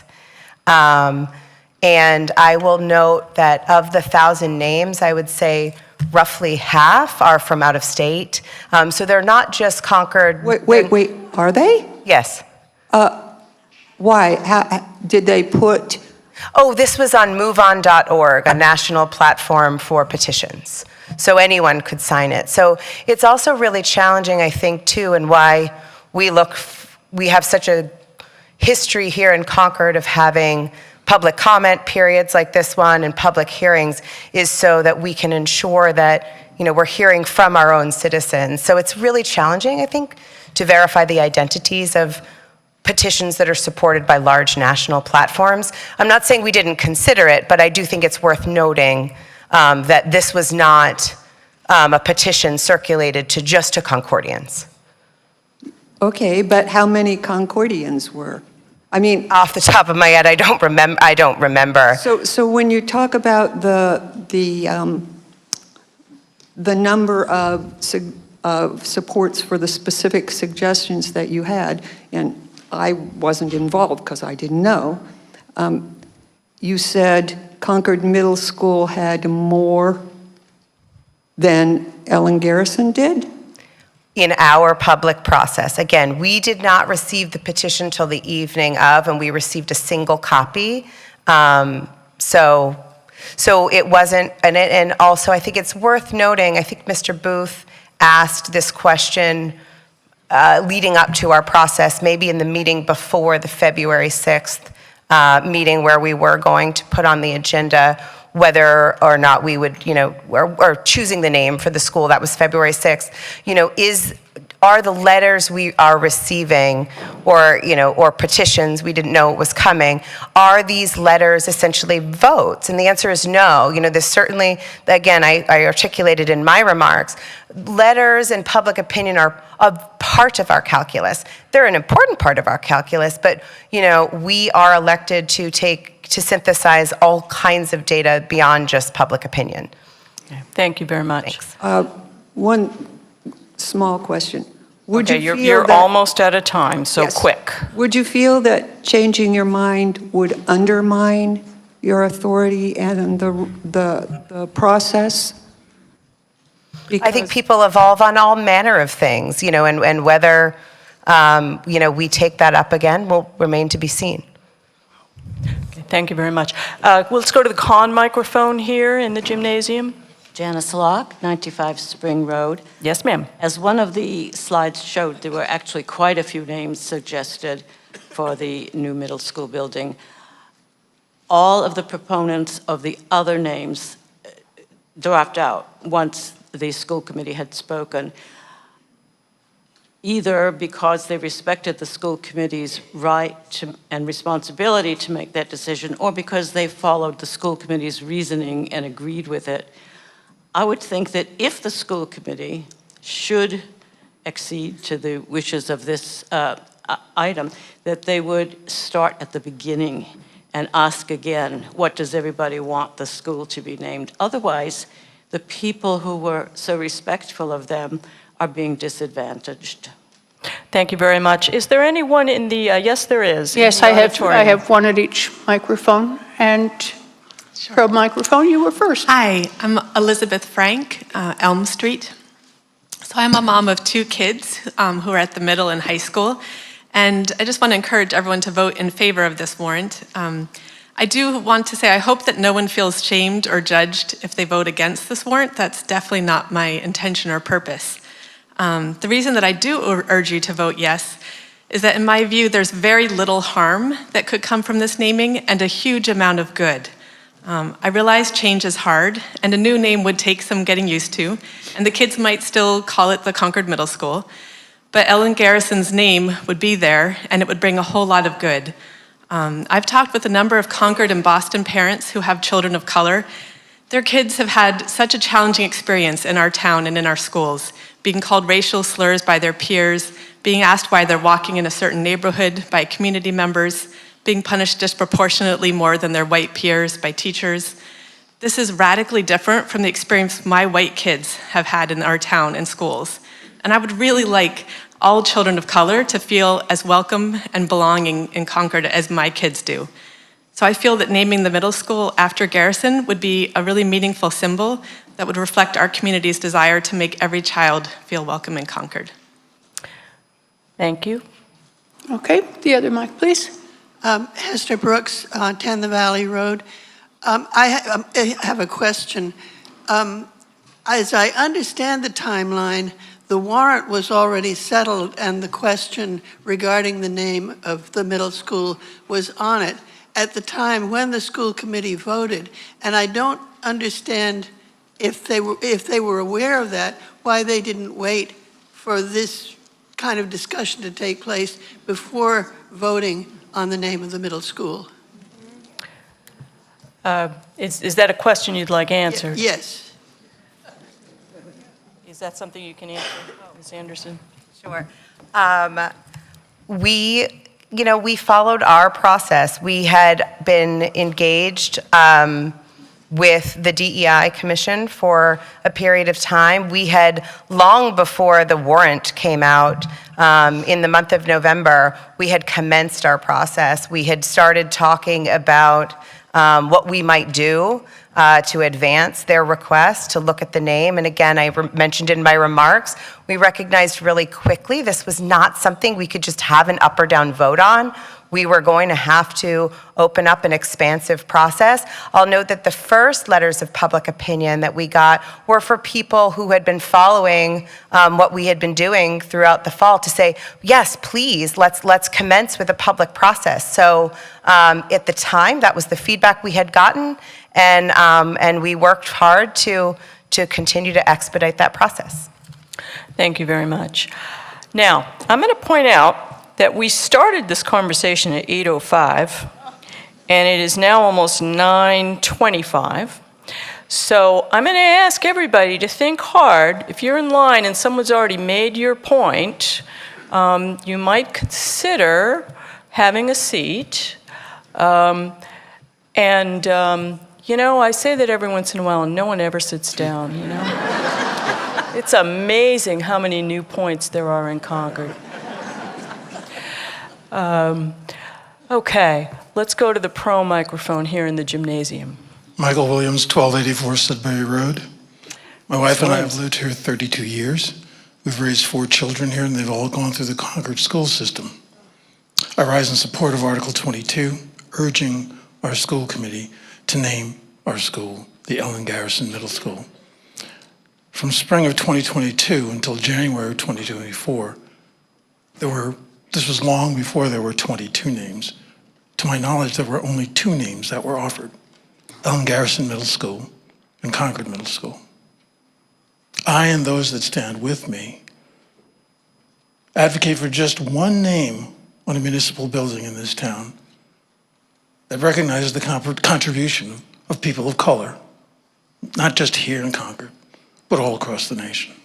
And I will note that of the 1,000 names, I would say roughly half are from out of state. So they're not just Concord. Wait, are they? Yes. Why? How, did they put? Oh, this was on moveon.org, a national platform for petitions. So anyone could sign it. So it's also really challenging, I think, too, and why we have such a history here in Concord of having public comment periods like this one and public hearings, is so that we can ensure that, you know, we're hearing from our own citizens. So it's really challenging, I think, to verify the identities of petitions that are supported by large national platforms. I'm not saying we didn't consider it, but I do think it's worth noting that this was not a petition circulated to just to Concordians. Okay, but how many Concordians were? I mean, off the top of my head, I don't remember. So when you talk about the number of supports for the specific suggestions that you had, and I wasn't involved because I didn't know, you said Concord Middle School had more than Ellen Garrison did? In our public process. Again, we did not receive the petition till the evening of, and we received a single copy. So it wasn't, and also I think it's worth noting, I think Mr. Booth asked this question leading up to our process, maybe in the meeting before the February 6th meeting where we were going to put on the agenda whether or not we would, or choosing the name for the school, that was February 6th, are the letters we are receiving or petitions, we didn't know it was coming, are these letters essentially votes? And the answer is no. There's certainly, again, I articulated in my remarks, letters and public opinion are a part of our calculus. They're an important part of our calculus, but, we are elected to synthesize all kinds of data beyond just public opinion. Thank you very much. One small question. Would Okay, you feel you're that, almost out of time, so Yes. quick. Would you feel that changing your mind would undermine your authority and the process? I think people evolve on all manner of things, and whether, we take that up again will remain to be seen. Okay, thank you very much. Let's go to the con microphone here in the gymnasium. Janice Locke, 95 Spring Road. Yes, ma'am. As one of the slides showed, there were actually quite a few names suggested for the new middle school building. All of the proponents of the other names dropped out once the school committee had spoken, either because they respected the school committee's right and responsibility to make that decision, or because they followed the school committee's reasoning and agreed with it. I would think that if the school committee should accede to the wishes of this item, that they would start at the beginning and ask again, what does everybody want the school to be named? Otherwise, the people who were so respectful of them are being disadvantaged. Thank you very much. Is there anyone in the, yes, there is. Yes, I have one at each microphone. And pro microphone, you were first. Hi, I'm Elizabeth Frank, Elm Street. So I'm a mom of 2 kids who are at the middle and high school. And I just want to encourage everyone to vote in favor of this warrant. I do want to say I hope that no one feels shamed or judged if they vote against this warrant. That's definitely not my intention or purpose. The reason that I do urge you to vote yes is that in my view, there's very little harm that could come from this naming and a huge amount of good. I realize change is hard and a new name would take some getting used to, and the kids might still call it the Concord Middle School, but Ellen Garrison's name would be there and it would bring a whole lot of good. I've talked with a number of Concord and Boston parents who have children of color. Their kids have had such a challenging experience in our town and in our schools, being called racial slurs by their peers, being asked why they're walking in a certain neighborhood by community members, being punished disproportionately more than their white peers by teachers. This is radically different from the experience my white kids have had in our town and schools. And I would really like all children of color to feel as welcome and belonging in Concord as my kids do. So I feel that naming the middle school after Garrison would be a really meaningful symbol that would reflect our community's desire to make every child feel welcome in Concord. Thank you. Okay, the other mic, please. Hester Brooks, 10 the Valley Road. I have a question. As I understand the timeline, the warrant was already settled and the question regarding the name of the middle school was on it at the time when the school committee voted. And I don't understand if they were aware of that, why they didn't wait for this kind of discussion to take place before voting on the name of the middle school. Is that a question you'd like answered? Yes. Is that something you can answer, Ms. Anderson? Sure. We followed our process. We had been engaged with the DEI Commission for a period of time. We had, long before the warrant came out in the month of November, we had commenced our process. We had started talking about what we might do to advance their request to look at the name. And again, I mentioned in my remarks, we recognized really quickly this was not something we could just have an up or down vote on. We were going to have to open up an expansive process. I'll note that the first letters of public opinion that we got were for people who had been following what we had been doing throughout the fall to say, yes, please, let's commence with a public process. So at the time, that was the feedback we had gotten, and we worked hard to continue to expedite that process. Thank you very much. Now, I'm going to point out that we started this conversation at 8:05, and it is now almost 9:25. So I'm going to ask everybody to think hard. If you're in line and someone's already made your point, you might consider having a seat. I say that every once in a while, and no one ever sits down, It's amazing how many new points there are in Concord. Okay, let's go to the pro microphone here in the gymnasium. Michael Williams, 1284 Sudbury Road. My wife and I have lived here 32 years. We've raised 4 children here, and they've all gone through the Concord school system. I rise in support of Article 22, urging our school committee to name our school the Ellen Garrison Middle School. From spring of 2022 until January of 2024, this was long before there were 22 names. To my knowledge, there were only 2 names that were offered: Ellen Garrison Middle School and Concord Middle School. I and those that stand with me advocate for just one name on a municipal building in this town that recognizes the contribution of people of color, not just here in Concord, but all across the nation.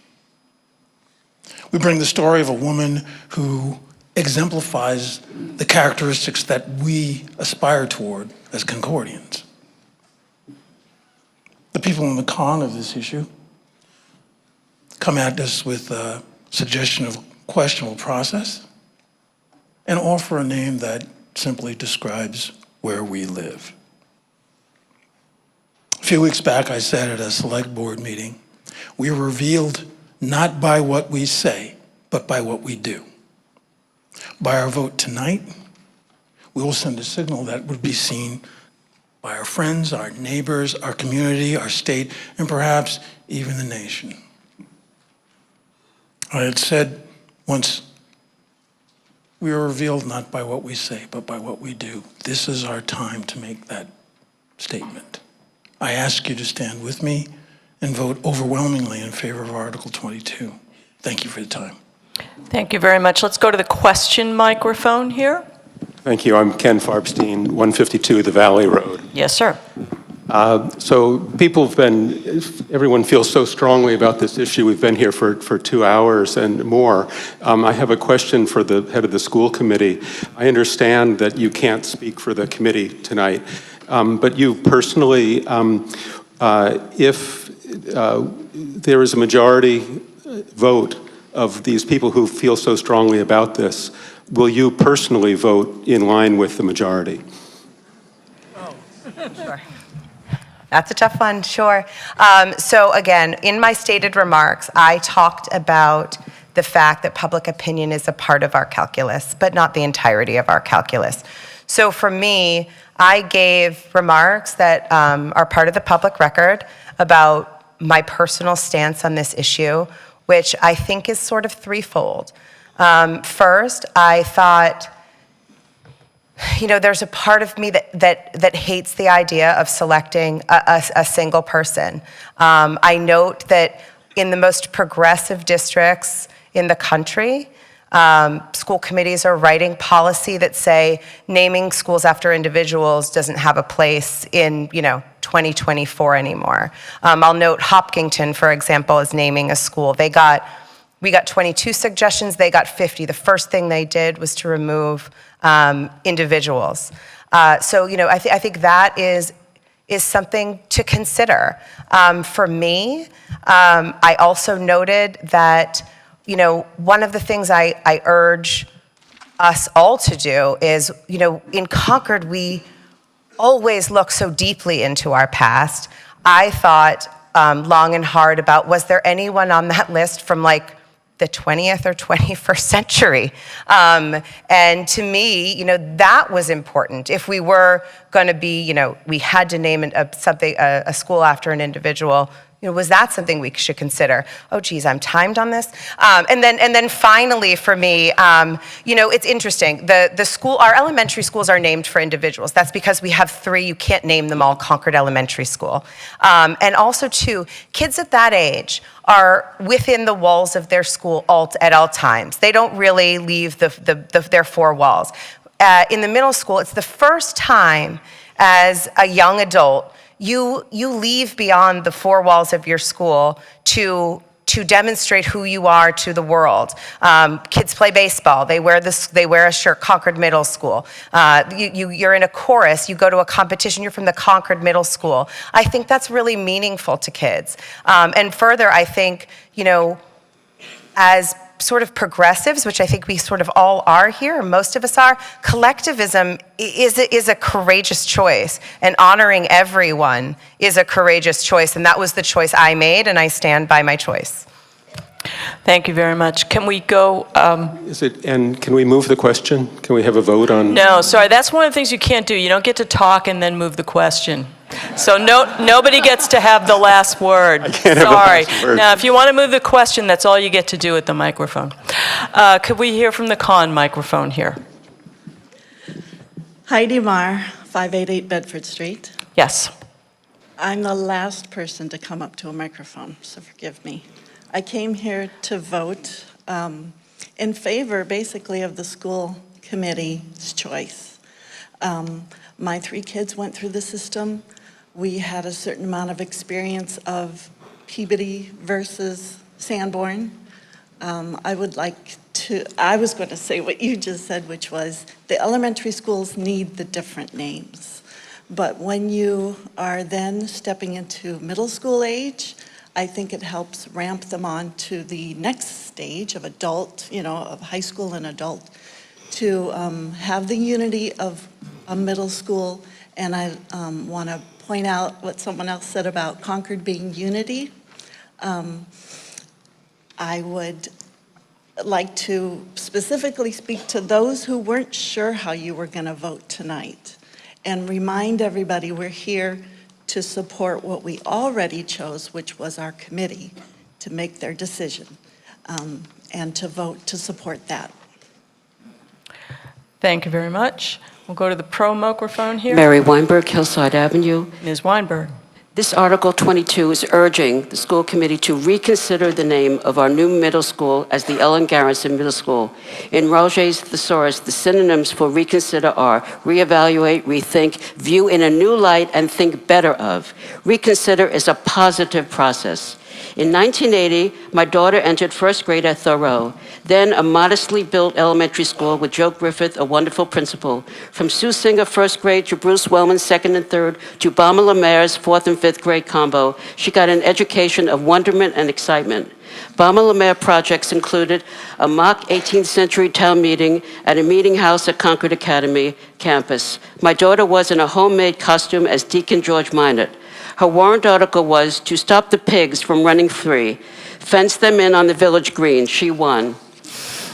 We bring the story of a woman who exemplifies the characteristics that we aspire toward as Concordians. The people in the con of this issue come at us with a suggestion of questionable process and offer a name that simply describes where we live. A few weeks back, I said at a select board meeting, we are revealed not by what we say, but by what we do. By our vote tonight, we will send a signal that would be seen by our friends, our neighbors, our community, our state, and perhaps even the nation. I had said once, we are revealed not by what we say, but by what we do. This is our time to make that statement. I ask you to stand with me and vote overwhelmingly in favor of Article 22. Thank you for the time. Thank you very much. Let's go to the question microphone here. Thank you. I'm Ken Farbstein, 152 The Valley Road. Yes, sir. So everyone feels so strongly about this issue. We've been here for 2 hours and more. I have a question for the head of the school committee. I understand that you can't speak for the committee tonight, but you personally, if there is a majority vote of these people who feel so strongly about this, will you personally vote in line with the majority? Sure. That's a tough one, sure. So again, in my stated remarks, I talked about the fact that public opinion is a part of our calculus, but not the entirety of our calculus. So for me, I gave remarks that are part of the public record about my personal stance on this issue, which I think is sort of threefold. First, I thought, there's a part of me that hates the idea of selecting a single person. I note that in the most progressive districts in the country, School committees are writing policy that say naming schools after individuals doesn't have a place in, 2024 anymore. I'll note Hopkinton, for example, is naming a school. We got 22 suggestions, they got 50. The first thing they did was to remove individuals. So, I think that is something to consider. For me, I also noted that, one of the things I urge us all to do is, in Concord, we always look so deeply into our past. I thought long and hard about, was there anyone on that list from like the 20th or 21st century? And to me, that was important. If we were going to be, we had to name a school after an individual, was that something we should consider? Oh, geez, I'm timed on this. And then finally, for me, it's interesting. Our elementary schools are named for individuals. That's because we have 3. You can't name them all Concord Elementary School. And also, too, kids at that age are within the walls of their school at all times. They don't really leave their 4 walls. In the middle school, it's the first time as a young adult you leave beyond the 4 walls of your school to demonstrate who you are to the world. Kids play baseball. They wear a shirt, Concord Middle School. You're in a chorus. You go to a competition. You're from the Concord Middle School. I think that's really meaningful to kids. And further, I think, as sort of progressives, which I think we sort of all are here, or most of us are, collectivism is a courageous choice, and honoring everyone is a courageous choice, and that was the choice I made, and I stand by my choice. Thank you very much. Can we go? And can we move the question? Can we have a vote on? No, sorry, that's one of the things you can't do. You don't get to talk and then move the question. So nobody gets to have the last word. I can't have the last word. Now, if you want to move the question, that's all you get to do at the microphone. Could we hear from the con microphone here? Heidi Marr, 588 Bedford Street. Yes. I'm the last person to come up to a microphone, so forgive me. I came here to vote in favor, basically, of the school committee's choice. My 3 kids went through the system. We had a certain amount of experience of Peabody versus Sanborn. I was going to say what you just said, which was the elementary schools need the different names. But when you are then stepping into middle school age, I think it helps ramp them on to the next stage of adult, of high school and adult, to have the unity of a middle school. And I want to point out what someone else said about Concord being unity. I would like to specifically speak to those who weren't sure how you were going to vote tonight, and remind everybody we're here to support what we already chose, which was our committee, to make their decision, and to vote to support that. Thank you very much. We'll go to the pro microphone here. Mary Weinberg, Hillside Avenue. Ms. Weinberg. This Article 22 is urging the school committee to reconsider the name of our new middle school as the Ellen Garrison Middle School. In Roget's thesaurus, the synonyms for reconsider are reevaluate, rethink, view in a new light, and think better of. Reconsider is a positive process. In 1980, my daughter entered first grade at Thoreau, then a modestly built elementary school with Joe Griffith, a wonderful principal. From Sue Singer first grade to Bruce Wellman second and third to Bama Lemaire's fourth and fifth grade combo, she got an education of wonderment and excitement. Bama Lemaire projects included a mock 18th century town meeting at a meeting house at Concord Academy campus. My daughter was in a homemade costume as Deacon George Minot. Her warrant article was to stop the pigs from running free, fence them in on the village green. She won.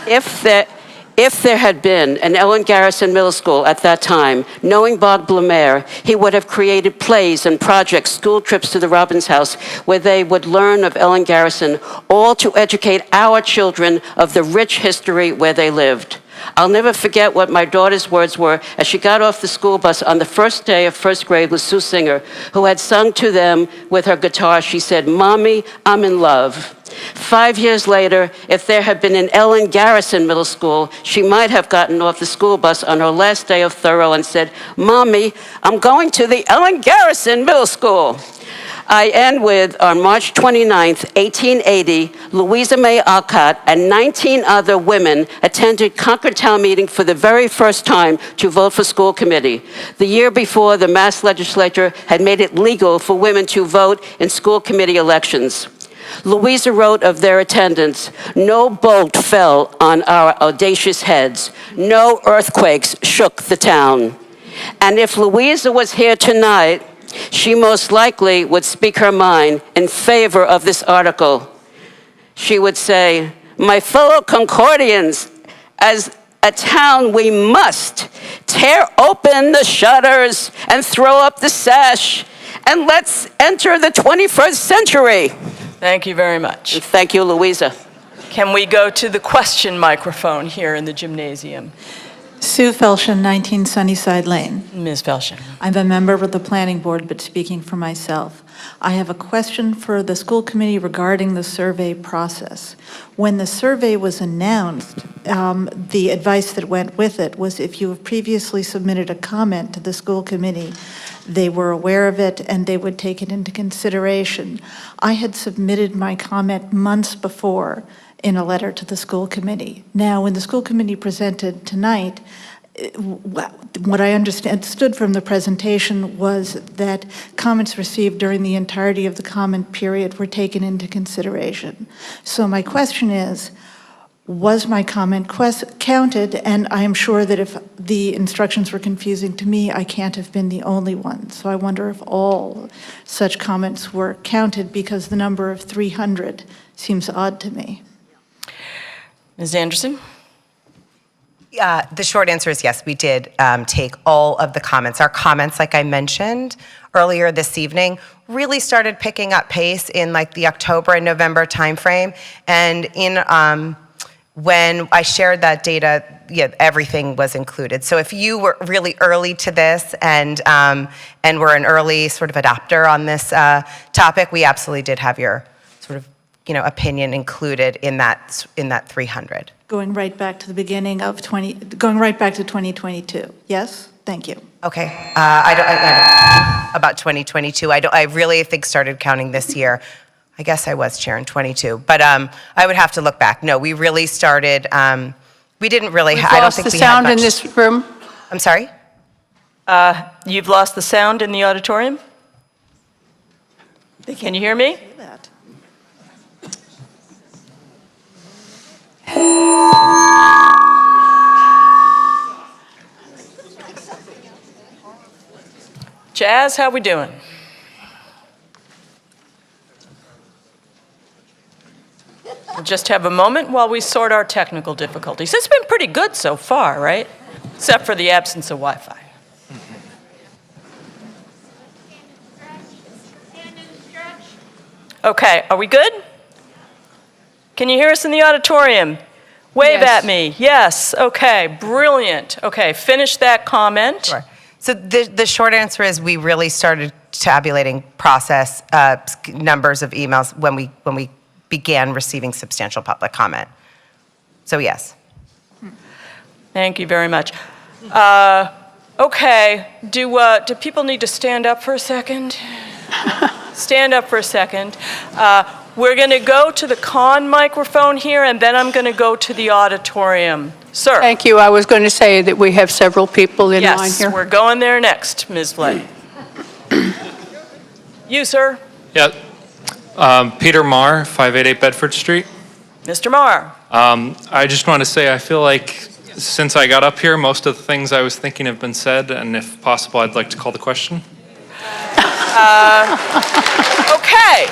If there had been an Ellen Garrison Middle School at that time, knowing Bob Lemaire, he would have created plays and projects, school trips to the Robbins House, where they would learn of Ellen Garrison, all to educate our children of the rich history where they lived. I'll never forget what my daughter's words were as she got off the school bus on the first day of first grade with Sue Singer, who had sung to them with her guitar. She said, "Mommy, I'm in love." 5 years later, if there had been an Ellen Garrison Middle School, she might have gotten off the school bus on her last day of thorough and said, "Mommy, I'm going to the Ellen Garrison Middle School." I end with, on March 29th, 1880, Louisa May Alcott and 19 other women attended Concord Town Meeting for the very first time to vote for school committee. The year before, the Mass Legislature had made it legal for women to vote in school committee elections. Louisa wrote of their attendance, "No bolt fell on our audacious heads. No earthquakes shook the town." And if Louisa was here tonight, she most likely would speak her mind in favor of this article. She would say, "My fellow Concordians, as a town we must tear open the shutters and throw up the sash, and let's enter the 21st century." Thank you very much. Thank you, Louisa. Can we go to the question microphone here in the gymnasium? Sue Felshen, 19 Sunnyside Lane. Ms. Felshen. I'm a member of the planning board, but speaking for myself. I have a question for the school committee regarding the survey process. When the survey was announced, the advice that went with it was if you have previously submitted a comment to the school committee, they were aware of it and they would take it into consideration. I had submitted my comment months before in a letter to the school committee. Now, when the school committee presented tonight, what I understood from the presentation was that comments received during the entirety of the comment period were taken into consideration. So my question is, was my comment counted? And I am sure that if the instructions were confusing to me, I can't have been the only one. So I wonder if all such comments were counted, because the number of 300 seems odd to me. Ms. Anderson? The short answer is yes, we did take all of the comments. Our comments, like I mentioned earlier this evening, really started picking up pace in like the October and November timeframe. And when I shared that data, yeah, everything was included. So if you were really early to this and were an early sort of adopter on this topic, we absolutely did have your sort of opinion included in that 300. Going right back to the beginning of going right back to 2022. Yes, thank you. Okay, I don't about 2022. I really think started counting this year. I guess I was chair in 22, but I would have to look back. No, we really started. We didn't really. I don't think we had much. We've lost the sound in this room. I'm sorry. You've lost the sound in the auditorium? Can you hear me? Jazz, how we doing? We'll just have a moment while we sort our technical difficulties. It's been pretty good so far, right? Except for the absence of Wi-Fi. Okay, are we good? Can you hear us in the auditorium? Wave Yes. at me. Yes, okay, brilliant. Okay, finish that comment. Sure. So the short answer is we really started tabulating process numbers of emails when we began receiving substantial public comment. So yes. Thank you very much. Okay, do people need to stand up for a second? Stand up for a second. We're going to go to the con microphone here, and then I'm going to go to the auditorium. Sir. Thank you. I was going to say that we have several people in line Yes, here. we're going there next, Ms. Flay. You, sir. Yeah. Peter Marr, 588 Bedford Street. Mr. Marr. I just want to say I feel like since I got up here, most of the things I was thinking have been said, and if possible, I'd like to call the question. Okay.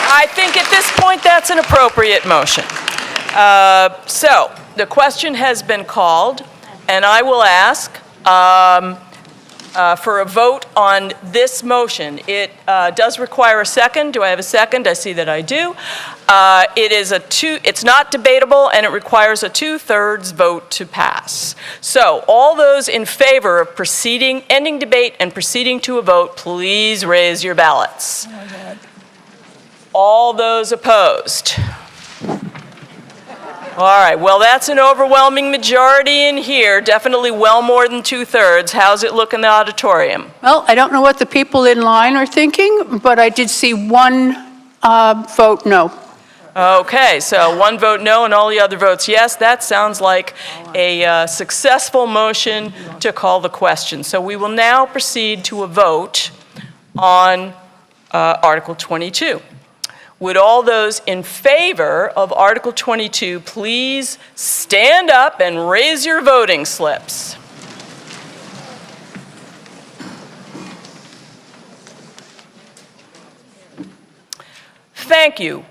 I think at this point that's an appropriate motion. So the question has been called, and I will ask for a vote on this motion. It does require a second. Do I have a second? I see that I do. It's not debatable, and it requires a 2/3 vote to pass. So all those in favor of ending debate and proceeding to a vote, please raise your ballots. All those opposed? All right, well, that's an overwhelming majority in here, definitely well more than 2/3. How's it look in the auditorium? Well, I don't know what the people in line are thinking, but I did see one vote no. Okay, so one vote no and all the other votes yes. That sounds like a successful motion to call the question. So we will now proceed to a vote on Article 22. Would all those in favor of Article 22 please stand up and raise your voting slips? Thank you.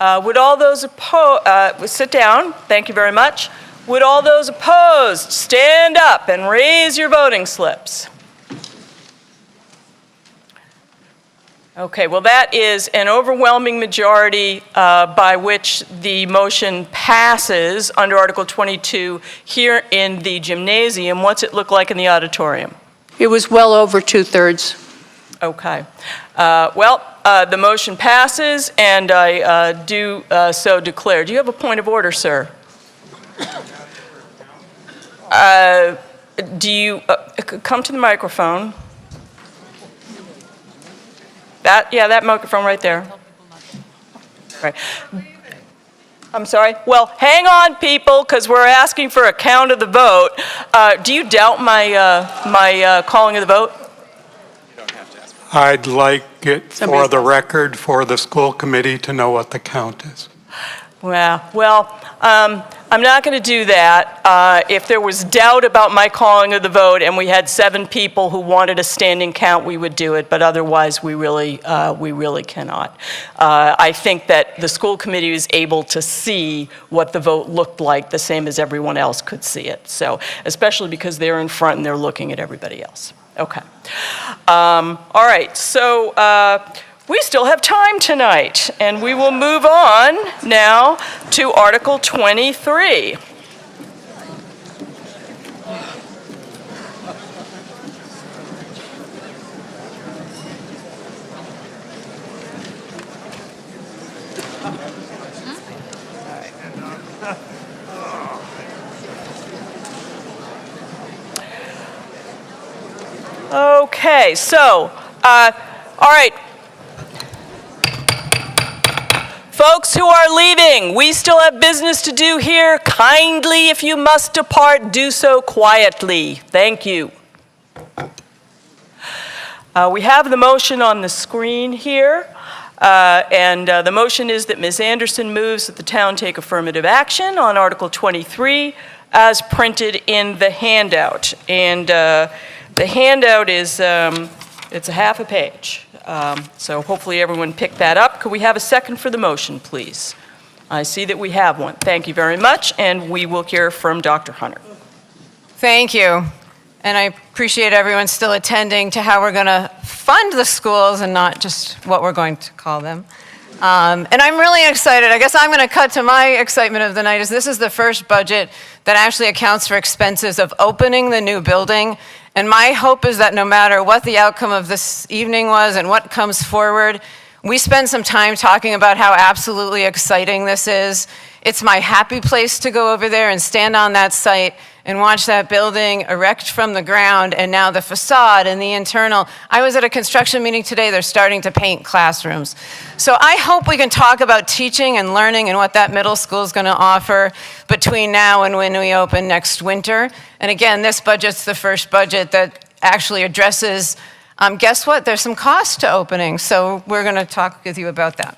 Would all those opposed, sit down, thank you very much. Would all those opposed stand up and raise your voting slips? Okay, well, that is an overwhelming majority by which the motion passes under Article 22 here in the gymnasium. What's it look like in the auditorium? It was well over 2/3. Okay. The motion passes, and I do so declare. Do you have a point of order, sir? Do you come to the microphone? That microphone right there. Right. I'm sorry? Well, hang on, people, because we're asking for a count of the vote. Do you doubt my calling of the vote? I'd like it for the record for the school committee to know what the count is. Well, I'm not going to do that. If there was doubt about my calling of the vote and we had 7 people who wanted a standing count, we would do it, but otherwise we really cannot. I think that the school committee was able to see what the vote looked like the same as everyone else could see it. So, especially because they're in front and they're looking at everybody else. Okay. All right, so we still have time tonight, and we will move on now to Article 23. Okay, so, all right. Folks who are leaving, we still have business to do here. Kindly, if you must depart, do so quietly. Thank you. We have the motion on the screen here. And the motion is that Ms. Anderson moves that the town take affirmative action on Article 23 as printed in the handout. And the handout is, it's a half a page. So hopefully everyone picked that up. Could we have a second for the motion, please? I see that we have one. Thank you very much, and we will hear from Dr. Hunter. Thank you. And I appreciate everyone still attending to how we're going to fund the schools and not just what we're going to call them. And I'm really excited. I guess I'm going to cut to my excitement of the night. Is this is the first budget that actually accounts for expenses of opening the new building. And my hope is that no matter what the outcome of this evening was and what comes forward, we spend some time talking about how absolutely exciting this is. It's my happy place to go over there and stand on that site and watch that building erect from the ground, and now the facade and the internal. I was at a construction meeting today, they're starting to paint classrooms. So I hope we can talk about teaching and learning and what that middle school is going to offer between now and when we open next winter. And again, this budget's the first budget that actually addresses, guess what, there's some cost to opening, so we're going to talk with you about that.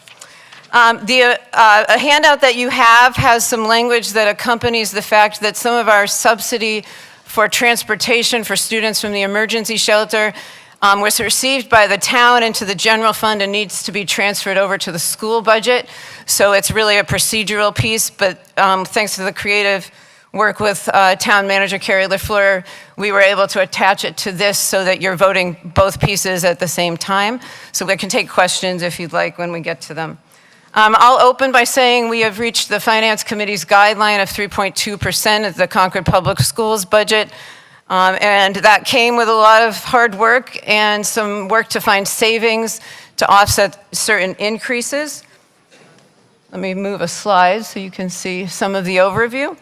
A handout that you have has some language that accompanies the fact that some of our subsidy for transportation for students from the emergency shelter was received by the town into the general fund and needs to be transferred over to the school budget. So it's really a procedural piece, but thanks to the creative work with town manager Carrie LaFleur, we were able to attach it to this so that you're voting both pieces at the same time. So we can take questions if you'd like when we get to them. I'll open by saying we have reached the Finance Committee's guideline of 3.2% of the Concord Public Schools budget. And that came with a lot of hard work and some work to find savings to offset certain increases. Let me move a slide so you can see some of the overview.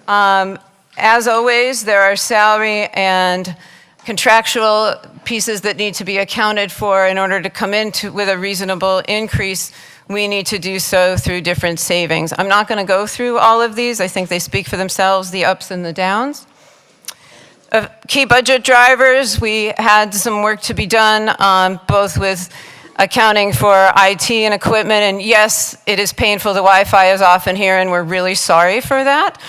As always, there are salary and contractual pieces that need to be accounted for in order to come with a reasonable increase. We need to do so through different savings. I'm not going to go through all of these. I think they speak for themselves, the ups and the downs. Key budget drivers, we had some work to be done, both with accounting for IT and equipment, and yes, it is painful. The Wi-Fi is often here, and we're really sorry for that.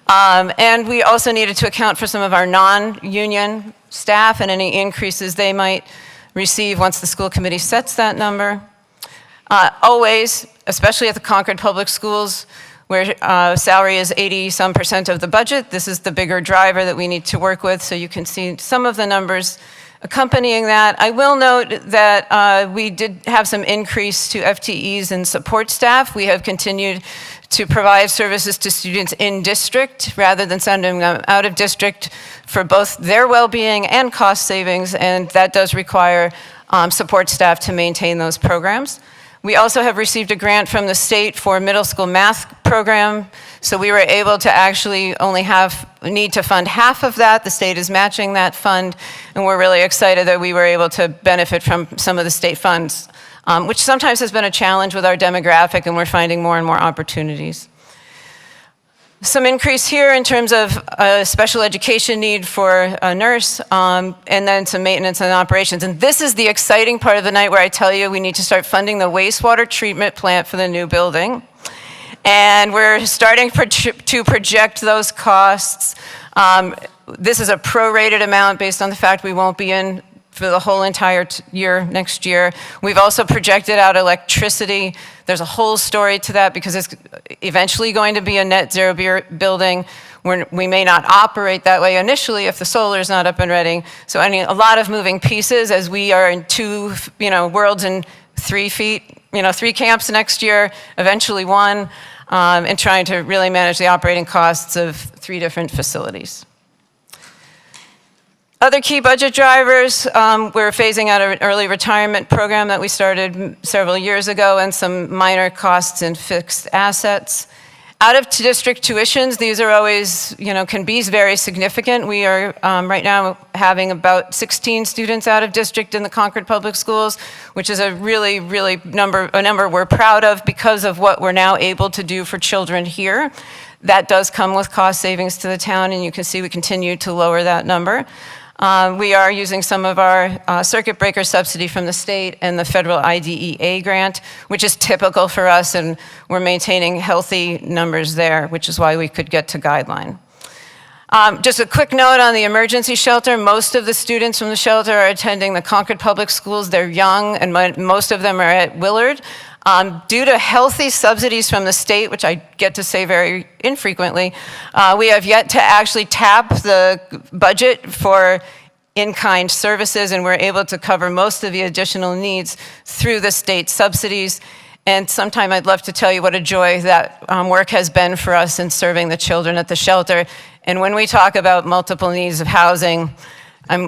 And we also needed to account for some of our non-union staff and any increases they might receive once the school committee sets that number. Always, especially at the Concord Public Schools, where salary is 80-some% of the budget, this is the bigger driver that we need to work with, so you can see some of the numbers accompanying that. I will note that we did have some increase to FTEs and support staff. We have continued to provide services to students in district rather than sending them out of district for both their well-being and cost savings, and that does require support staff to maintain those programs. We also have received a grant from the state for a middle school math program, so we were able to actually only need to fund half of that. The state is matching that fund, and we're really excited that we were able to benefit from some of the state funds, which sometimes has been a challenge with our demographic, and we're finding more and more opportunities. Some increase here in terms of a special education need for a nurse, and then some maintenance and operations. And this is the exciting part of the night where I tell you we need to start funding the wastewater treatment plant for the new building. And we're starting to project those costs. This is a prorated amount based on the fact we won't be in for the whole entire year next year. We've also projected out electricity. There's a whole story to that because it's eventually going to be a net zero building. We may not operate that way initially if the solar is not up and ready. So a lot of moving pieces as we are in two worlds in 3 feet, 3 camps next year, eventually 1, and trying to really manage the operating costs of 3 different facilities. Other key budget drivers, we're phasing out an early retirement program that we started several years ago and some minor costs in fixed assets. Out of district tuitions, these are always, can be very significant. We are right now having about 16 students out of district in the Concord Public Schools, which is a really, really number we're proud of because of what we're now able to do for children here. That does come with cost savings to the town, and you can see we continue to lower that number. We are using some of our circuit breaker subsidy from the state and the federal IDEA grant, which is typical for us, and we're maintaining healthy numbers there, which is why we could get to guideline. Just a quick note on the emergency shelter. Most of the students from the shelter are attending the Concord Public Schools. They're young, and most of them are at Willard. Due to healthy subsidies from the state, which I get to say very infrequently, we have yet to actually tap the budget for in-kind services, and we're able to cover most of the additional needs through the state subsidies. And sometime I'd love to tell you what a joy that work has been for us in serving the children at the shelter. And when we talk about multiple needs of housing,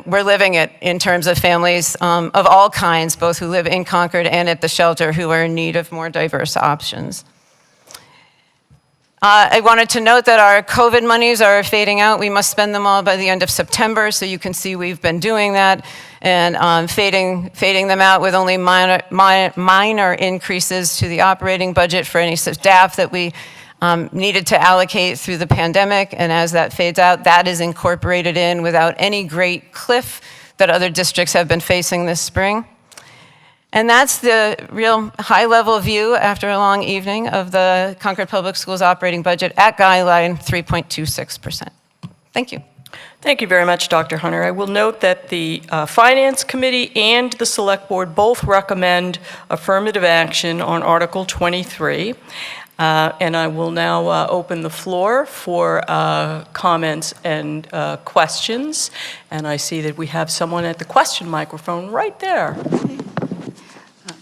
we're living it in terms of families of all kinds, both who live in Concord and at the shelter, who are in need of more diverse options. I wanted to note that our COVID monies are fading out. We must spend them all by the end of September, so you can see we've been doing that and fading them out with only minor increases to the operating budget for any staff that we needed to allocate through the pandemic, and as that fades out, that is incorporated in without any great cliff that other districts have been facing this spring. And that's the real high-level view after a long evening of the Concord Public Schools operating budget at guideline 3.26%. Thank you. Thank you very much, Dr. Hunter. I will note that the Finance Committee and the Select Board both recommend affirmative action on Article 23. And I will now open the floor for comments and questions. And I see that we have someone at the question microphone right there.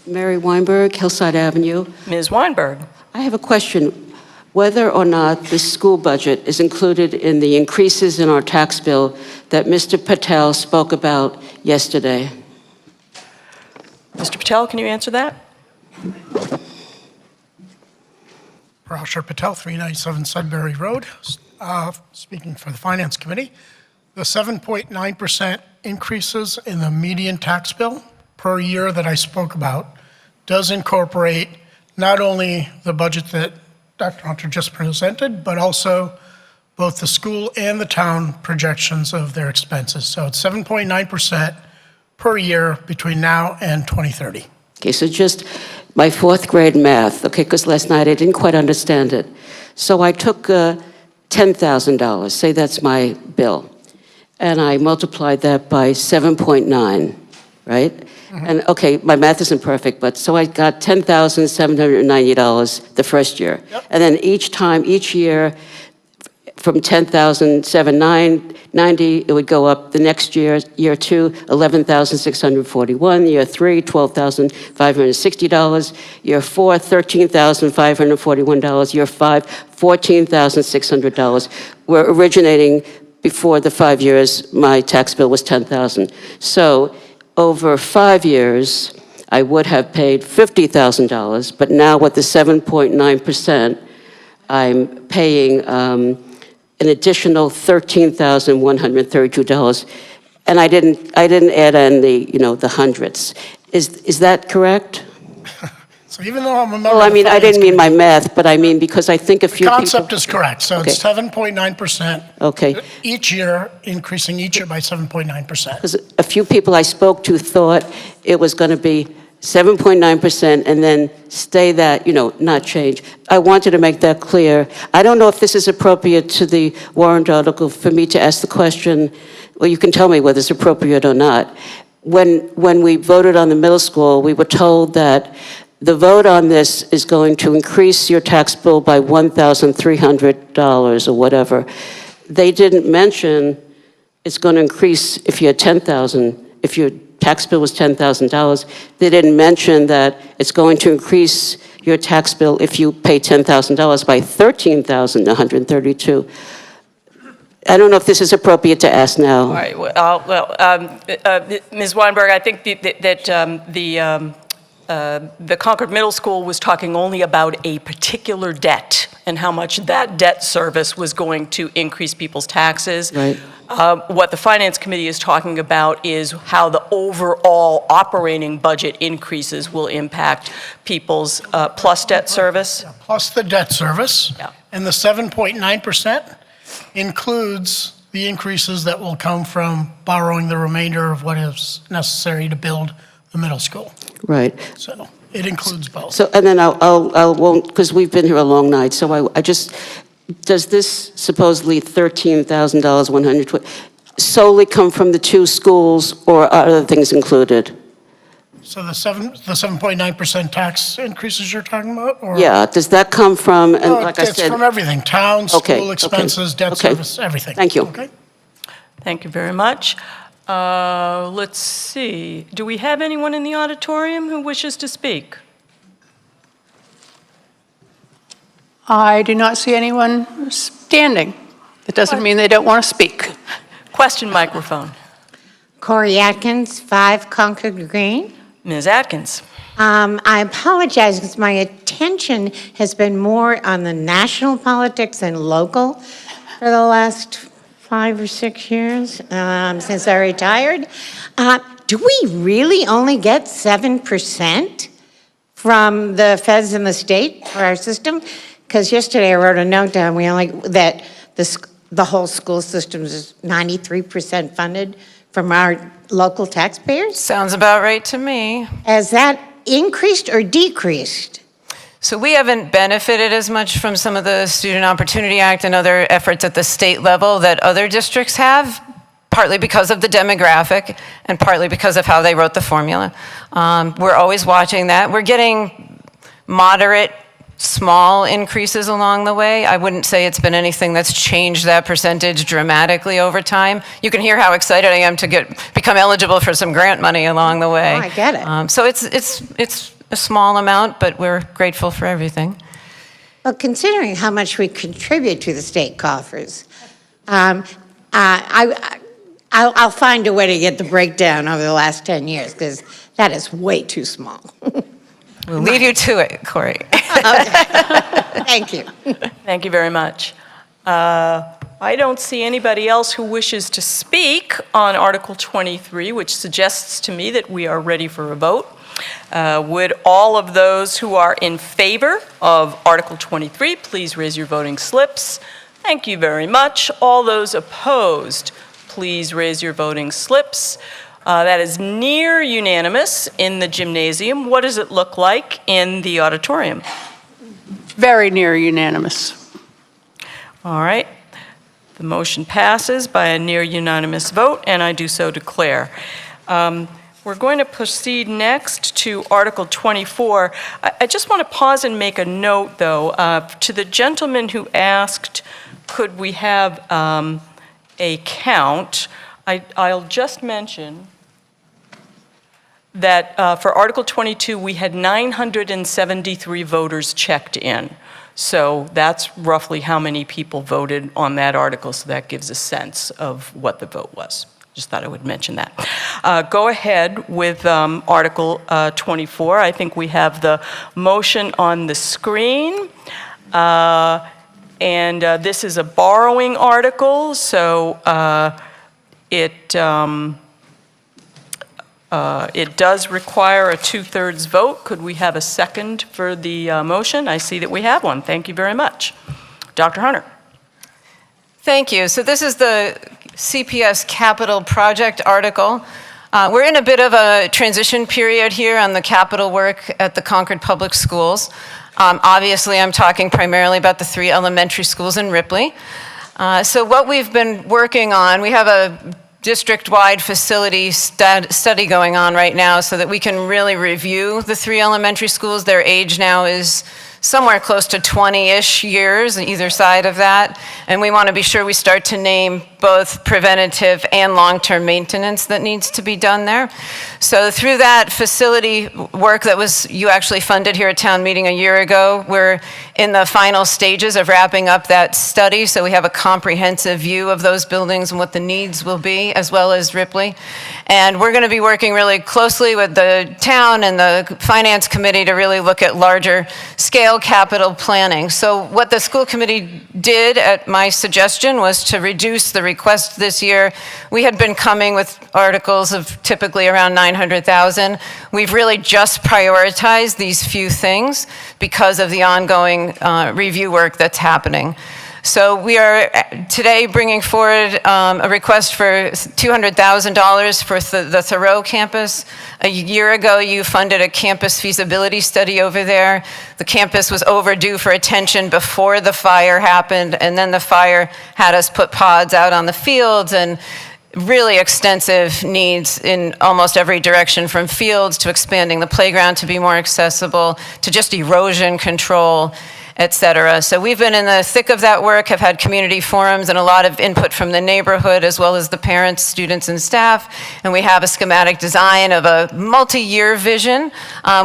Mary Weinberg, Hillside Avenue. Ms. Weinberg. I have a question. Whether or not the school budget is included in the increases in our tax bill that Mr. Patel spoke about yesterday. Mr. Patel, can you answer that? Parashar Patel, 397 Sudbury Road, speaking for the Finance Committee. The 7.9% increases in the median tax bill per year that I spoke about does incorporate not only the budget that Dr. Hunter just presented, but also both the school and the town projections of their expenses. So it's 7.9% per year between now and 2030. Okay, so just my fourth grade math, okay, because last night I didn't quite understand it. So I took $10,000, say that's my bill, and I multiplied that by 7.9, right? Mm-hmm. And okay, my math isn't perfect, but so I got $10,790 the first year. Yep. And then each year, from $10,790, it would go up the next year, year two, $11,641, year three, $12,560, year four, $13,541, year five, $14,600. We're originating before the 5 years, my tax bill was $10,000. So over 5 years, I would have paid $50,000, but now with the 7.9%, I'm paying an additional $13,132, and I didn't add in the hundreds. Is that correct? So even though I'm a member Well, I of the mean, I Finance didn't mean my Committee, math, but I mean because I think a few the people. concept is correct. So Okay. it's 7.9%. Okay. Each year, increasing each year by 7.9%. Because a few people I spoke to thought it was going to be 7.9% and then stay that, not change. I wanted to make that clear. I don't know if this is appropriate to the warrant article for me to ask the question. Well, you can tell me whether it's appropriate or not. When we voted on the middle school, we were told that the vote on this is going to increase your tax bill by $1,300 or whatever. They didn't mention it's going to increase if you had $10,000, if your tax bill was $10,000. They didn't mention that it's going to increase your tax bill if you pay $10,000 by $13,132. I don't know if this is appropriate to ask now. All right, Ms. Weinberg, I think that the Concord Middle School was talking only about a particular debt and how much that debt service was going to increase people's taxes. Right. What the Finance Committee is talking about is how the overall operating budget increases will impact people's plus debt service. Plus the debt service. Yeah. And the 7.9% includes the increases that will come from borrowing the remainder of what is necessary to build the middle school. Right. So it includes both. So, and then I won't, because we've been here a long night, so I just, does this supposedly $13,120 solely come from the two schools, or are other things included? So the 7.9% tax increases you're talking about? Or? Yeah, does that come from, and No, like I it's said. from everything, town, Okay, school expenses, debt okay. service, everything. Thank you. Okay. Thank you very much. Let's see. Do we have anyone in the auditorium who wishes to speak? I do not see anyone standing. That doesn't mean they don't want to speak. Question microphone. Corey Atkins, 5 Concord Green. Ms. Atkins. I apologize because my attention has been more on the national politics than local for the last 5 or 6 years since I retired. Do we really only get 7% from the feds and the state for our system? Because yesterday I wrote a note down, that the whole school system is 93% funded from our local taxpayers? Sounds about right to me. Has that increased or decreased? So we haven't benefited as much from some of the Student Opportunity Act and other efforts at the state level that other districts have, partly because of the demographic and partly because of how they wrote the formula. We're always watching that. We're getting moderate, small increases along the way. I wouldn't say it's been anything that's changed that percentage dramatically over time. You can hear how excited I am to become eligible for some grant money along the way. Oh, I get it. So it's a small amount, but we're grateful for everything. Well, considering how much we contribute to the state coffers, I'll find a way to get the breakdown over the last 10 years, because that is way too small. We'll leave you to it, Corey. Thank you. Thank you very much. I don't see anybody else who wishes to speak on Article 23, which suggests to me that we are ready for a vote. Would all of those who are in favor of Article 23 please raise your voting slips? Thank you very much. All those opposed, please raise your voting slips. That is near unanimous in the gymnasium. What does it look like in the auditorium? Very near unanimous. All right. The motion passes by a near unanimous vote, and I do so declare. We're going to proceed next to Article 24. I just want to pause and make a note, though, to the gentleman who asked, could we have a count? I'll just mention that for Article 22, we had 973 voters checked in. So that's roughly how many people voted on that article, so that gives a sense of what the vote was. Just thought I would mention that. Go ahead with Article 24. I think we have the motion on the screen. And this is a borrowing article, so it does require a 2/3 vote. Could we have a second for the motion? I see that we have one. Thank you very much. Dr. Hunter. Thank you. So this is the CPS capital project article. We're in a bit of a transition period here on the capital work at the Concord Public Schools. Obviously, I'm talking primarily about the 3 elementary schools in Ripley. So what we've been working on, we have a district-wide facility study going on right now so that we can really review the 3 elementary schools. Their age now is somewhere close to 20-ish years on either side of that. And we want to be sure we start to name both preventative and long-term maintenance that needs to be done there. So through that facility work that you actually funded here at town meeting a year ago, we're in the final stages of wrapping up that study. So we have a comprehensive view of those buildings and what the needs will be, as well as Ripley. And we're going to be working really closely with the town and the finance committee to really look at larger scale capital planning. So what the school committee did at my suggestion was to reduce the request this year. We had been coming with articles of typically around 900,000. We've really just prioritized these few things because of the ongoing review work that's happening. So we are today bringing forward a request for $200,000 for the Thoreau campus. A year ago, you funded a campus feasibility study over there. The campus was overdue for attention before the fire happened, and then the fire had us put pods out on the fields, and really extensive needs in almost every direction, from fields to expanding the playground to be more accessible, to just erosion control, et cetera. So we've been in the thick of that work, have had community forums and a lot of input from the neighborhood, as well as the parents, students, and staff. And we have a schematic design of a multi-year vision.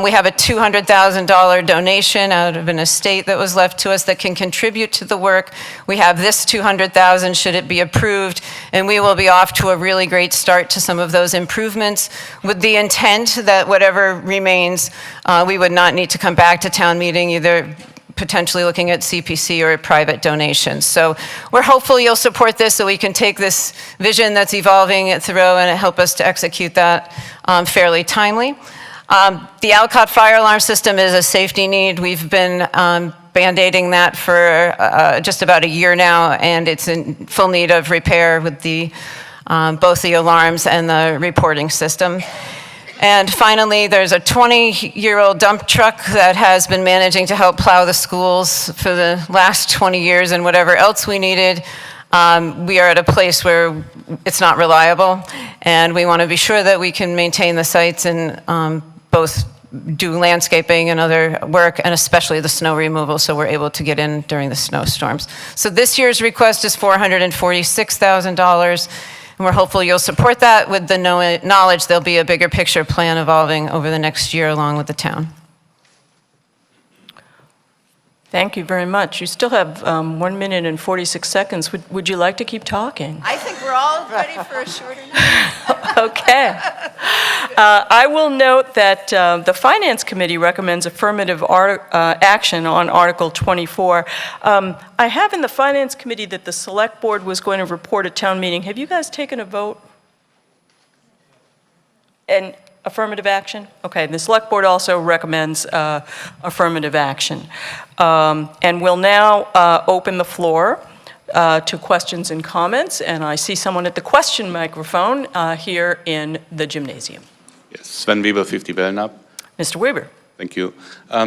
We have a $200,000 donation out of an estate that was left to us that can contribute to the work. We have this $200,000 should it be approved, and we will be off to a really great start to some of those improvements, with the intent that whatever remains, we would not need to come back to town meeting, either potentially looking at CPC or private donations. So we're hopeful you'll support this so we can take this vision that's evolving at Thoreau and help us to execute that fairly timely. The Alcott fire alarm system is a safety need. We've been band-aiding that for just about a year now, and it's in full need of repair with both the alarms and the reporting system. And finally, there's a 20-year-old dump truck that has been managing to help plow the schools for the last 20 years, and whatever else we needed, we are at a place where it's not reliable, and we want to be sure that we can maintain the sites and both do landscaping and other work, and especially the snow removal, so we're able to get in during the snowstorms. So this year's request is $446,000. And we're hopeful you'll support that, with the knowledge there'll be a bigger picture plan evolving over the next year along with the town. Thank you very much. You still have 1 minute and 46 seconds. Would you like to keep talking? I think we're all ready for a shorter Okay. I will note that the Finance Committee recommends affirmative action on Article 24. I have in the Finance Committee that the Select Board was going to report at town meeting. Have you guys taken a vote? And affirmative action? Okay, the Select Board also recommends affirmative action. And we'll now open the floor to questions and comments, and I see someone at the question microphone here in the gymnasium. Yes, Sven Weber, 50 Belknap. Mr. Weber. Thank you.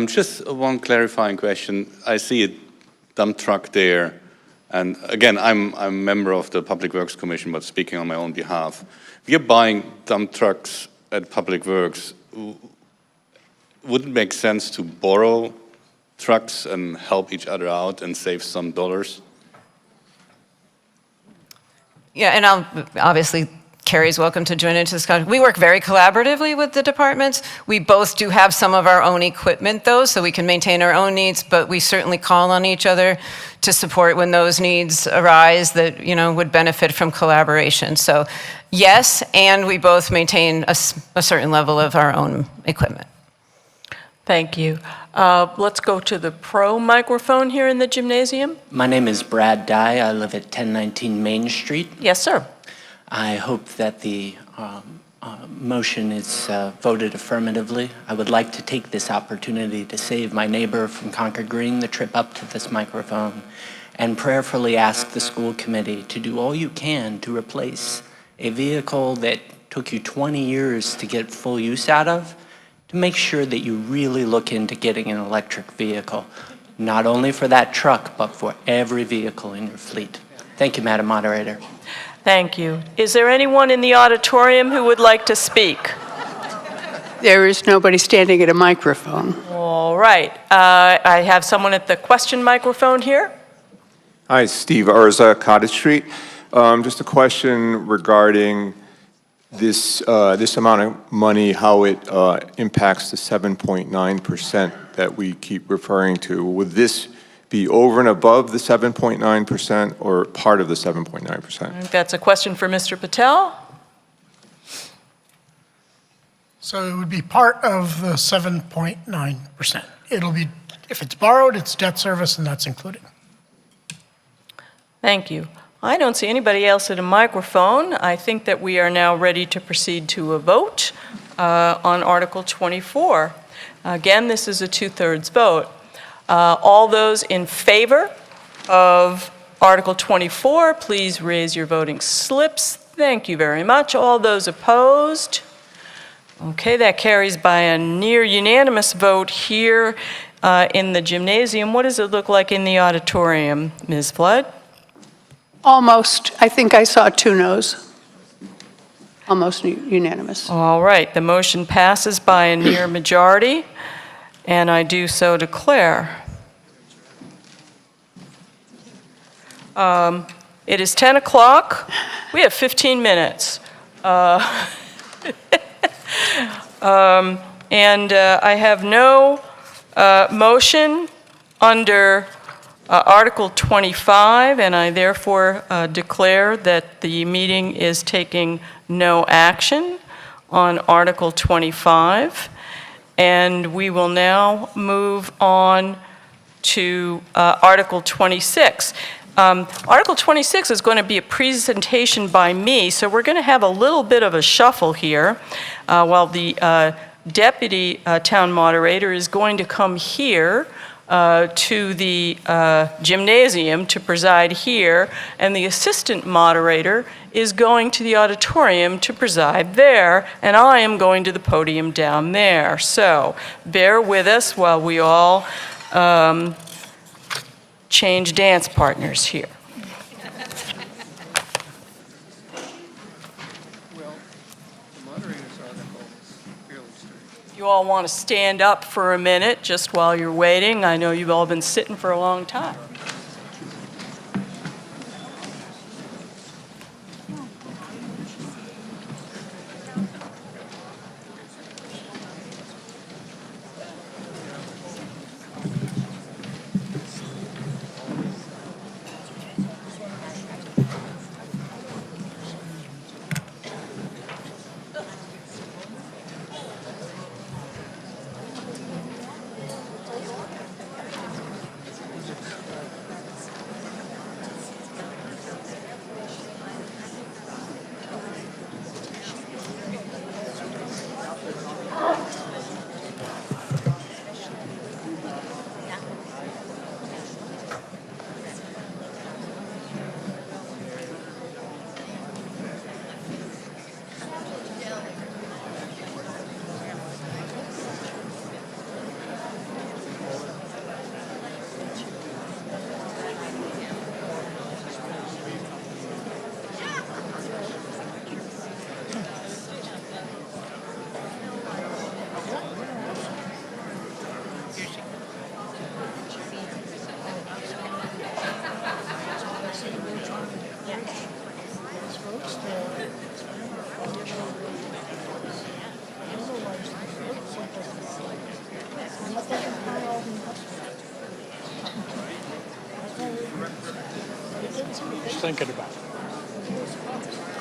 Just one clarifying question. I see a dump truck there, and again, I'm a member of the Public Works Commission, but speaking on my own behalf. If you're buying dump trucks at Public Works, would it make sense to borrow trucks and help each other out and save some dollars? Yeah, and obviously, Carrie's welcome to join into this conversation. We work very collaboratively with the departments. We both do have some of our own equipment, though, so we can maintain our own needs, but we certainly call on each other to support when those needs arise that, would benefit from collaboration. So, yes, and we both maintain a certain level of our own equipment. Thank you. Let's go to the pro microphone here in the gymnasium. My name is Brad Dye. I live at 1019 Main Street. Yes, sir. I hope that the motion is voted affirmatively. I would like to take this opportunity to save my neighbor from Concord Green the trip up to this microphone and prayerfully ask the school committee to do all you can to replace a vehicle that took you 20 years to get full use out of, to make sure that you really look into getting an electric vehicle, not only for that truck, but for every vehicle in your fleet. Thank you, Madam Moderator. Thank you. Is there anyone in the auditorium who would like to speak? There is nobody standing at a microphone. All right. I have someone at the question microphone here. Hi, Steve Urza, Cottage Street. Just a question regarding this amount of money, how it impacts the 7.9% that we keep referring to. Would this be over and above the 7.9% or part of the 7.9%? I think that's a question for Mr. Patel. So it would be part of the 7.9%. It'll be, if it's borrowed, it's debt service, and that's included. Thank you. I don't see anybody else at a microphone. I think that we are now ready to proceed to a vote on Article 24. Again, this is a 2/3 vote. All those in favor of Article 24, please raise your voting slips. Thank you very much. All those opposed? Okay, that carries by a near unanimous vote here in the gymnasium. What does it look like in the auditorium, Ms. Flood? Almost. I think I saw 2 noes. Almost unanimous. All right, the motion passes by a near majority, and I do so declare. It is 10 o'clock. We have 15 minutes. And I have no motion under Article 25, and I therefore declare that the meeting is taking no action on Article 25. And we will now move on to Article 26. Article 26 is going to be a presentation by me, so we're going to have a little bit of a shuffle here while the deputy town moderator is going to come here to the gymnasium to preside here, and the assistant moderator is going to the auditorium to preside there, and I am going to the podium down there. So bear with us while we all change dance partners here. You all want to stand up for a minute just while you're waiting. I know you've all been sitting for a long time. thinking about.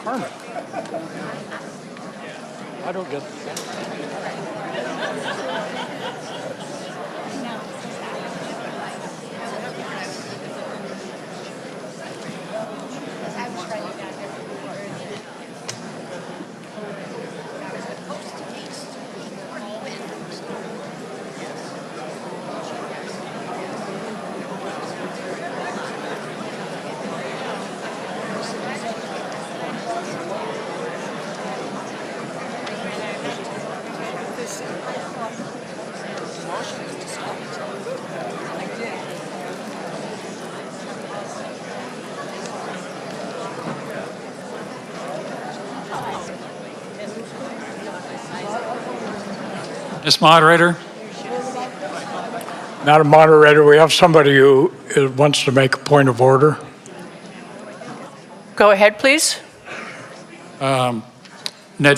Carmen. I don't get Ms. Moderator? Madam Moderator, we have somebody who wants to make a point of order. Go ahead, please. Ned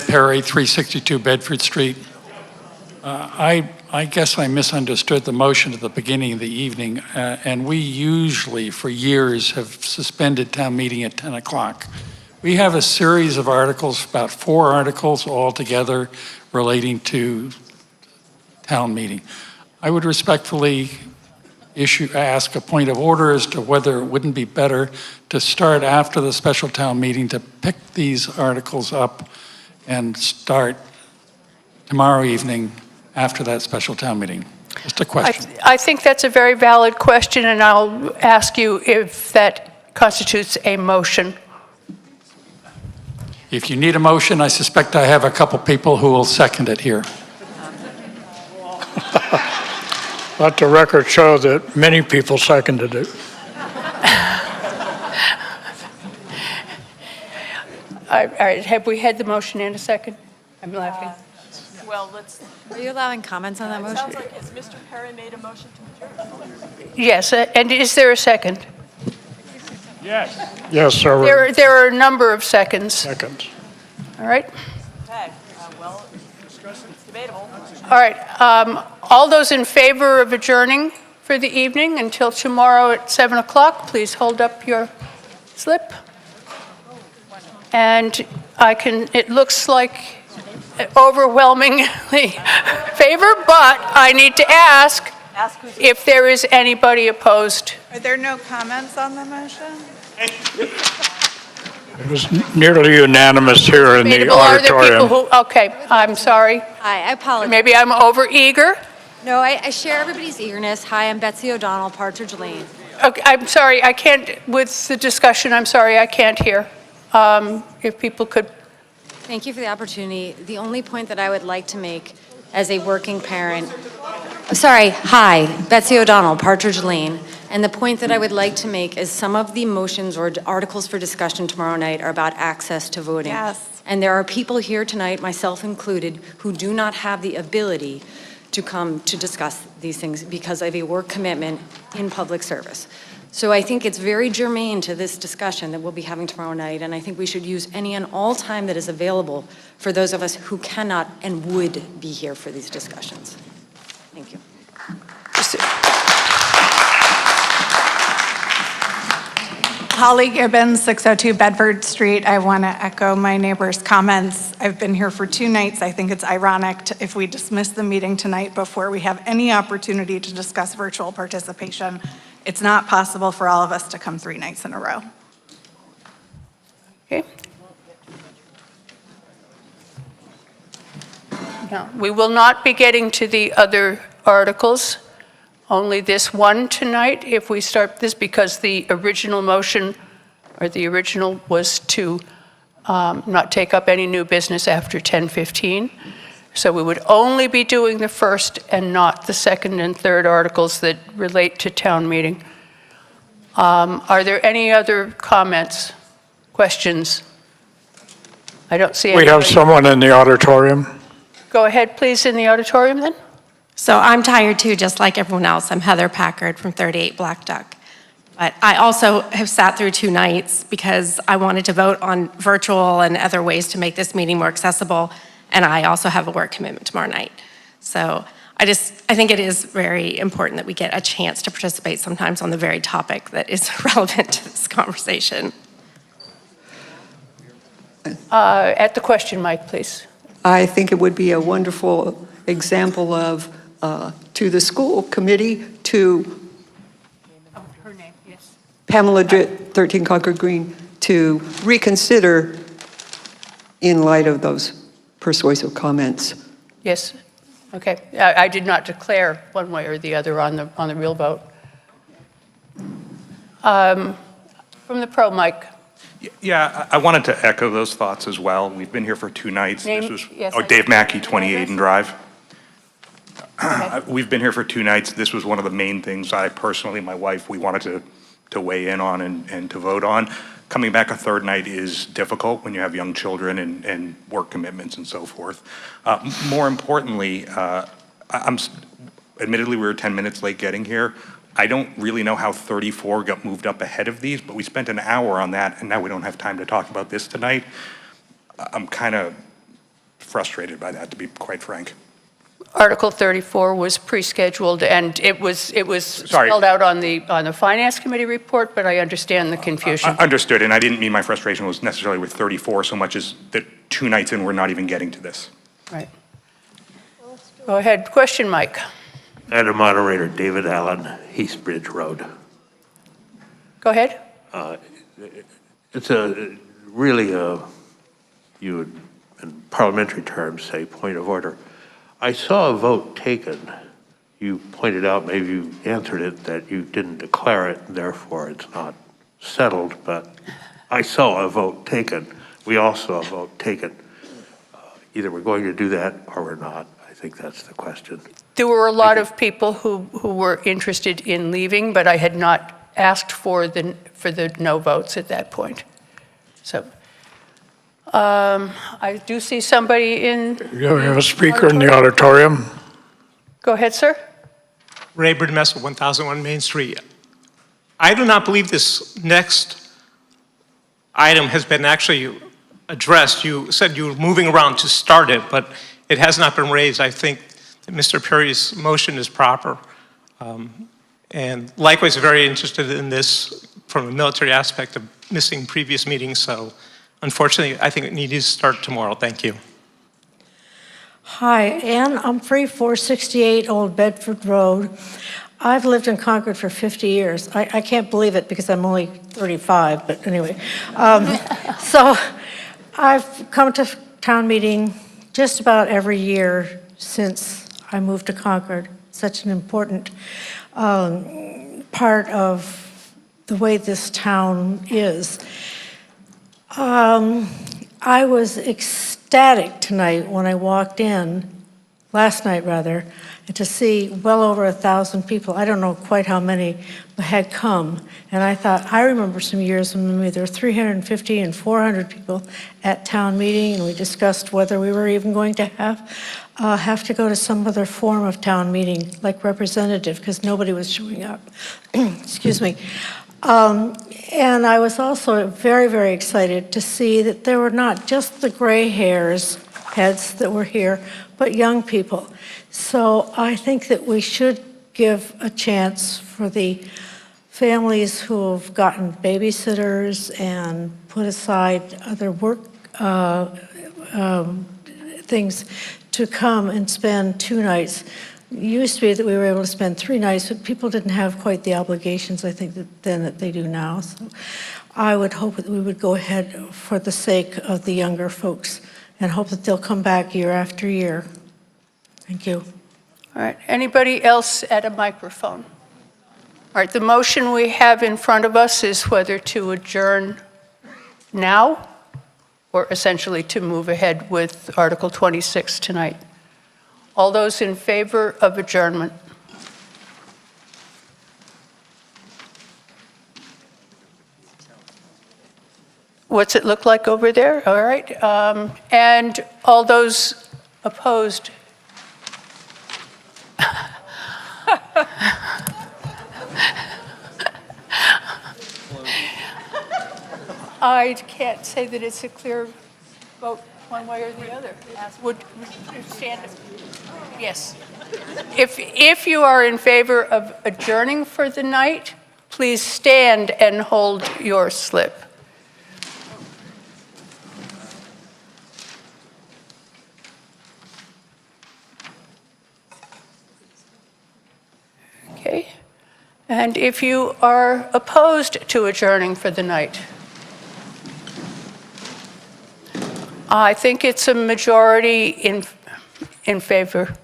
Perry, 362 Bedford Street. I guess I misunderstood the motion at the beginning of the evening, and we usually, for years, have suspended town meeting at 10 o'clock. We have a series of articles, about 4 articles altogether, relating to town meeting. I would respectfully ask a point of order as to whether it wouldn't be better to start after the special town meeting to pick these articles up and start tomorrow evening after that special town meeting. Just a question. I think that's a very valid question, and I'll ask you if that constitutes a motion. If you need a motion, I suspect I have a couple people who will second it here. Let the record show that many people seconded it. All right, have we had the motion in a second? I'm laughing. Well, let's. Are you allowing comments on that motion? Sounds like, has Mr. Perry made a motion to adjourn? Yes, and is there a second? Yes. Yes, sir. There are a number of seconds. Seconds. All right. Okay, well, it's debatable. All right. All those in favor of adjourning for the evening until tomorrow at 7 o'clock, please hold up your slip. And it looks like overwhelmingly favor, but I need to ask if there is anybody opposed. Are there no comments on the motion? It was nearly unanimous here in the Are there auditorium. people who, okay, I'm sorry. Hi, I apologize. Maybe I'm over-eager. No, I share everybody's eagerness. Hi, I'm Betsy O'Donnell, Partridge Lane. Okay, I'm sorry, I can't, with the discussion, I'm sorry, I can't hear. If people could. Thank you for the opportunity. The only point that I would like to make as a working parent, hi, Betsy O'Donnell, Partridge Lane. And the point that I would like to make is some of the motions or articles for discussion tomorrow night are about access to voting. Yes. And there are people here tonight, myself included, who do not have the ability to come to discuss these things because of a work commitment in public service. So I think it's very germane to this discussion that we'll be having tomorrow night, and I think we should use any and all time that is available for those of us who cannot and would be here for these discussions. Thank you. Holly Gibbons, 602 Bedford Street. I want to echo my neighbor's comments. I've been here for 2 nights. I think it's ironic if we dismiss the meeting tonight before we have any opportunity to discuss virtual participation. It's not possible for all of us to come 3 nights in a row. Okay. No, we will not be getting to the other articles. Only this one tonight, if we start this, because the original motion, or the original was to not take up any new business after 10:15. So we would only be doing the first and not the second and third articles that relate to town meeting. Are there any other comments, questions? I don't see any. We have someone in the auditorium. Go ahead, please, in the auditorium then. So I'm tired too, just like everyone else. I'm Heather Packard from 38 Black Duck. But I also have sat through 2 nights because I wanted to vote on virtual and other ways to make this meeting more accessible. And I also have a work commitment tomorrow night. So I think it is very important that we get a chance to participate sometimes on the very topic that is relevant to this conversation. Anderson. At the question mic, please. I think it would be a wonderful example of, to the school committee, to Her name, yes. Pamela Dritt, 13 Concord Green, to reconsider in light of those persuasive comments. Yes. Okay. I did not declare one way or the other on the real vote. From the pro mic. Yeah, I wanted to echo those thoughts as well. We've been here for 2 nights. Name- This was, yes, Dave Mackey, 28 and Drive. Okay. We've been here for 2 nights. This was one of the main things I personally, my wife, we wanted to weigh in on and to vote on. Coming back a 3rd night is difficult when you have young children and work commitments and so forth. More importantly, admittedly, we were 10 minutes late getting here. I don't really know how 34 got moved up ahead of these, but we spent an hour on that, and now we don't have time to talk about this tonight. I'm kind of frustrated by that, to be quite frank. Article 34 was pre-scheduled, and it was Sorry. spelled out on the Finance Committee report, but I understand the confusion. Understood, and I didn't mean my frustration was necessarily with 34 so much as that 2 nights in, we're not even getting to this. Right. Go ahead. Question, Mike. Madam Moderator, David Allen, Eastbridge Road. Go ahead. It's really you would, in parliamentary terms, say point of order. I saw a vote taken. You pointed out, maybe you answered it, that you didn't declare it, and therefore it's not settled, but I saw a vote taken. We all saw a vote taken. Either we're going to do that or we're not. I think that's the question. There were a lot of people who were interested in leaving, but I had not asked for the no votes at that point. So I do see somebody in. We have a speaker in the auditorium. Go ahead, sir. Ray Burdemessel, 1001 Main Street. I do not believe this next item has been actually addressed. You said you were moving around to start it, but it has not been raised. I think that Mr. Perry's motion is proper. And likewise, very interested in this from a military aspect of missing previous meetings. So unfortunately, I think it needs to start tomorrow. Thank you. Hi, Ann Humphrey, 468 Old Bedford Road. I've lived in Concord for 50 years. I can't believe it because I'm only 35, but anyway. So I've come to town meeting just about every year since I moved to Concord. Such an important part of the way this town is. I was ecstatic tonight when I walked in, last night rather, to see well over 1,000 people. I don't know quite how many had come. And I thought, I remember some years when maybe there were 350 and 400 people at town meeting, and we discussed whether we were even going to have to go to some other form of town meeting, like representative, because nobody was showing up. Excuse me. And I was also very, very excited to see that there were not just the gray heads that were here, but young people. So I think that we should give a chance for the families who have gotten babysitters and put aside other work things to come and spend 2 nights. It used to be that we were able to spend 3 nights, but people didn't have quite the obligations, I think, that they do now. So I would hope that we would go ahead for the sake of the younger folks and hope that they'll come back year after year. Thank you. All right. Anybody else at a microphone? All right. The motion we have in front of us is whether to adjourn now or essentially to move ahead with Article 26 tonight. All those in favor of adjournment? What's it look like over there? All right. And all those opposed? I can't say that it's a clear vote one way or the other. Would stand? Yes. If you are in favor of adjourning for the night, please stand and hold your slip. And if you are opposed to adjourning for the night, I think it's a majority in favor,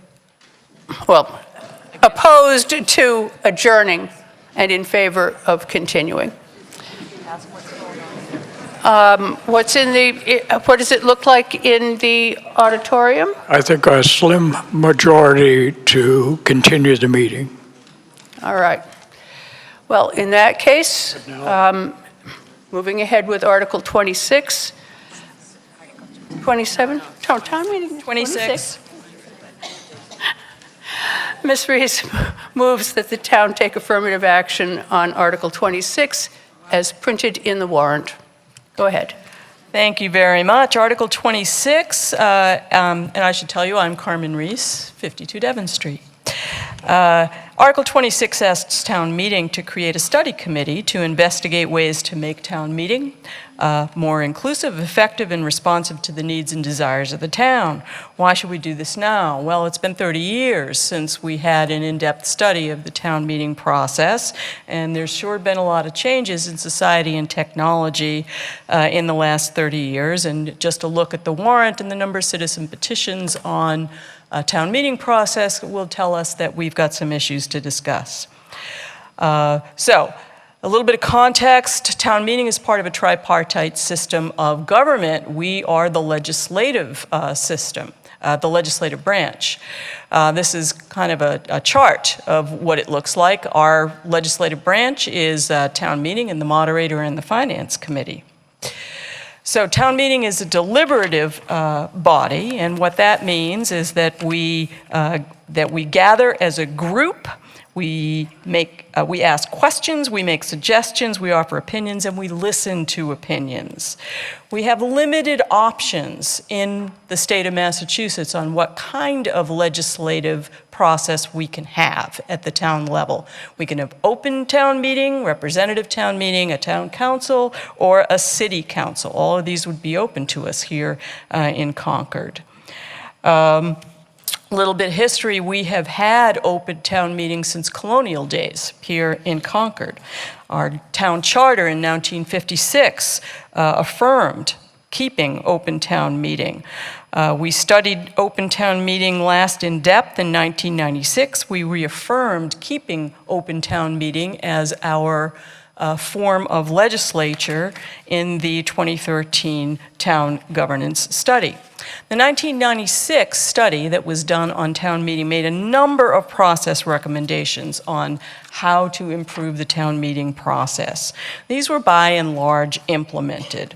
well, opposed to adjourning and in favor of continuing. What does it look like in the auditorium? I think a slim majority to continue the meeting. All right. Well, in that case, moving ahead with Article 26, 27, town meeting? 26. Ms. Rees moves that the town take affirmative action on Article 26 as printed in the warrant. Go ahead. Thank you very much. Article 26, and I should tell you, I'm Carmen Rees, 52 Devon Street. Article 26 asks town meeting to create a study committee to investigate ways to make town meeting more inclusive, effective, and responsive to the needs and desires of the town. Why should we do this now? Well, it's been 30 years since we had an in-depth study of the town meeting process, and there's sure been a lot of changes in society and technology in the last 30 years. And just a look at the warrant and the number of citizen petitions on town meeting process will tell us that we've got some issues to discuss. So, a little bit of context. Town meeting is part of a tripartite system of government. We are the legislative system, the legislative branch. This is kind of a chart of what it looks like. Our legislative branch is town meeting and the moderator and the finance committee. So town meeting is a deliberative body, and what that means is that we gather as a group. We ask questions, we make suggestions, we offer opinions, and we listen to opinions. We have limited options in the state of Massachusetts on what kind of legislative process we can have at the town level. We can have open town meeting, representative town meeting, a town council, or a city council. All of these would be open to us here in Concord. A little bit of history, we have had open town meetings since colonial days here in Concord. Our town charter in 1956 affirmed keeping open town meeting. We studied open town meeting last in depth in 1996. We reaffirmed keeping open town meeting as our form of legislature in the 2013 town governance study. The 1996 study that was done on town meeting made a number of process recommendations on how to improve the town meeting process. These were by and large implemented.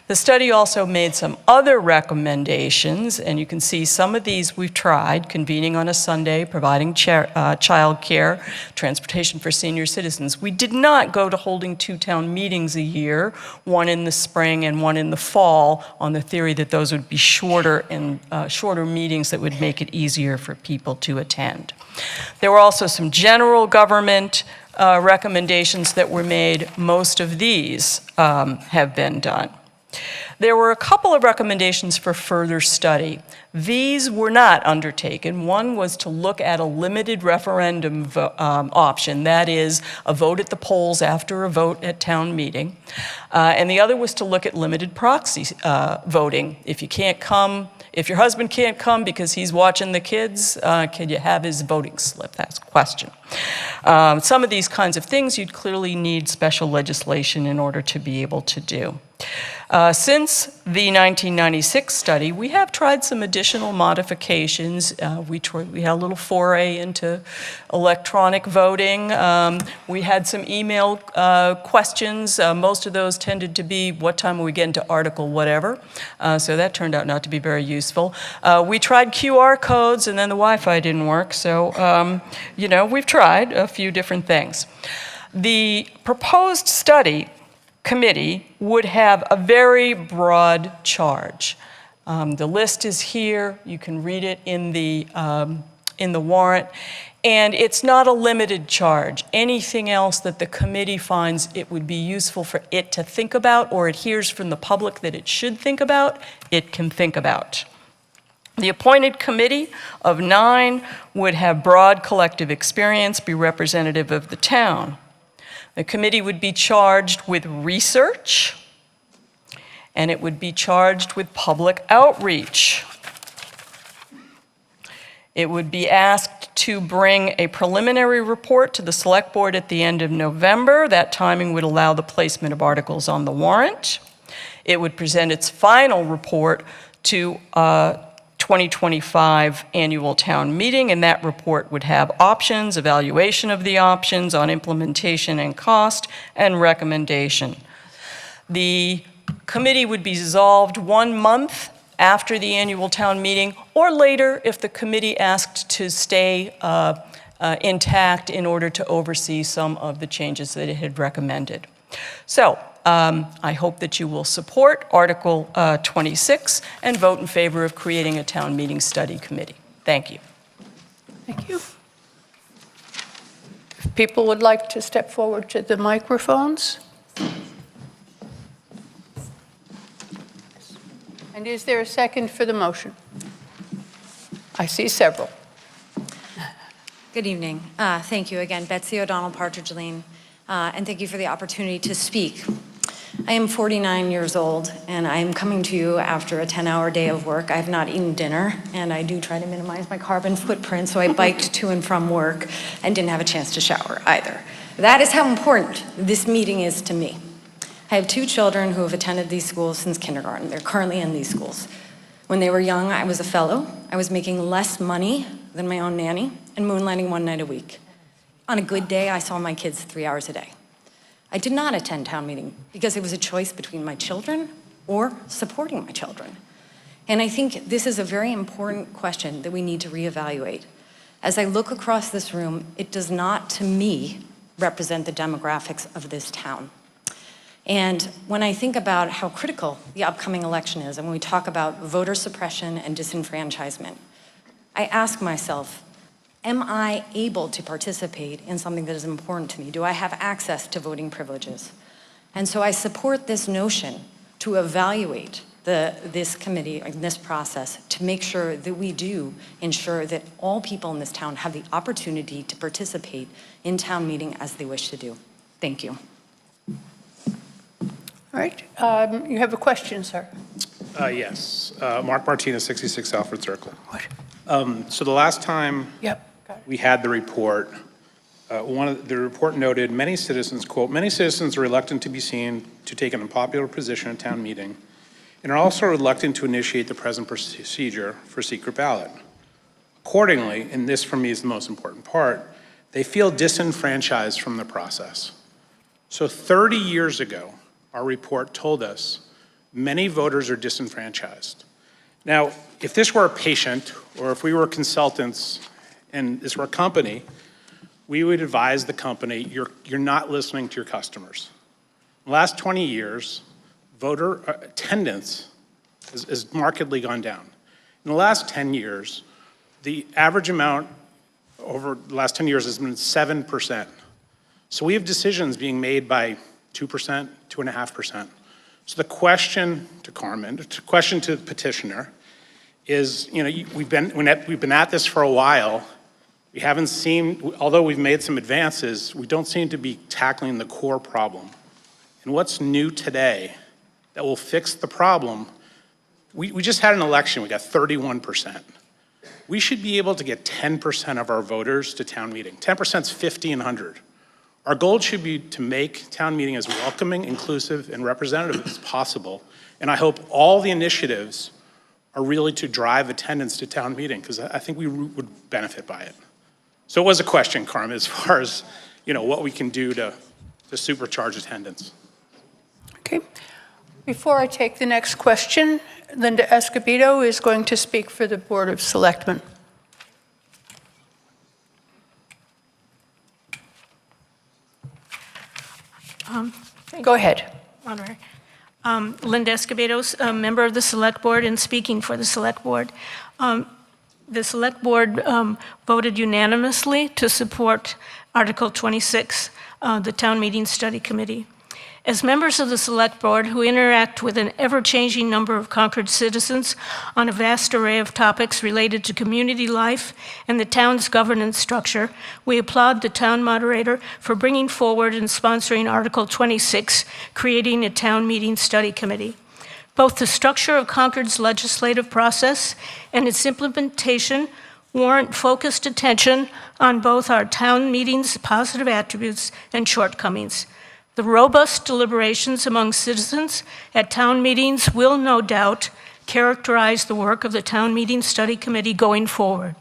The study also made some other recommendations, and you can see some of these we've tried: convening on a Sunday, providing child care, transportation for senior citizens. We did not go to holding 2 town meetings a year, one in the spring and one in the fall, on the theory that those would be shorter meetings that would make it easier for people to attend. There were also some general government recommendations that were made. Most of these have been done. There were a couple of recommendations for further study. These were not undertaken. One was to look at a limited referendum option, that is, a vote at the polls after a vote at town meeting. And the other was to look at limited proxy voting. If you can't come, if your husband can't come because he's watching the kids, can you have his voting slip? That's the question. Some of these kinds of things you'd clearly need special legislation in order to be able to do. Since the 1996 study, we have tried some additional modifications. We had a little foray into electronic voting. We had some email questions. Most of those tended to be, what time will we get into article whatever? So that turned out not to be very useful. We tried QR codes, and then the Wi-Fi didn't work. So, we've tried a few different things. The proposed study committee would have a very broad charge. The list is here. You can read it in the warrant. And it's not a limited charge. Anything else that the committee finds it would be useful for it to think about, or it hears from the public that it should think about, it can think about. The appointed committee of 9 would have broad collective experience, be representative of the town. The committee would be charged with research, and it would be charged with public outreach. It would be asked to bring a preliminary report to the Select Board at the end of November. That timing would allow the placement of articles on the warrant. It would present its final report to 2025 annual town meeting, and that report would have options, evaluation of the options on implementation and cost, and recommendation. The committee would be dissolved 1 month after the annual town meeting, or later if the committee asked to stay intact in order to oversee some of the changes that it had recommended. So I hope that you will support Article 26 and vote in favor of creating a town meeting study committee. Thank you. Thank you. If people would like to step forward to the microphones. And is there a second for the motion? I see several. Good evening. Thank you again, Betsy O'Donnell, Partridge Lane, and thank you for the opportunity to speak. I am 49 years old, and I am coming to you after a 10-hour day of work. I have not eaten dinner, and I do try to minimize my carbon footprint, so I biked to and from work and didn't have a chance to shower either. That is how important this meeting is to me. I have 2 children who have attended these schools since kindergarten. They're currently in these schools. When they were young, I was a fellow. I was making less money than my own nanny and moonlighting 1 night a week. On a good day, I saw my kids 3 hours a day. I did not attend town meeting because it was a choice between my children or supporting my children. And I think this is a very important question that we need to reevaluate. As I look across this room, it does not, to me, represent the demographics of this town. And when I think about how critical the upcoming election is, and when we talk about voter suppression and disenfranchisement, I ask myself, am I able to participate in something that is important to me? Do I have access to voting privileges? And so I support this notion to evaluate this committee and this process to make sure that we do ensure that all people in this town have the opportunity to participate in town meeting as they wish to do. Thank you. All right. You have a question, sir. Yes. Mark Martinez, 66 Alfred Circle. So the last time we had the report, the report noted many citizens, quote, many citizens are reluctant to be seen to take an unpopular position at town meeting and are also reluctant to initiate the present procedure for secret ballot. Accordingly, and this for me is the most important part, they feel disenfranchised from the process. So 30 years ago, our report told us many voters are disenfranchised. Now, if this were a patient or if we were consultants and this were a company, we would advise the company, you're not listening to your customers. In the last 20 years, voter attendance has markedly gone down. In the last 10 years, the average amount over the last 10 years has been 7%. So we have decisions being made by 2%, 2.5%. So the question to Carmen, the question to the petitioner is, we've been at this for a while. We haven't seen, although we've made some advances, we don't seem to be tackling the core problem. And what's new today that will fix the problem? We just had an election, we got 31%. We should be able to get 10% of our voters to town meeting. 10% is 50 and 100. Our goal should be to make town meeting as welcoming, inclusive, and representative as possible. And I hope all the initiatives are really to drive attendance to town meeting, because I think we would benefit by it. So it was a question, Carmen, as far as what we can do to supercharge attendance. Okay. Before I take the next question, Linda Escobedo is going to speak for the Board of Selectmen. Go ahead. Honorary. Linda Escobedo, a member of the Select Board and speaking for the Select Board. The Select Board voted unanimously to support Article 26, the Town Meeting Study Committee. As members of the Select Board who interact with an ever-changing number of Concord citizens on a vast array of topics related to community life and the town's governance structure, we applaud the town moderator for bringing forward and sponsoring Article 26, creating a town meeting study committee. Both the structure of Concord's legislative process and its implementation warrant focused attention on both our town meetings' positive attributes and shortcomings. The robust deliberations among citizens at town meetings will no doubt characterize the work of the Town Meeting Study Committee going forward.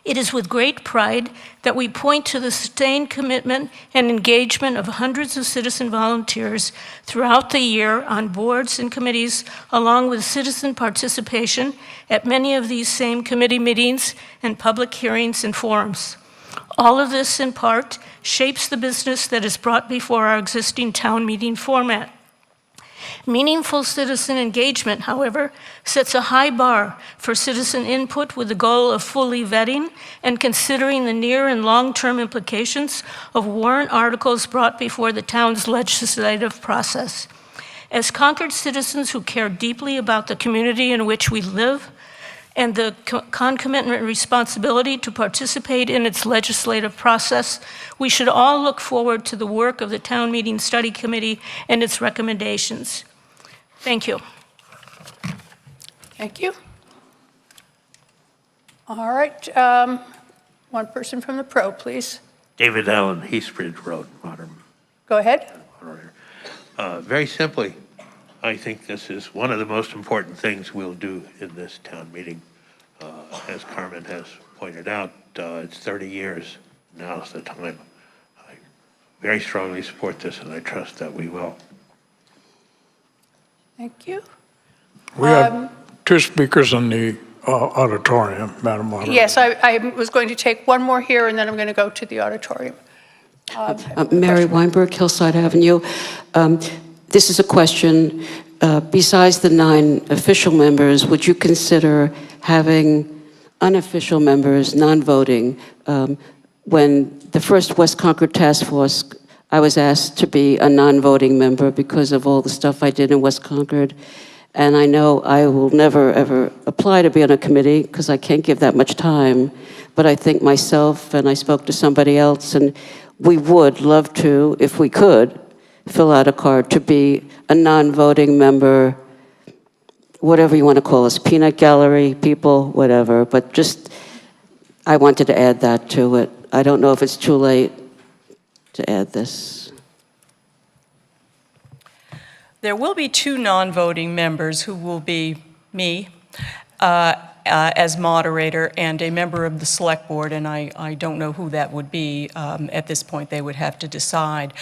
It is with great pride that we point to the sustained commitment and engagement of hundreds of citizen volunteers throughout the year on boards and committees, along with citizen participation at many of these same committee meetings and public hearings and forums. All of this, in part, shapes the business that is brought before our existing town meeting format. Meaningful citizen engagement, however, sets a high bar for citizen input with the goal of fully vetting and considering the near and long-term implications of warrant articles brought before the town's legislative process. As Concord citizens who care deeply about the community in which we live, and the concomitant responsibility to participate in its legislative process, we should all look forward to the work of the Town Meeting Study Committee and its recommendations. Thank you. Thank you. All right, one person from the Pro, please. David Allen, Eastridge Road, Modern. Go ahead. Very simply, I think this is one of the most important things we'll do in this town meeting. As Carmen has pointed out, it's 30 years. Now's the time. I very strongly support this, and I trust that we will. Thank you. We have two speakers in the auditorium, Madam Moderator. Yes, I was going to take one more here, and then I'm going to go to the auditorium. Mary Weinberg, Hillside Avenue. This is a question. Besides the 9 official members, would you consider having unofficial members, non-voting? When the first West Concord Task Force, I was asked to be a non-voting member because of all the stuff I did in West Concord. And I know I will never, ever apply to be on a committee because I can't give that much time. But I think myself, and I spoke to somebody else, and we would love to, if we could, fill out a card to be a non-voting member, whatever you want to call us, peanut gallery people, whatever. But just, I wanted to add that to it. I don't know if it's too late to add this. There will be 2 non-voting members who will be me as moderator and a member of the Select Board, and I don't know who that would be. At this point, they would have to decide.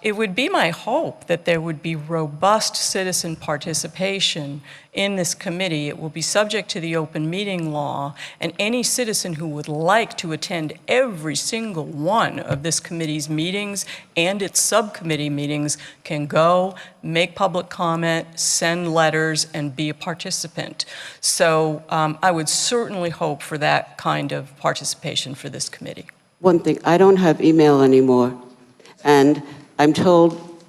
It would be my hope that there would be robust citizen participation in this committee. It will be subject to the open meeting law, and any citizen who would like to attend every single one of this committee's meetings and its subcommittee meetings can go, make public comment, send letters, and be a participant. So I would certainly hope for that kind of participation for this committee. One thing, I don't have email anymore. And I'm told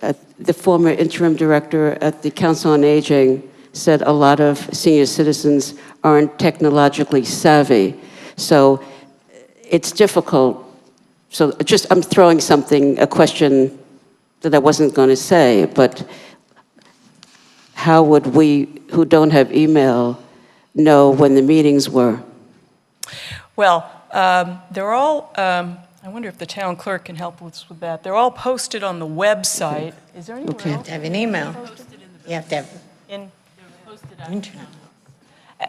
that the former interim director at the Council on Aging said a lot of senior citizens aren't technologically savvy. So it's difficult. So I'm throwing a question that I wasn't going to say, but how would we, who don't have email, know when the meetings were? Well, they're all, I wonder if the town clerk can help us with that. They're all posted on the website. Is there anywhere else? You have to have an email. You have to have internet.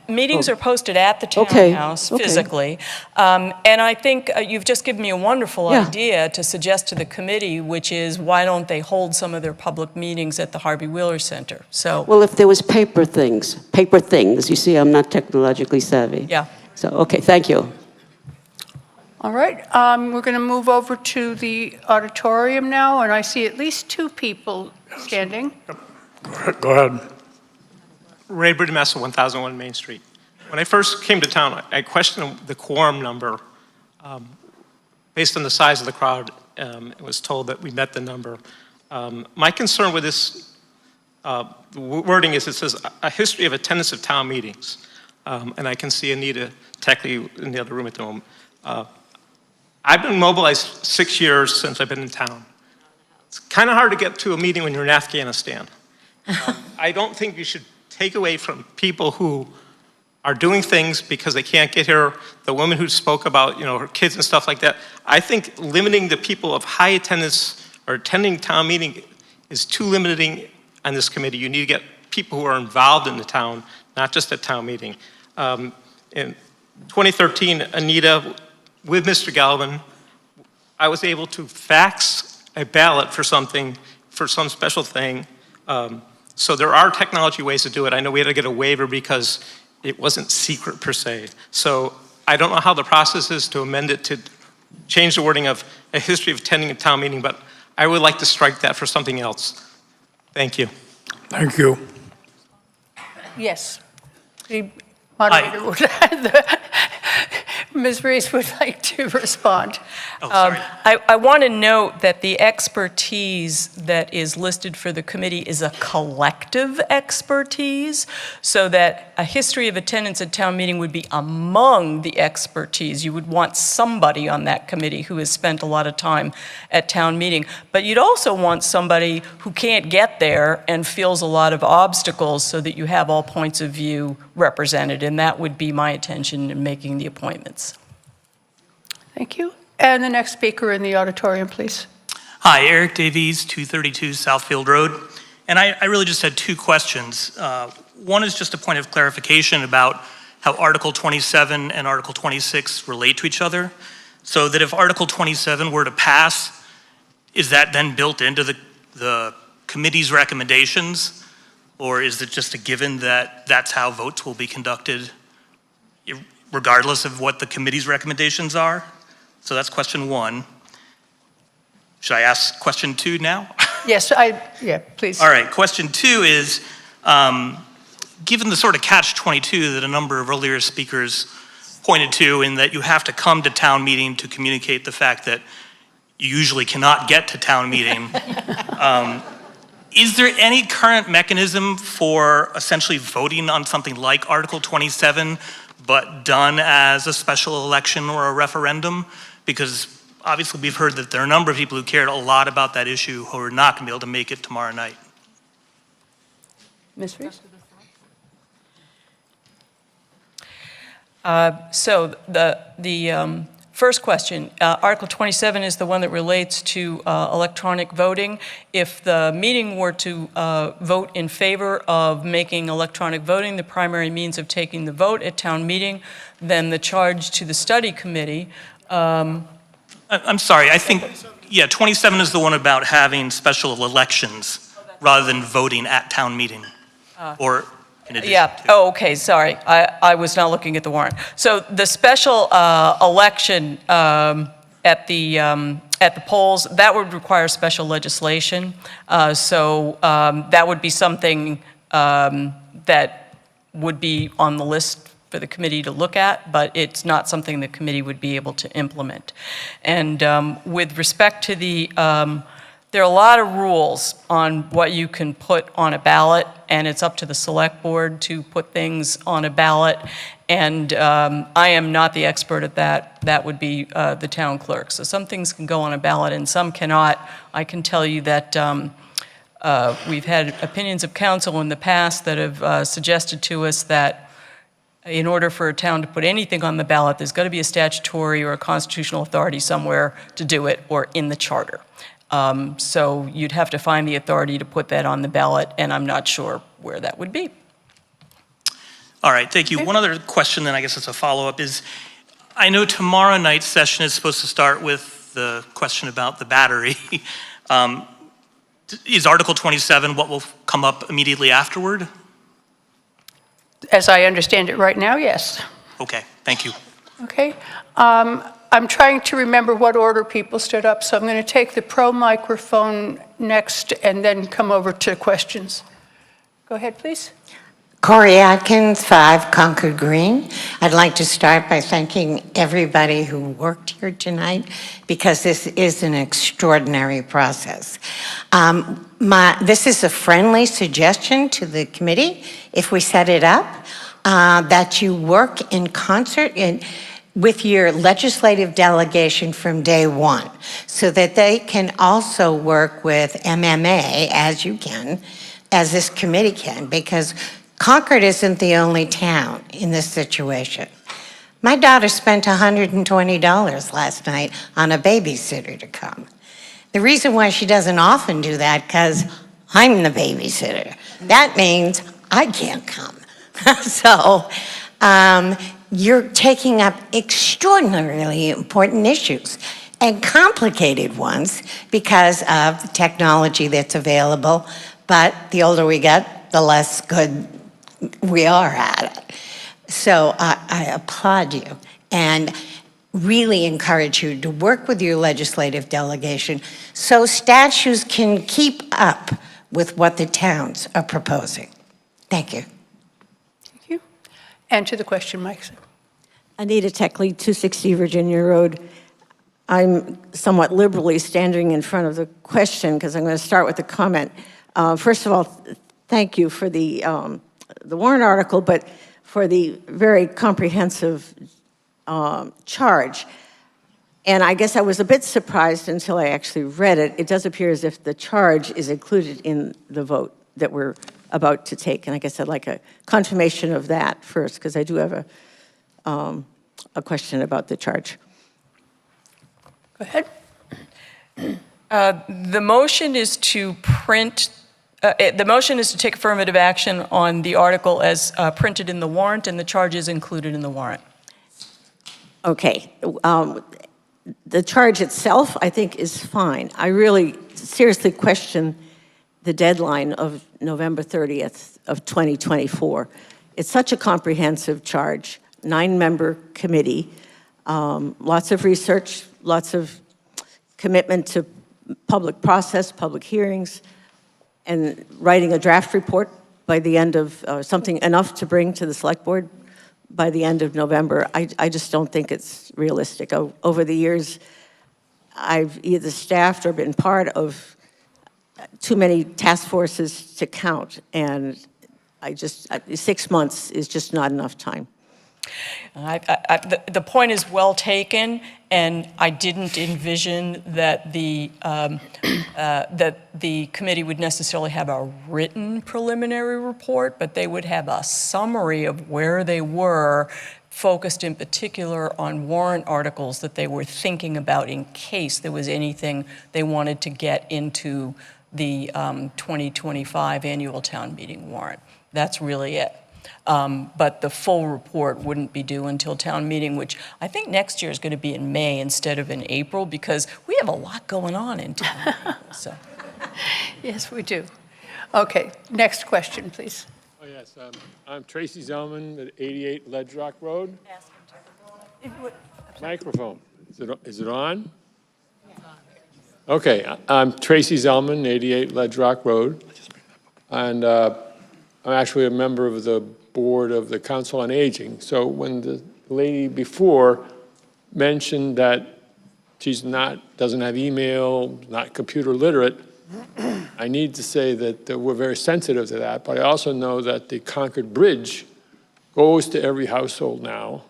Meetings are posted at the townhouse physically. And I think you've just given me a wonderful idea to suggest to the committee, which is why don't they hold some of their public meetings at the Harvey Wheeler Center? So, well, if there was paper things, you see, I'm not technologically savvy. Yeah. So, okay, thank you. All right, we're going to move over to the auditorium now, and I see at least 2 people standing. Go ahead. Ray Burdemessa, 1001 Main Street. When I first came to town, I questioned the quorum number based on the size of the crowd and was told that we met the number. My concern with this wording is it says a history of attendance of town meetings. And I can see Anita Techley in the other room at the moment. I've been mobilized 6 years since I've been in town. It's kind of hard to get to a meeting when you're in Afghanistan. I don't think you should take away from people who are doing things because they can't get here. The woman who spoke about, her kids and stuff like that. I think limiting the people of high attendance or attending town meeting is too limiting on this committee. You need to get people who are involved in the town, not just at town meeting. In 2013, Anita, with Mr. Galvin, I was able to fax a ballot for something, for some special thing. So there are technology ways to do it. I know we had to get a waiver because it wasn't secret per se. So I don't know how the process is to amend it to change the wording of a history of attending a town meeting, but I would like to strike that for something else. Thank you. Thank you. Yes. The moderator would, Ms. Reese would like to respond. I want to note that the expertise that is listed for the committee is a collective expertise, so that a history of attendance at town meeting would be among the expertise. You would want somebody on that committee who has spent a lot of time at town meeting, but you'd also want somebody who can't get there and feels a lot of obstacles, so that you have all points of view represented, and that would be my attention in making the appointments. Thank you. And the next speaker in the auditorium, please. Hi, Eric Davies, 232 Southfield Road. And I really just had two questions. One is just a point of clarification about how Article 27 and Article 26 relate to each other. So that if Article 27 were to pass, is that then built into the committee's recommendations? Or is it just a given that that's how votes will be conducted, regardless of what the committee's recommendations are? So that's question one. Should I ask question two now? Yes, yeah, please. All right, question two is, given the sort of catch-22 that a number of earlier speakers pointed to, in that you have to come to town meeting to communicate the fact that you usually cannot get to town meeting, is there any current mechanism for essentially voting on something like Article 27, but done as a special election or a referendum? Because obviously we've heard that there are a number of people who cared a lot about that issue who are not going to be able to make it tomorrow night. Ms. Reese? So the first question, Article 27 is the one that relates to electronic voting. If the meeting were to vote in favor of making electronic voting the primary means of taking the vote at town meeting, then the charge to the study committee. I'm sorry, I think, yeah, 27 is the one about having special elections rather than voting at town meeting, or in addition to. Oh, okay, sorry. I was not looking at the warrant. So the special election at the polls, that would require special legislation. So that would be something that would be on the list for the committee to look at, but it's not something the committee would be able to implement. And with respect to the, there are a lot of rules on what you can put on a ballot, and it's up to the select board to put things on a ballot. And I am not the expert at that. That would be the town clerk. So some things can go on a ballot and some cannot. I can tell you that we've had opinions of council in the past that have suggested to us that in order for a town to put anything on the ballot, there's got to be a statutory or a constitutional authority somewhere to do it, or in the charter. So you'd have to find the authority to put that on the ballot, and I'm not sure where that would be. All right, thank you. Okay. One other question, then I guess it's a follow-up, is I know tomorrow night's session is supposed to start with the question about the battery. Is Article 27 what will come up immediately afterward? As I understand it right now, yes. Okay, thank you. Okay. I'm trying to remember what order people stood up, so I'm going to take the pro microphone next and then come over to questions. Go ahead, please. Corey Atkins, 5 Concord Green. I'd like to start by thanking everybody who worked here tonight because this is an extraordinary process. This is a friendly suggestion to the committee, if we set it up, that you work in concert with your legislative delegation from day one so that they can also work with MMA, as you can, as this committee can, because Concord isn't the only town in this situation. My daughter spent $120 last night on a babysitter to come. The reason why she doesn't often do that, because I'm the babysitter. That means I can't come. So you're taking up extraordinarily important issues and complicated ones because of the technology that's available. But the older we get, the less good we are at it. So I applaud you and really encourage you to work with your legislative delegation so statutes can keep up with what the towns are proposing. Thank you. Thank you. And to the question, Mike. Anita Techley, 260 Virginia Road. I'm somewhat liberally standing in front of the question because I'm going to start with a comment. First of all, thank you for the warrant article, but for the very comprehensive charge. And I guess I was a bit surprised until I actually read it. It does appear as if the charge is included in the vote that we're about to take. And I guess I'd like a confirmation of that first, because I do have a question about the charge. Go ahead. The motion is to print, the motion is to take affirmative action on the article as printed in the warrant, and the charge is included in the warrant. Okay. The charge itself, I think, is fine. I really seriously question the deadline of November 30th of 2024. It's such a comprehensive charge, 9-member committee, lots of research, lots of commitment to public process, public hearings, and writing a draft report by the end of, something enough to bring to the select board by the end of November. I just don't think it's realistic. Over the years, I've either staffed or been part of too many task forces to count, and 6 months is just not enough time. The point is well taken, and I didn't envision that the committee would necessarily have a written preliminary report, but they would have a summary of where they were, focused in particular on warrant articles that they were thinking about in case there was anything they wanted to get into the 2025 annual town meeting warrant. That's really it. But the full report wouldn't be due until town meeting, which I think next year is going to be in May instead of in April, because we have a lot going on in town in April, so. Yes, we do. Okay, next question, please. Oh, yes. I'm Tracy Zellman at 88 Ledge Rock Road. Microphone. Is it on? Okay, I'm Tracy Zellman, 88 Ledge Rock Road. And I'm actually a member of the board of the Council on Aging. So when the lady before mentioned that she's doesn't have email, not computer literate, I need to say that we're very sensitive to that, but I also know that the Concord Bridge goes to every household now,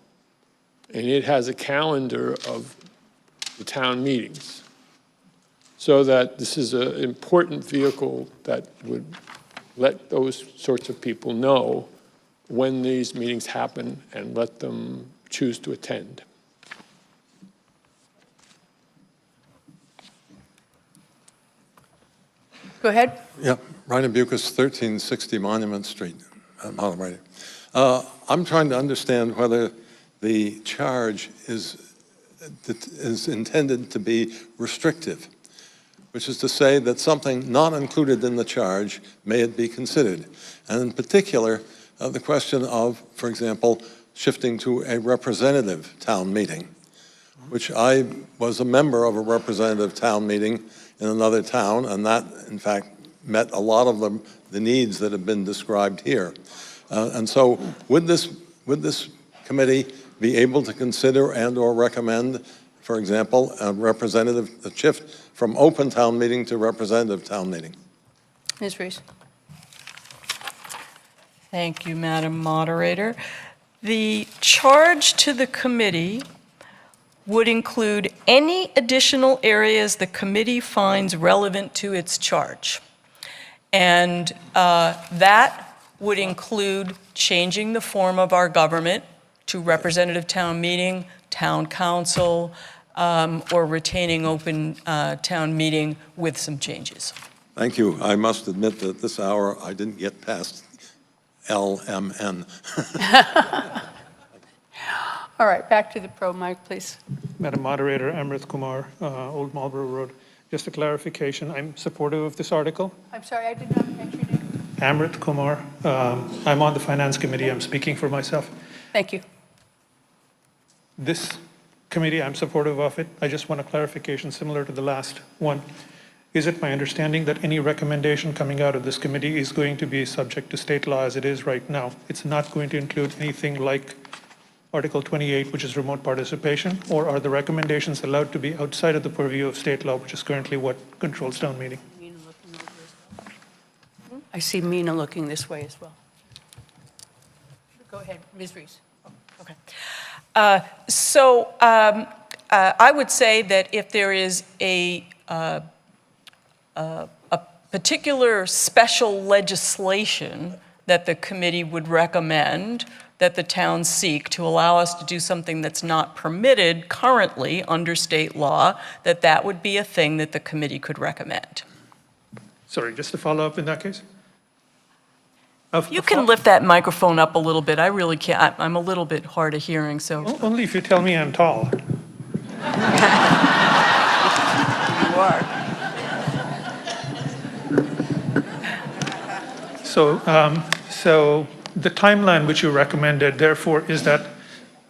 and it has a calendar of the town meetings. So that this is an important vehicle that would let those sorts of people know when these meetings happen and let them choose to attend. Go ahead. Yeah, Ryan Bucas, 1360 Monument Street, Monomoy. I'm trying to understand whether the charge is intended to be restrictive, which is to say that something not included in the charge may it be considered. And in particular, the question of, for example, shifting to a representative town meeting, which I was a member of a representative town meeting in another town, and that, in fact, met a lot of the needs that have been described here. And so would this committee be able to consider and/or recommend, for example, a shift from open town meeting to representative town meeting? Ms. Reese? Thank you, Madam Moderator. The charge to the committee would include any additional areas the committee finds relevant to its charge. And that would include changing the form of our government to representative town meeting, town council, or retaining open town meeting with some changes. Thank you. I must admit that this hour I didn't get past LMN. All right, back to the pro mic, please. Madam Moderator, Amrit Kumar, Old Marlborough Road. Just a clarification, I'm supportive of this article. I'm sorry, I did not catch your name. Amrit Kumar, I'm on the Finance Committee, I'm speaking for myself. Thank you. This committee, I'm supportive of it. I just want a clarification similar to the last one. Is it my understanding that any recommendation coming out of this committee is going to be subject to state law as it is right now? It's not going to include anything like Article 28, which is remote participation, or are the recommendations allowed to be outside of the purview of state law, which is currently what controls town meeting? I see Mina looking this way as well. Go ahead, Ms. Reese. Okay. I would say that if there is a particular special legislation that the committee would recommend that the towns seek to allow us to do something that's not permitted currently under state law, that would be a thing that the committee could recommend. Sorry, just to follow up in that case? You can lift that microphone up a little bit. I really can't. I'm a little bit hard of hearing, so. Only if you tell me I'm tall. You are. So the timeline which you recommended, therefore, is that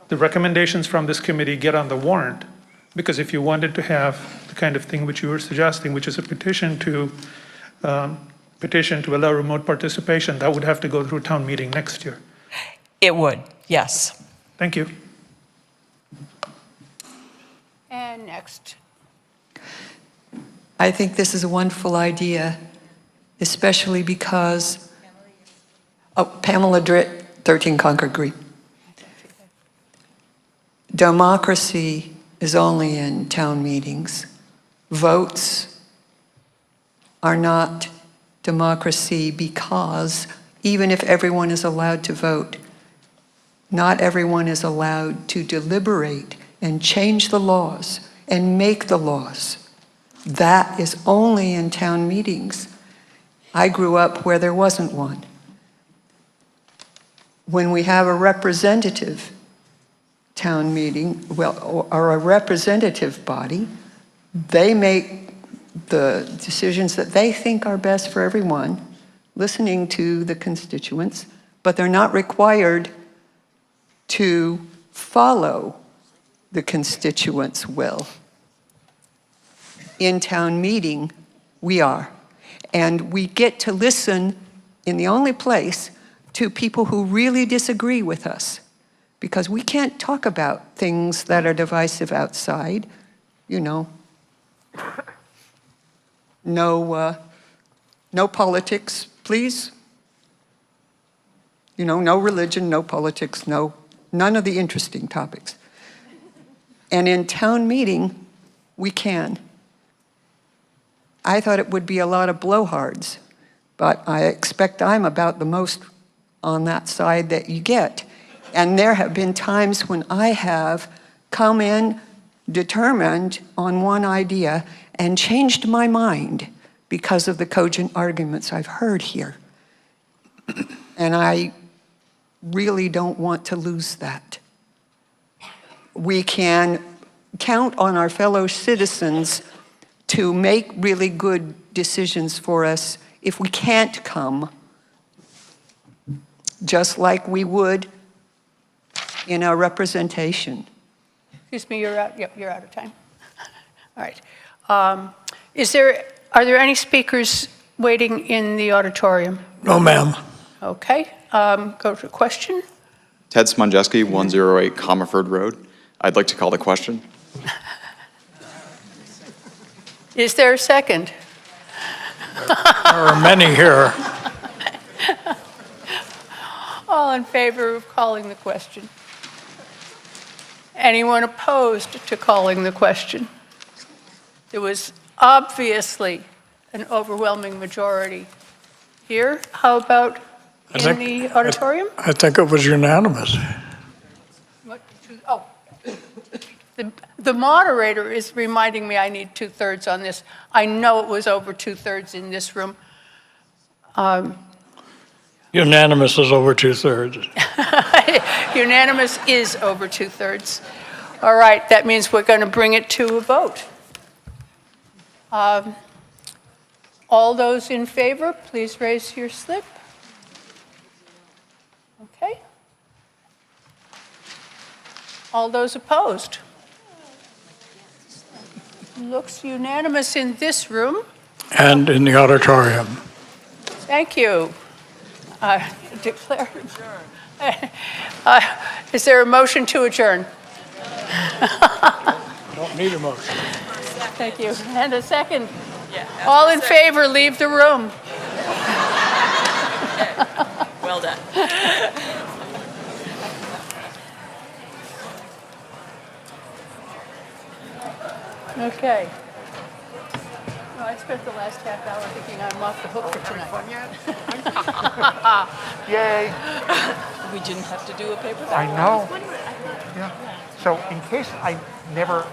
the recommendations from this committee get on the warrant. Because if you wanted to have the kind of thing which you were suggesting, which is a petition to allow remote participation, that would have to go through town meeting next year. It would, yes. Thank you. And next. I think this is a wonderful idea, especially because, Pamela Dritt, 13 Concord Green. Democracy is only in town meetings. Votes are not democracy because even if everyone is allowed to vote, not everyone is allowed to deliberate and change the laws and make the laws. That is only in town meetings. I grew up where there wasn't one. When we have a representative town meeting, or a representative body, they make the decisions that they think are best for everyone, listening to the constituents, but they're not required to follow the constituents' will. In town meeting, we are. And we get to listen in the only place to people who really disagree with us, because we can't talk about things that are divisive outside, you know. No politics, please. You know, no religion, no politics, none of the interesting topics. And in town meeting, we can. I thought it would be a lot of blowhards, but I expect I'm about the most on that side that you get. And there have been times when I have come in determined on one idea and changed my mind because of the cogent arguments I've heard here. And I really don't want to lose that. We can count on our fellow citizens to make really good decisions for us if we can't come, just like we would in our representation. Excuse me, you're out of time. All right. Are there any speakers waiting in the auditorium? No, ma'am. Okay. go to question. Ted Smonjeski, 108 Comerford Road. I'd like to call the question. Is there a second? There are many here. All in favor of calling the question? Anyone opposed to calling the question? There was obviously an overwhelming majority here. How about in the auditorium? I think it was unanimous. Oh, the moderator is reminding me I need 2/3 on this. I know it was over 2/3 in this room. Unanimous is over 2/3. Unanimous is over 2/3. All right, that means we're going to bring it to a vote. All those in favor, please raise your slip. Okay. All those opposed? Looks unanimous in this room. And in the auditorium. Thank you. Declare. Is there a motion to adjourn? Don't need a motion. Thank you. And a second. All in favor, leave the room. Well done. Okay. Well, I spent the last half hour thinking I'm off the hook for tonight. Yay. We didn't have to do a paper I know. Yeah. So in case I never